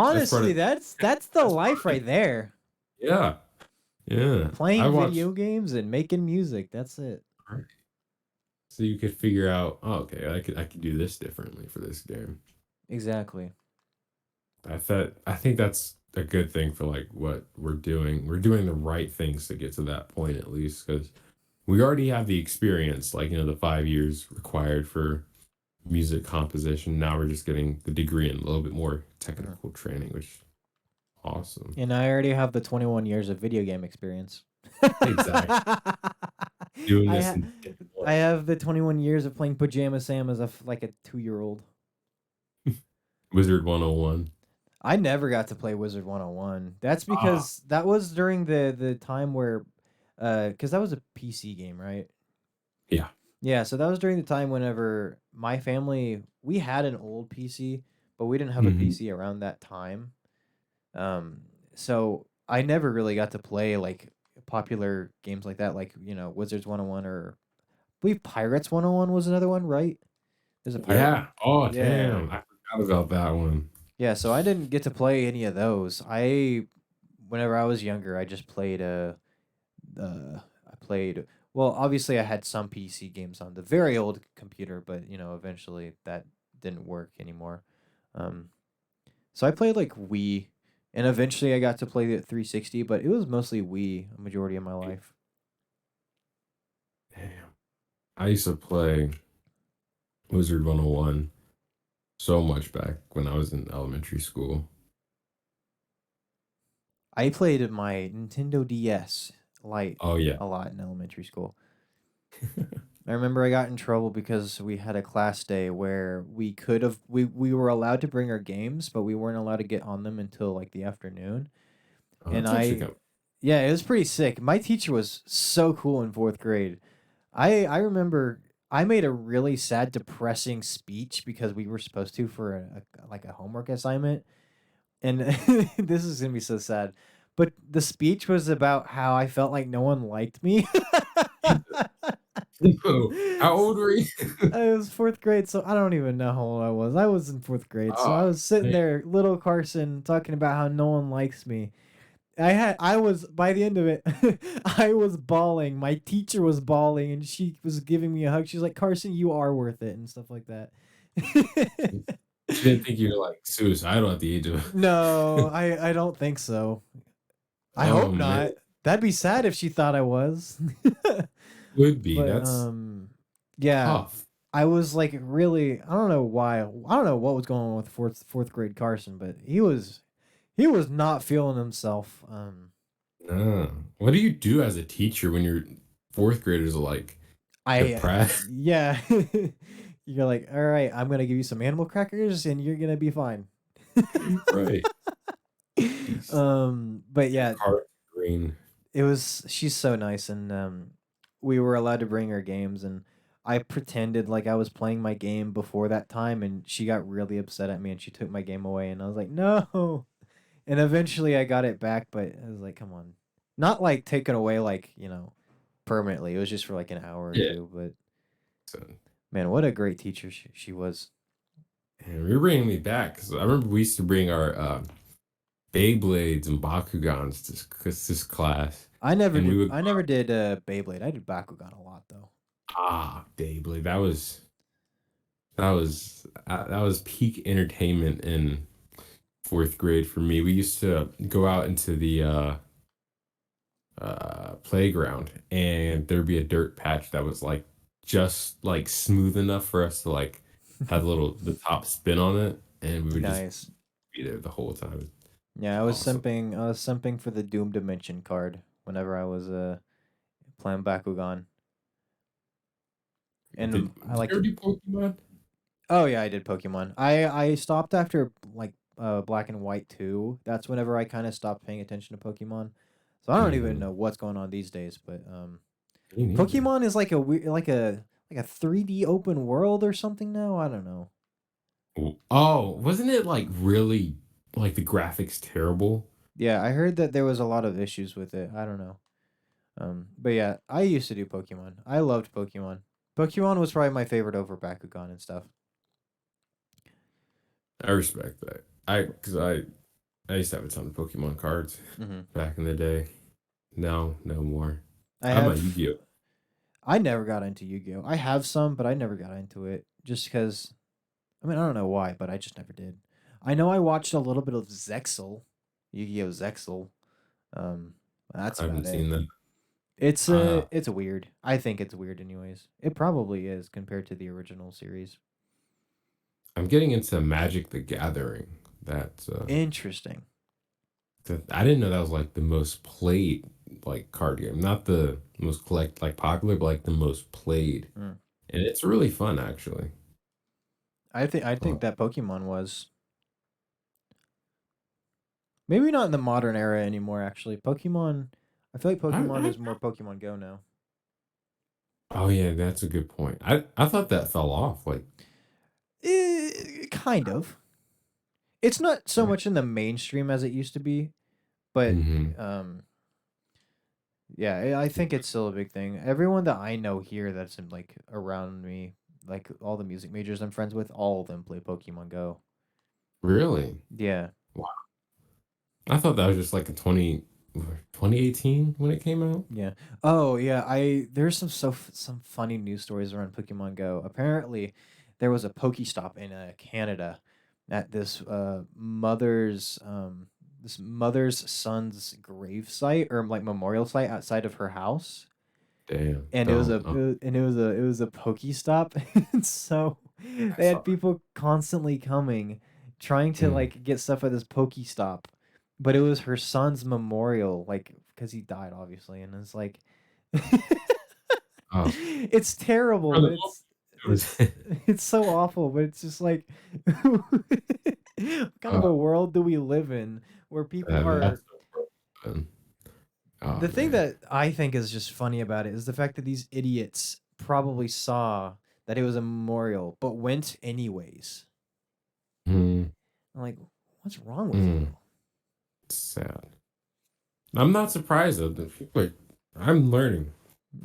[SPEAKER 2] that's part
[SPEAKER 1] Honestly,
[SPEAKER 2] of
[SPEAKER 1] that's the
[SPEAKER 2] that's part
[SPEAKER 1] life
[SPEAKER 2] of
[SPEAKER 1] right
[SPEAKER 2] it.
[SPEAKER 1] there.
[SPEAKER 2] Yeah. Yeah. I
[SPEAKER 1] Playing
[SPEAKER 2] watched
[SPEAKER 1] video games and making music. That's it.
[SPEAKER 2] right. So you could figure out, oh, okay, I could do this differently for this game.
[SPEAKER 1] Exactly.
[SPEAKER 2] I think that's a good thing for like what we're doing. We're doing the right things to get to that point at least because we already have the experience, like the 5 years required for music composition. Now we're just getting the degree and a little bit more
[SPEAKER 1] Mhm.
[SPEAKER 2] technical training, which is awesome.
[SPEAKER 1] And I already have the 21 years of video game experience.
[SPEAKER 2] Exactly. Doing
[SPEAKER 1] I
[SPEAKER 2] this
[SPEAKER 1] ha-
[SPEAKER 2] in day
[SPEAKER 1] I
[SPEAKER 2] one.
[SPEAKER 1] have the 21 years of playing Pajama Sam as like a 2-year-old.
[SPEAKER 2] Wizard 101.
[SPEAKER 1] I never got to play Wizard 101. That's
[SPEAKER 2] Ah,
[SPEAKER 1] because that was during the time where cuz that was a PC game, right?
[SPEAKER 2] yeah.
[SPEAKER 1] Yeah, so that was during the time whenever my family we had an old PC, but we didn't have a
[SPEAKER 2] Mhm.
[SPEAKER 1] PC around that time. Um so I never really got to play like popular games like that like, Wizards 101 or I believe Pirates 101 was another one, right? There's a pirate
[SPEAKER 2] Yeah.
[SPEAKER 1] one.
[SPEAKER 2] Oh,
[SPEAKER 1] Yeah.
[SPEAKER 2] damn. I forgot about that one.
[SPEAKER 1] Yeah, so I didn't get to play any of those. Whenever I was younger, I just played I played well, obviously I had some PC games on the very old computer, but eventually that didn't work anymore. Um so I played like Wii and eventually I got to play the 360, but it was mostly Wii a majority of my life.
[SPEAKER 2] Damn. I used to play Wizard 101 so much back when I was in elementary school.
[SPEAKER 1] I played my Nintendo DS Lite
[SPEAKER 2] Oh, yeah.
[SPEAKER 1] a lot in elementary school. I remember I got in trouble because we had a class day where we were allowed to bring our games, but we weren't allowed to get on them until like the afternoon.
[SPEAKER 2] Oh,
[SPEAKER 1] And
[SPEAKER 2] that's actually
[SPEAKER 1] I
[SPEAKER 2] kind of
[SPEAKER 1] yeah, it was pretty sick. My teacher was so cool in 4th grade. I remember I made a really sad depressing speech because we were supposed to for like a homework assignment. And this is going to be so sad. But the speech was about how I felt like no one liked me.
[SPEAKER 2] Jesus. How old were you?
[SPEAKER 1] I was 4th grade, so I don't even know how old I was. I was in 4th grade, so
[SPEAKER 2] Oh,
[SPEAKER 1] I was sitting
[SPEAKER 2] man.
[SPEAKER 1] there, little Carson, talking about how no one likes me. I was by the end of it, I was bawling. My teacher was bawling, and she was giving me a hug. She's like, "Carson, you are worth it," and stuff like that.
[SPEAKER 2] She didn't think you were like suicidal at the age of.
[SPEAKER 1] No, I don't think so. I
[SPEAKER 2] Oh
[SPEAKER 1] hope
[SPEAKER 2] man,
[SPEAKER 1] not. That'd be sad if she thought I was.
[SPEAKER 2] would be.
[SPEAKER 1] But
[SPEAKER 2] That's
[SPEAKER 1] yeah,
[SPEAKER 2] tough.
[SPEAKER 1] I was like really. I don't know why. I don't know what was going on with fourth grade Carson, but he was not feeling himself.
[SPEAKER 2] What do you do as a teacher when your fourth graders are like
[SPEAKER 1] I
[SPEAKER 2] depressed?
[SPEAKER 1] yeah. You're like, all right, I'm gonna give you some animal crackers, and you're gonna be fine.
[SPEAKER 2] Right. Jeez.
[SPEAKER 1] But yeah,
[SPEAKER 2] Heart green.
[SPEAKER 1] it was. She's so nice, and we were allowed to bring her games, and I pretended like I was playing my game before that time, and she got really upset at me, and she took my game away, and I was like, no. And eventually, I got it back, but I was like, come on, not like taken away, like permanently. It was just for like an hour or
[SPEAKER 2] Yeah.
[SPEAKER 1] two, but
[SPEAKER 2] So,
[SPEAKER 1] man, what a great teacher she was.
[SPEAKER 2] and you're bringing me back because I remember we used to bring our Beyblades and Bakugans to this class,
[SPEAKER 1] I never
[SPEAKER 2] and we
[SPEAKER 1] did.
[SPEAKER 2] would
[SPEAKER 1] I never did Beyblade. I did Bakugan a lot though.
[SPEAKER 2] Beyblade. That was peak entertainment in fourth grade for me. We used to go out into the playground, and there'd be a dirt patch that was like just like smooth enough for us to like have the top spin on it, and we would just
[SPEAKER 1] Nice.
[SPEAKER 2] be there the whole time.
[SPEAKER 1] Yeah, I was
[SPEAKER 2] Awesome.
[SPEAKER 1] simping. I was simping for the Doom Dimension card whenever I was playing Bakugan, and I
[SPEAKER 2] Did you
[SPEAKER 1] like
[SPEAKER 2] ever
[SPEAKER 1] to.
[SPEAKER 2] do Pokemon?
[SPEAKER 1] Oh yeah, I did Pokemon. I stopped after like Black and White 2. That's whenever I kind of stopped paying attention to Pokemon. So I don't even
[SPEAKER 2] Mm,
[SPEAKER 1] know what's going on these days, but
[SPEAKER 2] me neither.
[SPEAKER 1] Pokemon is like a weird like a 3D open world or something now. I don't know.
[SPEAKER 2] Oh, wasn't it like really like the graphics terrible?
[SPEAKER 1] Yeah, I heard that there was a lot of issues with it. I don't know. But yeah, I used to do Pokemon. I loved Pokemon. Pokemon was probably my favorite over Bakugan and stuff.
[SPEAKER 2] I respect that. I used to have a ton of Pokemon cards
[SPEAKER 1] hmm
[SPEAKER 2] back in the day. No, no more.
[SPEAKER 1] I
[SPEAKER 2] I'm a
[SPEAKER 1] have.
[SPEAKER 2] Yu-Gi-Oh.
[SPEAKER 1] I never got into Yu-Gi-Oh. I have some, but I never got into it just because. I mean, I don't know why, but I just never did. I know I watched a little bit of Zexal, Yu-Gi-Oh Zexal. Um, that's
[SPEAKER 2] I haven't
[SPEAKER 1] about it.
[SPEAKER 2] seen that.
[SPEAKER 1] It's weird. I think it's weird, anyways. It probably is compared to the original series.
[SPEAKER 2] I'm getting into Magic the Gathering. That's
[SPEAKER 1] Interesting.
[SPEAKER 2] I didn't know that was like the most played like card game. Not the most like popular, but like the most played.
[SPEAKER 1] Mm.
[SPEAKER 2] And it's really fun actually.
[SPEAKER 1] I think
[SPEAKER 2] Oh,
[SPEAKER 1] that Pokemon was maybe not in the modern era anymore. Actually, Pokemon. I feel like Pokemon
[SPEAKER 2] I
[SPEAKER 1] is more Pokemon Go now.
[SPEAKER 2] oh yeah, that's a good point. I thought that fell off. Like
[SPEAKER 1] Kind of. It's not so much in the mainstream as it used to be, but
[SPEAKER 2] mm-hmm.
[SPEAKER 1] um, yeah, I think it's still a big thing. Everyone that I know here that's in, like around me, like all the music majors I'm friends with, all of them play Pokemon Go.
[SPEAKER 2] Really?
[SPEAKER 1] Yeah,
[SPEAKER 2] Wow. I thought that was just like a 2018 when it came out.
[SPEAKER 1] yeah. Oh, yeah. There's some funny news stories around Pokemon Go. Apparently, there was a Pokestop in Canada at this mother's son's grave site or like memorial site outside of her house,
[SPEAKER 2] Damn.
[SPEAKER 1] and it was a
[SPEAKER 2] Don't.
[SPEAKER 1] it
[SPEAKER 2] Oh,
[SPEAKER 1] was, and it was a Pokestop, and so
[SPEAKER 2] I
[SPEAKER 1] they
[SPEAKER 2] saw
[SPEAKER 1] had people constantly coming, trying
[SPEAKER 2] that.
[SPEAKER 1] to like get stuff at this Pokestop, but it was her son's memorial, like because he died obviously, and it's like
[SPEAKER 2] Oh,
[SPEAKER 1] it's terrible,
[SPEAKER 2] for the
[SPEAKER 1] but
[SPEAKER 2] moment, it
[SPEAKER 1] it's
[SPEAKER 2] was.
[SPEAKER 1] it's so awful, but it's just like what kind of
[SPEAKER 2] Oh,
[SPEAKER 1] a world do we live in where people
[SPEAKER 2] that's
[SPEAKER 1] are.
[SPEAKER 2] so fun. Oh
[SPEAKER 1] The thing
[SPEAKER 2] man.
[SPEAKER 1] that I think is just funny about it is the fact that these idiots probably saw that it was a memorial, but went anyways.
[SPEAKER 2] Mm,
[SPEAKER 1] I'm like, what's wrong with you?
[SPEAKER 2] mm, sad. I'm not surprised though. The people I'm learning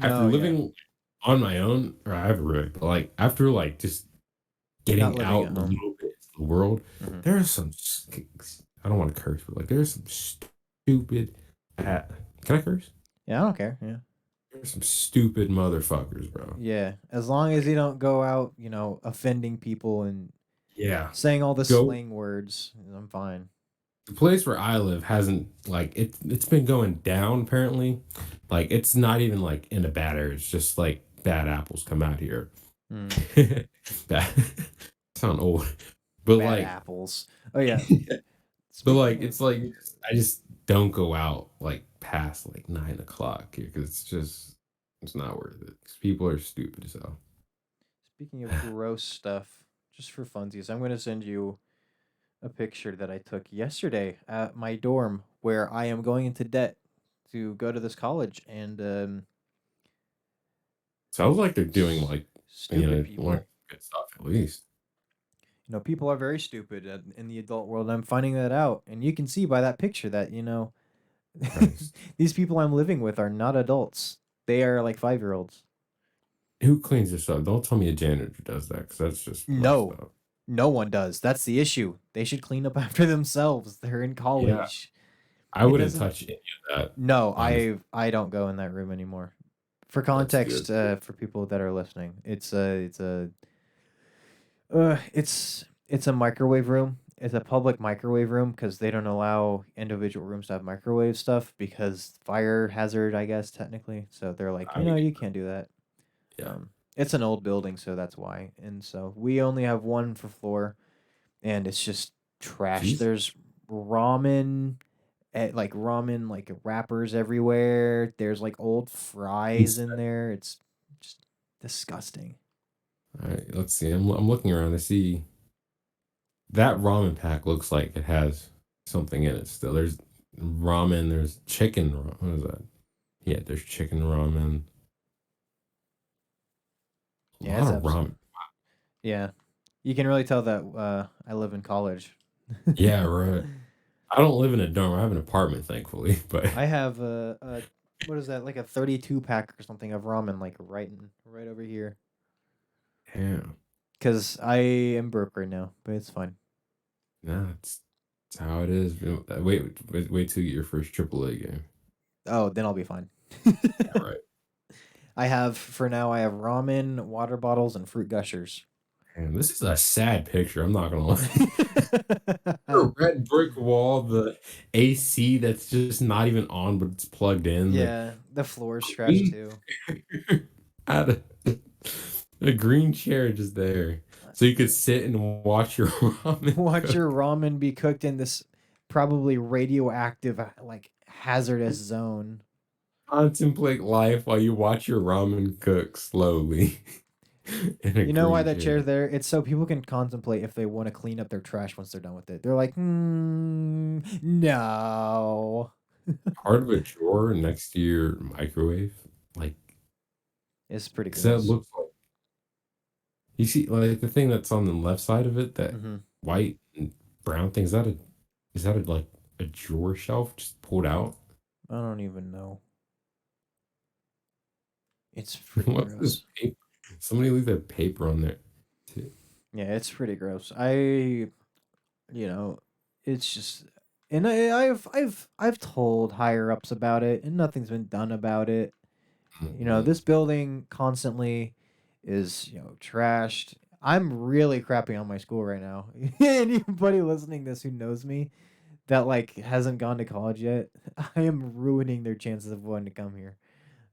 [SPEAKER 2] after
[SPEAKER 1] No, yeah,
[SPEAKER 2] living on my own, or I have really, but like after like just
[SPEAKER 1] not
[SPEAKER 2] getting
[SPEAKER 1] living
[SPEAKER 2] out
[SPEAKER 1] at
[SPEAKER 2] a
[SPEAKER 1] home.
[SPEAKER 2] little bit into the world,
[SPEAKER 1] hmm
[SPEAKER 2] there are some. I don't want to curse, but like there's some stupid at, can I curse?
[SPEAKER 1] Yeah, I don't care. Yeah.
[SPEAKER 2] There's some stupid motherfuckers, bro.
[SPEAKER 1] Yeah. As long as you don't go out, offending people and
[SPEAKER 2] Yeah.
[SPEAKER 1] saying all the
[SPEAKER 2] Go.
[SPEAKER 1] slang words, I'm fine.
[SPEAKER 2] The place where I live hasn't like it's been going down apparently. Like it's not even like in a bad area. It's just like bad apples come out here.
[SPEAKER 1] Mm.
[SPEAKER 2] Bad sound old. But
[SPEAKER 1] Bad
[SPEAKER 2] like
[SPEAKER 1] apples. Oh yeah.
[SPEAKER 2] but
[SPEAKER 1] Speaking
[SPEAKER 2] like
[SPEAKER 1] of
[SPEAKER 2] it's like I just don't go out like past like 9 o'clock here because it's not worth it. 'Cause people are stupid as hell.
[SPEAKER 1] speaking of gross stuff, just for funsies, I'm gonna send you a picture that I took yesterday at my dorm where I am going into debt to go to this college and
[SPEAKER 2] Sounds like they're doing like
[SPEAKER 1] stupid
[SPEAKER 2] learn
[SPEAKER 1] people.
[SPEAKER 2] good stuff at least.
[SPEAKER 1] People are very stupid in the adult world. I'm finding that out, and you can see by that picture that
[SPEAKER 2] Christ.
[SPEAKER 1] these people I'm living with are not adults. They are like 5-year-olds.
[SPEAKER 2] Who cleans this up? Don't tell me a janitor does that because that's just messed
[SPEAKER 1] No,
[SPEAKER 2] up.
[SPEAKER 1] no one does. That's the issue. They should clean up after themselves. They're in
[SPEAKER 2] Yeah.
[SPEAKER 1] college.
[SPEAKER 2] I
[SPEAKER 1] It
[SPEAKER 2] wouldn't
[SPEAKER 1] doesn't.
[SPEAKER 2] touch any of that,
[SPEAKER 1] No,
[SPEAKER 2] honestly.
[SPEAKER 1] I don't go in that room anymore. For
[SPEAKER 2] That's good.
[SPEAKER 1] context, for people that are listening, it's a microwave room. It's a public microwave room because they don't allow individual rooms to have microwave stuff because fire hazard, I guess technically. So they're like,
[SPEAKER 2] I mean,
[SPEAKER 1] you can't do that.
[SPEAKER 2] yeah.
[SPEAKER 1] It's an old building, so that's why. And so we only have one for floor, and it's just trash.
[SPEAKER 2] Jeez.
[SPEAKER 1] There's ramen, like ramen like wrappers everywhere. There's like old fries in there. It's just disgusting.
[SPEAKER 2] All right, let's see. I'm looking around to see that ramen pack looks like it has something in it still. There's ramen, there's chicken. What is that? Yeah, there's chicken ramen. A
[SPEAKER 1] Yeah,
[SPEAKER 2] lot
[SPEAKER 1] it's
[SPEAKER 2] of
[SPEAKER 1] abs-
[SPEAKER 2] ramen.
[SPEAKER 1] yeah. You can really tell that I live in college.
[SPEAKER 2] Yeah, right. I don't live in a dorm. I have an apartment, thankfully. But
[SPEAKER 1] I have a what is that, like a 32 pack or something of ramen, like right over here.
[SPEAKER 2] yeah,
[SPEAKER 1] Cause I am broke right now, but it's fine.
[SPEAKER 2] nah, it's how it is. Wait till you get your first AAA game.
[SPEAKER 1] Oh, then I'll be fine.
[SPEAKER 2] Yeah, right.
[SPEAKER 1] For now, I have ramen, water bottles, and fruit gushers.
[SPEAKER 2] Man, this is a sad picture. I'm not gonna lie. The red brick wall, the AC that's just not even on, but it's plugged in. The
[SPEAKER 1] Yeah, the floor's trash
[SPEAKER 2] green,
[SPEAKER 1] too.
[SPEAKER 2] out of the green chair just there, so you could sit and watch your ramen
[SPEAKER 1] Watch
[SPEAKER 2] cook.
[SPEAKER 1] your ramen be cooked in this probably radioactive, like hazardous zone.
[SPEAKER 2] Contemplate life while you watch your ramen cook slowly in a
[SPEAKER 1] You know why
[SPEAKER 2] green
[SPEAKER 1] that
[SPEAKER 2] chair.
[SPEAKER 1] chair's there? It's so people can contemplate if they want to clean up their trash once they're done with it. They're like, no.
[SPEAKER 2] Part of a drawer next to your microwave, like,
[SPEAKER 1] It's pretty
[SPEAKER 2] 'cause that
[SPEAKER 1] gross.
[SPEAKER 2] looks like you see, like the thing that's on the left side of it, that
[SPEAKER 1] Hmm.
[SPEAKER 2] white and brown thing. Is that like a drawer shelf just pulled out?
[SPEAKER 1] I don't even know. It's pretty
[SPEAKER 2] What's this
[SPEAKER 1] gross.
[SPEAKER 2] paper? Somebody leave their paper on there too.
[SPEAKER 1] Yeah, it's pretty gross. You know, it's just, and I've told higher ups about it, and nothing's been done about it.
[SPEAKER 2] Mhm.
[SPEAKER 1] This building constantly is, trashed. I'm really crapping on my school right now. Anybody listening to this who knows me that like hasn't gone to college yet, I am ruining their chances of wanting to come here.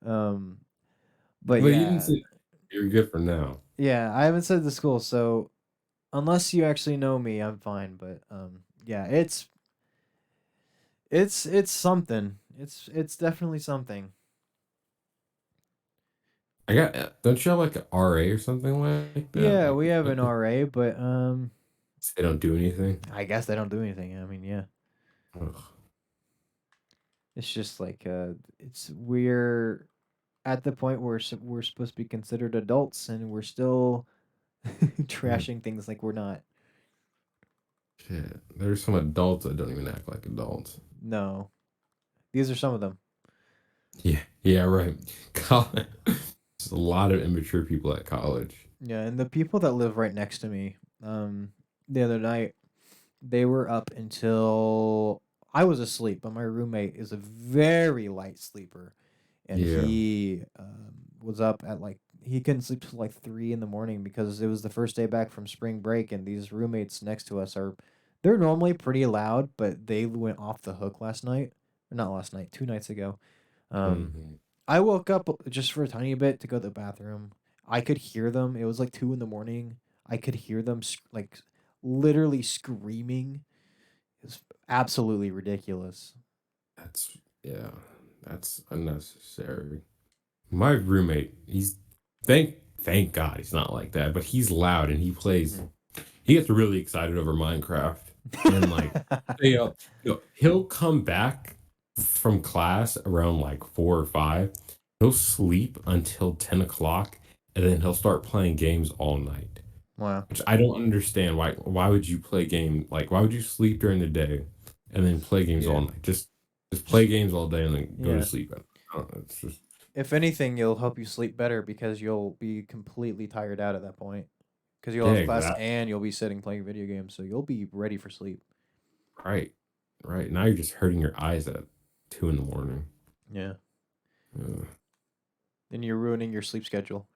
[SPEAKER 1] Um, but
[SPEAKER 2] But you didn't
[SPEAKER 1] yeah,
[SPEAKER 2] say you're good for now.
[SPEAKER 1] yeah, I haven't said the school, so unless you actually know me, I'm fine. But yeah, it's something. It's definitely something.
[SPEAKER 2] I got. Don't you have like an RA or something like that?
[SPEAKER 1] Yeah,
[SPEAKER 2] Like
[SPEAKER 1] we have an RA, but
[SPEAKER 2] they don't do anything.
[SPEAKER 1] I guess they don't do anything. I mean, yeah.
[SPEAKER 2] Ugh.
[SPEAKER 1] It's just like we're at the point where we're supposed to be considered adults and we're still
[SPEAKER 2] Mm,
[SPEAKER 1] trashing things like we're not.
[SPEAKER 2] shit. There's some adults that don't even act like adults.
[SPEAKER 1] No. These are some of them.
[SPEAKER 2] Yeah. Yeah. Right. College. There's a lot of immature people at college.
[SPEAKER 1] Yeah, and the people that live right next to me, the other night, they were up until I was asleep, but my roommate is a very light sleeper, and
[SPEAKER 2] Yeah.
[SPEAKER 1] he was up at like he couldn't sleep till like 3 in the morning because it was the first day back from spring break, and these roommates next to us are they're normally pretty loud, but they went off the hook last night. Or not last night, 2 nights ago. Um,
[SPEAKER 2] Hmm.
[SPEAKER 1] I woke up just for a tiny bit to go to the bathroom. I could hear them. It was like 2 in the morning. I could hear them like literally screaming. It's absolutely ridiculous.
[SPEAKER 2] That's yeah. That's unnecessary. My roommate, he's thank God he's not like that, but he's loud and he plays.
[SPEAKER 1] Mhm.
[SPEAKER 2] He gets really excited over Minecraft and like he'll come back from class around like 4 or 5. He'll sleep until 10 o'clock and then he'll start playing games all night.
[SPEAKER 1] Wow.
[SPEAKER 2] Which I don't understand. Why would you play game like why would you sleep during the day and then play games all
[SPEAKER 1] Yeah.
[SPEAKER 2] night? Just play games all day and then go to
[SPEAKER 1] Yeah.
[SPEAKER 2] sleep. I don't know, it's just
[SPEAKER 1] If anything, it'll help you sleep better because you'll be completely tired out at that point. Because you'll
[SPEAKER 2] yeah,
[SPEAKER 1] have class
[SPEAKER 2] exactly.
[SPEAKER 1] and you'll be sitting playing video games, so you'll be ready for sleep.
[SPEAKER 2] Right. Right. Now you're just hurting your eyes at 2 in the morning.
[SPEAKER 1] Yeah.
[SPEAKER 2] Uh,
[SPEAKER 1] Then you're ruining your sleep schedule.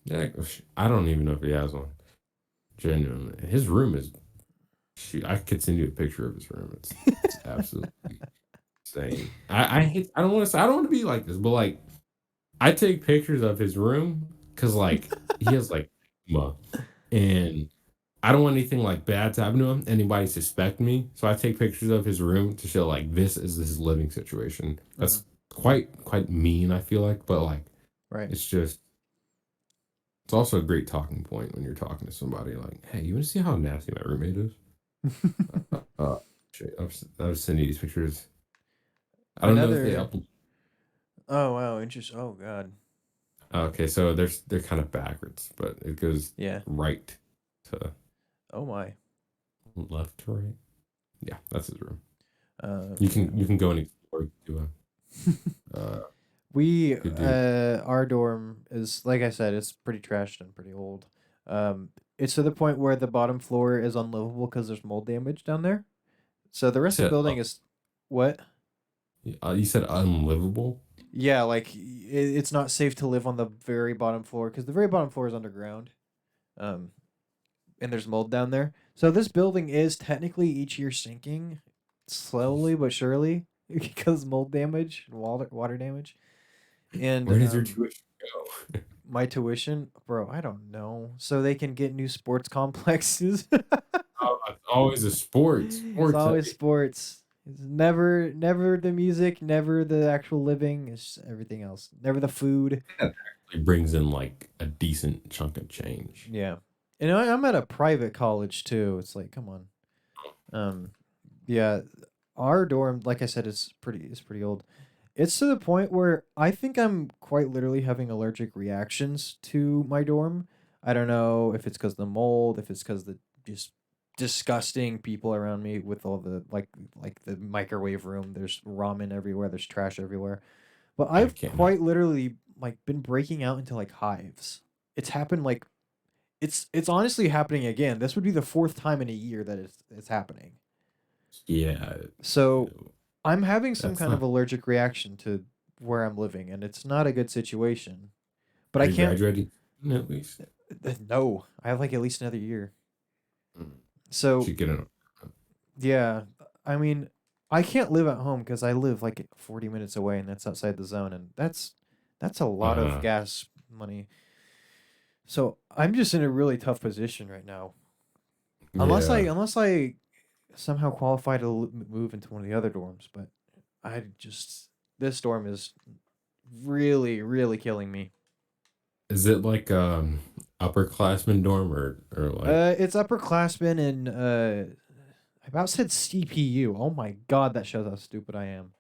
[SPEAKER 2] yeah, I don't even know if he has one. Genuinely, his room is. Shoot, I could send you a picture of his room. It's absolutely insane. I hate. I don't want to say. I don't want to be like this, but like I take pictures of his room because like he has like asthma, and I don't want anything like bad to happen to him. Anybody suspect me, so I take pictures of his room to show like this is his living situation.
[SPEAKER 1] Hmm.
[SPEAKER 2] That's quite mean. I feel like, but like
[SPEAKER 1] Right.
[SPEAKER 2] it's just it's also a great talking point when you're talking to somebody like, hey, you want to see how nasty my roommate is? Uh, shit, I'll send you these pictures. I don't know if they
[SPEAKER 1] Another.
[SPEAKER 2] upload.
[SPEAKER 1] Oh wow, interesting. Oh god.
[SPEAKER 2] Okay, so they're kind of backwards, but it goes
[SPEAKER 1] Yeah.
[SPEAKER 2] right to
[SPEAKER 1] Oh my.
[SPEAKER 2] left to right. Yeah, that's his room.
[SPEAKER 1] Yeah.
[SPEAKER 2] You can go and explore. Do a
[SPEAKER 1] We
[SPEAKER 2] could do.
[SPEAKER 1] our dorm is like I said, it's pretty trashed and pretty old. It's to the point where the bottom floor is unlivable because there's mold damage down there. So the
[SPEAKER 2] You
[SPEAKER 1] rest of the
[SPEAKER 2] said
[SPEAKER 1] building is what?
[SPEAKER 2] you said unlivable.
[SPEAKER 1] Yeah, like it's not safe to live on the very bottom floor because the very bottom floor is underground. Um, and there's mold down there. So this building is technically each year sinking slowly but surely because mold damage and water damage. And
[SPEAKER 2] Where does your tuition go?
[SPEAKER 1] my tuition, bro, I don't know. So they can get new sports complexes.
[SPEAKER 2] Oh, it's always a sports.
[SPEAKER 1] It's
[SPEAKER 2] Sports.
[SPEAKER 1] always sports. It's never the music, never the actual living. It's everything else. Never the food.
[SPEAKER 2] It brings in like a decent chunk of change.
[SPEAKER 1] Yeah. And I'm at a private college too. It's like, come on. Um, yeah, our dorm, like I said, is pretty old. It's to the point where I think I'm quite literally having allergic reactions to my dorm. I don't know if it's because the mold, if it's because the just disgusting people around me with all the like the microwave room. There's ramen everywhere. There's trash everywhere. But
[SPEAKER 2] I
[SPEAKER 1] I've
[SPEAKER 2] can't.
[SPEAKER 1] quite literally like been breaking out into like hives. It's happened like it's honestly happening again. This would be the fourth time in a year that it's happening.
[SPEAKER 2] Yeah,
[SPEAKER 1] So I'm having some
[SPEAKER 2] that's
[SPEAKER 1] kind of
[SPEAKER 2] not.
[SPEAKER 1] allergic reaction to where I'm living, and it's not a good situation. But
[SPEAKER 2] Are
[SPEAKER 1] I
[SPEAKER 2] you
[SPEAKER 1] can't.
[SPEAKER 2] graduating at least?
[SPEAKER 1] No, I have like at least another year.
[SPEAKER 2] Mm.
[SPEAKER 1] So
[SPEAKER 2] Should get an.
[SPEAKER 1] yeah, I mean, I can't live at home because I live like 40 minutes away, and that's outside the zone, and that's a lot of
[SPEAKER 2] Uh,
[SPEAKER 1] gas money. So I'm just in a really tough position right now.
[SPEAKER 2] yeah.
[SPEAKER 1] Unless I somehow qualify to move into one of the other dorms, but I just this dorm is really killing me.
[SPEAKER 2] Is it like upperclassman dorm or like
[SPEAKER 1] It's upperclassmen and I about said CPU. Oh my god, that shows how stupid I am.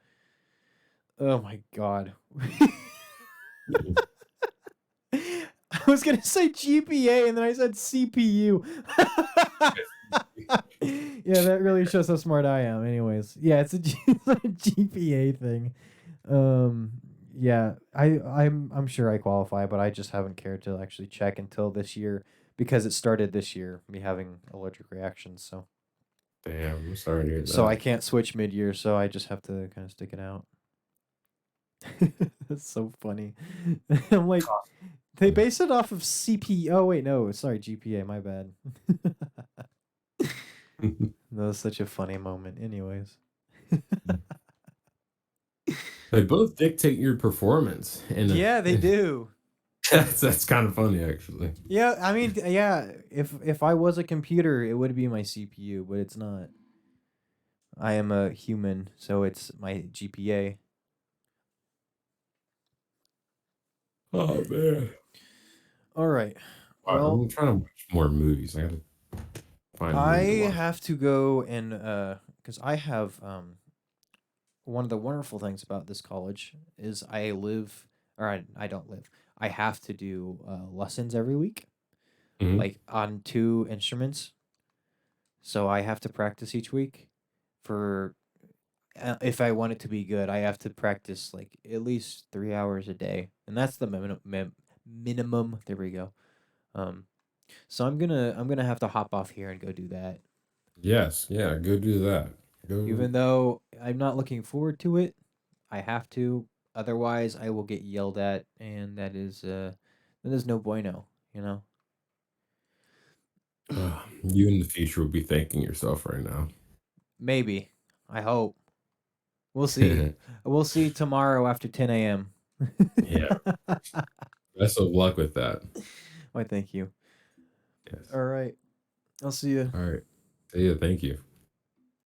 [SPEAKER 1] Oh my god. I was gonna say GPA and then I said CPU. Yeah, that really shows how smart I am. Anyways, yeah, it's a GPA thing. Um, yeah, I'm sure I qualify, but I just haven't cared to actually check until this year because it started this year. Me having allergic reactions. So
[SPEAKER 2] Damn, I'm sorry to hear
[SPEAKER 1] So I
[SPEAKER 2] that.
[SPEAKER 1] can't switch mid-year, so I just have to kind of stick it out. That's so funny. I'm like, they base it off of CP. Oh wait, no, sorry, GPA. My bad. That was such a funny moment. Anyways.
[SPEAKER 2] They both dictate your performance, and
[SPEAKER 1] Yeah, they do.
[SPEAKER 2] that's kind of funny actually.
[SPEAKER 1] Yeah, I mean, yeah. If I was a computer, it would be my CPU, but it's not. I am a human, so it's my GPA.
[SPEAKER 2] Oh man.
[SPEAKER 1] All right. Well,
[SPEAKER 2] I'm trying to watch more movies. I gotta find a
[SPEAKER 1] I
[SPEAKER 2] movie to watch.
[SPEAKER 1] have to go and because I have one of the wonderful things about this college is I live or I don't live. I have to do lessons every week,
[SPEAKER 2] Mhm.
[SPEAKER 1] like on two instruments. So I have to practice each week for if I want it to be good, I have to practice like at least 3 hours a day, and that's the minimum. There we go. Um, so I'm gonna have to hop off here and go do that.
[SPEAKER 2] Yes, yeah, go do that. Go.
[SPEAKER 1] Even though I'm not looking forward to it, I have to. Otherwise, I will get yelled at, and that is no bueno. You know.
[SPEAKER 2] You in the future will be thanking yourself right now.
[SPEAKER 1] Maybe. I hope. We'll see. We'll see tomorrow after 10 a.m.
[SPEAKER 2] Yeah, best of luck with that.
[SPEAKER 1] Why, thank you.
[SPEAKER 2] Yes.
[SPEAKER 1] All right. I'll see you.
[SPEAKER 2] All right. See ya. Thank you.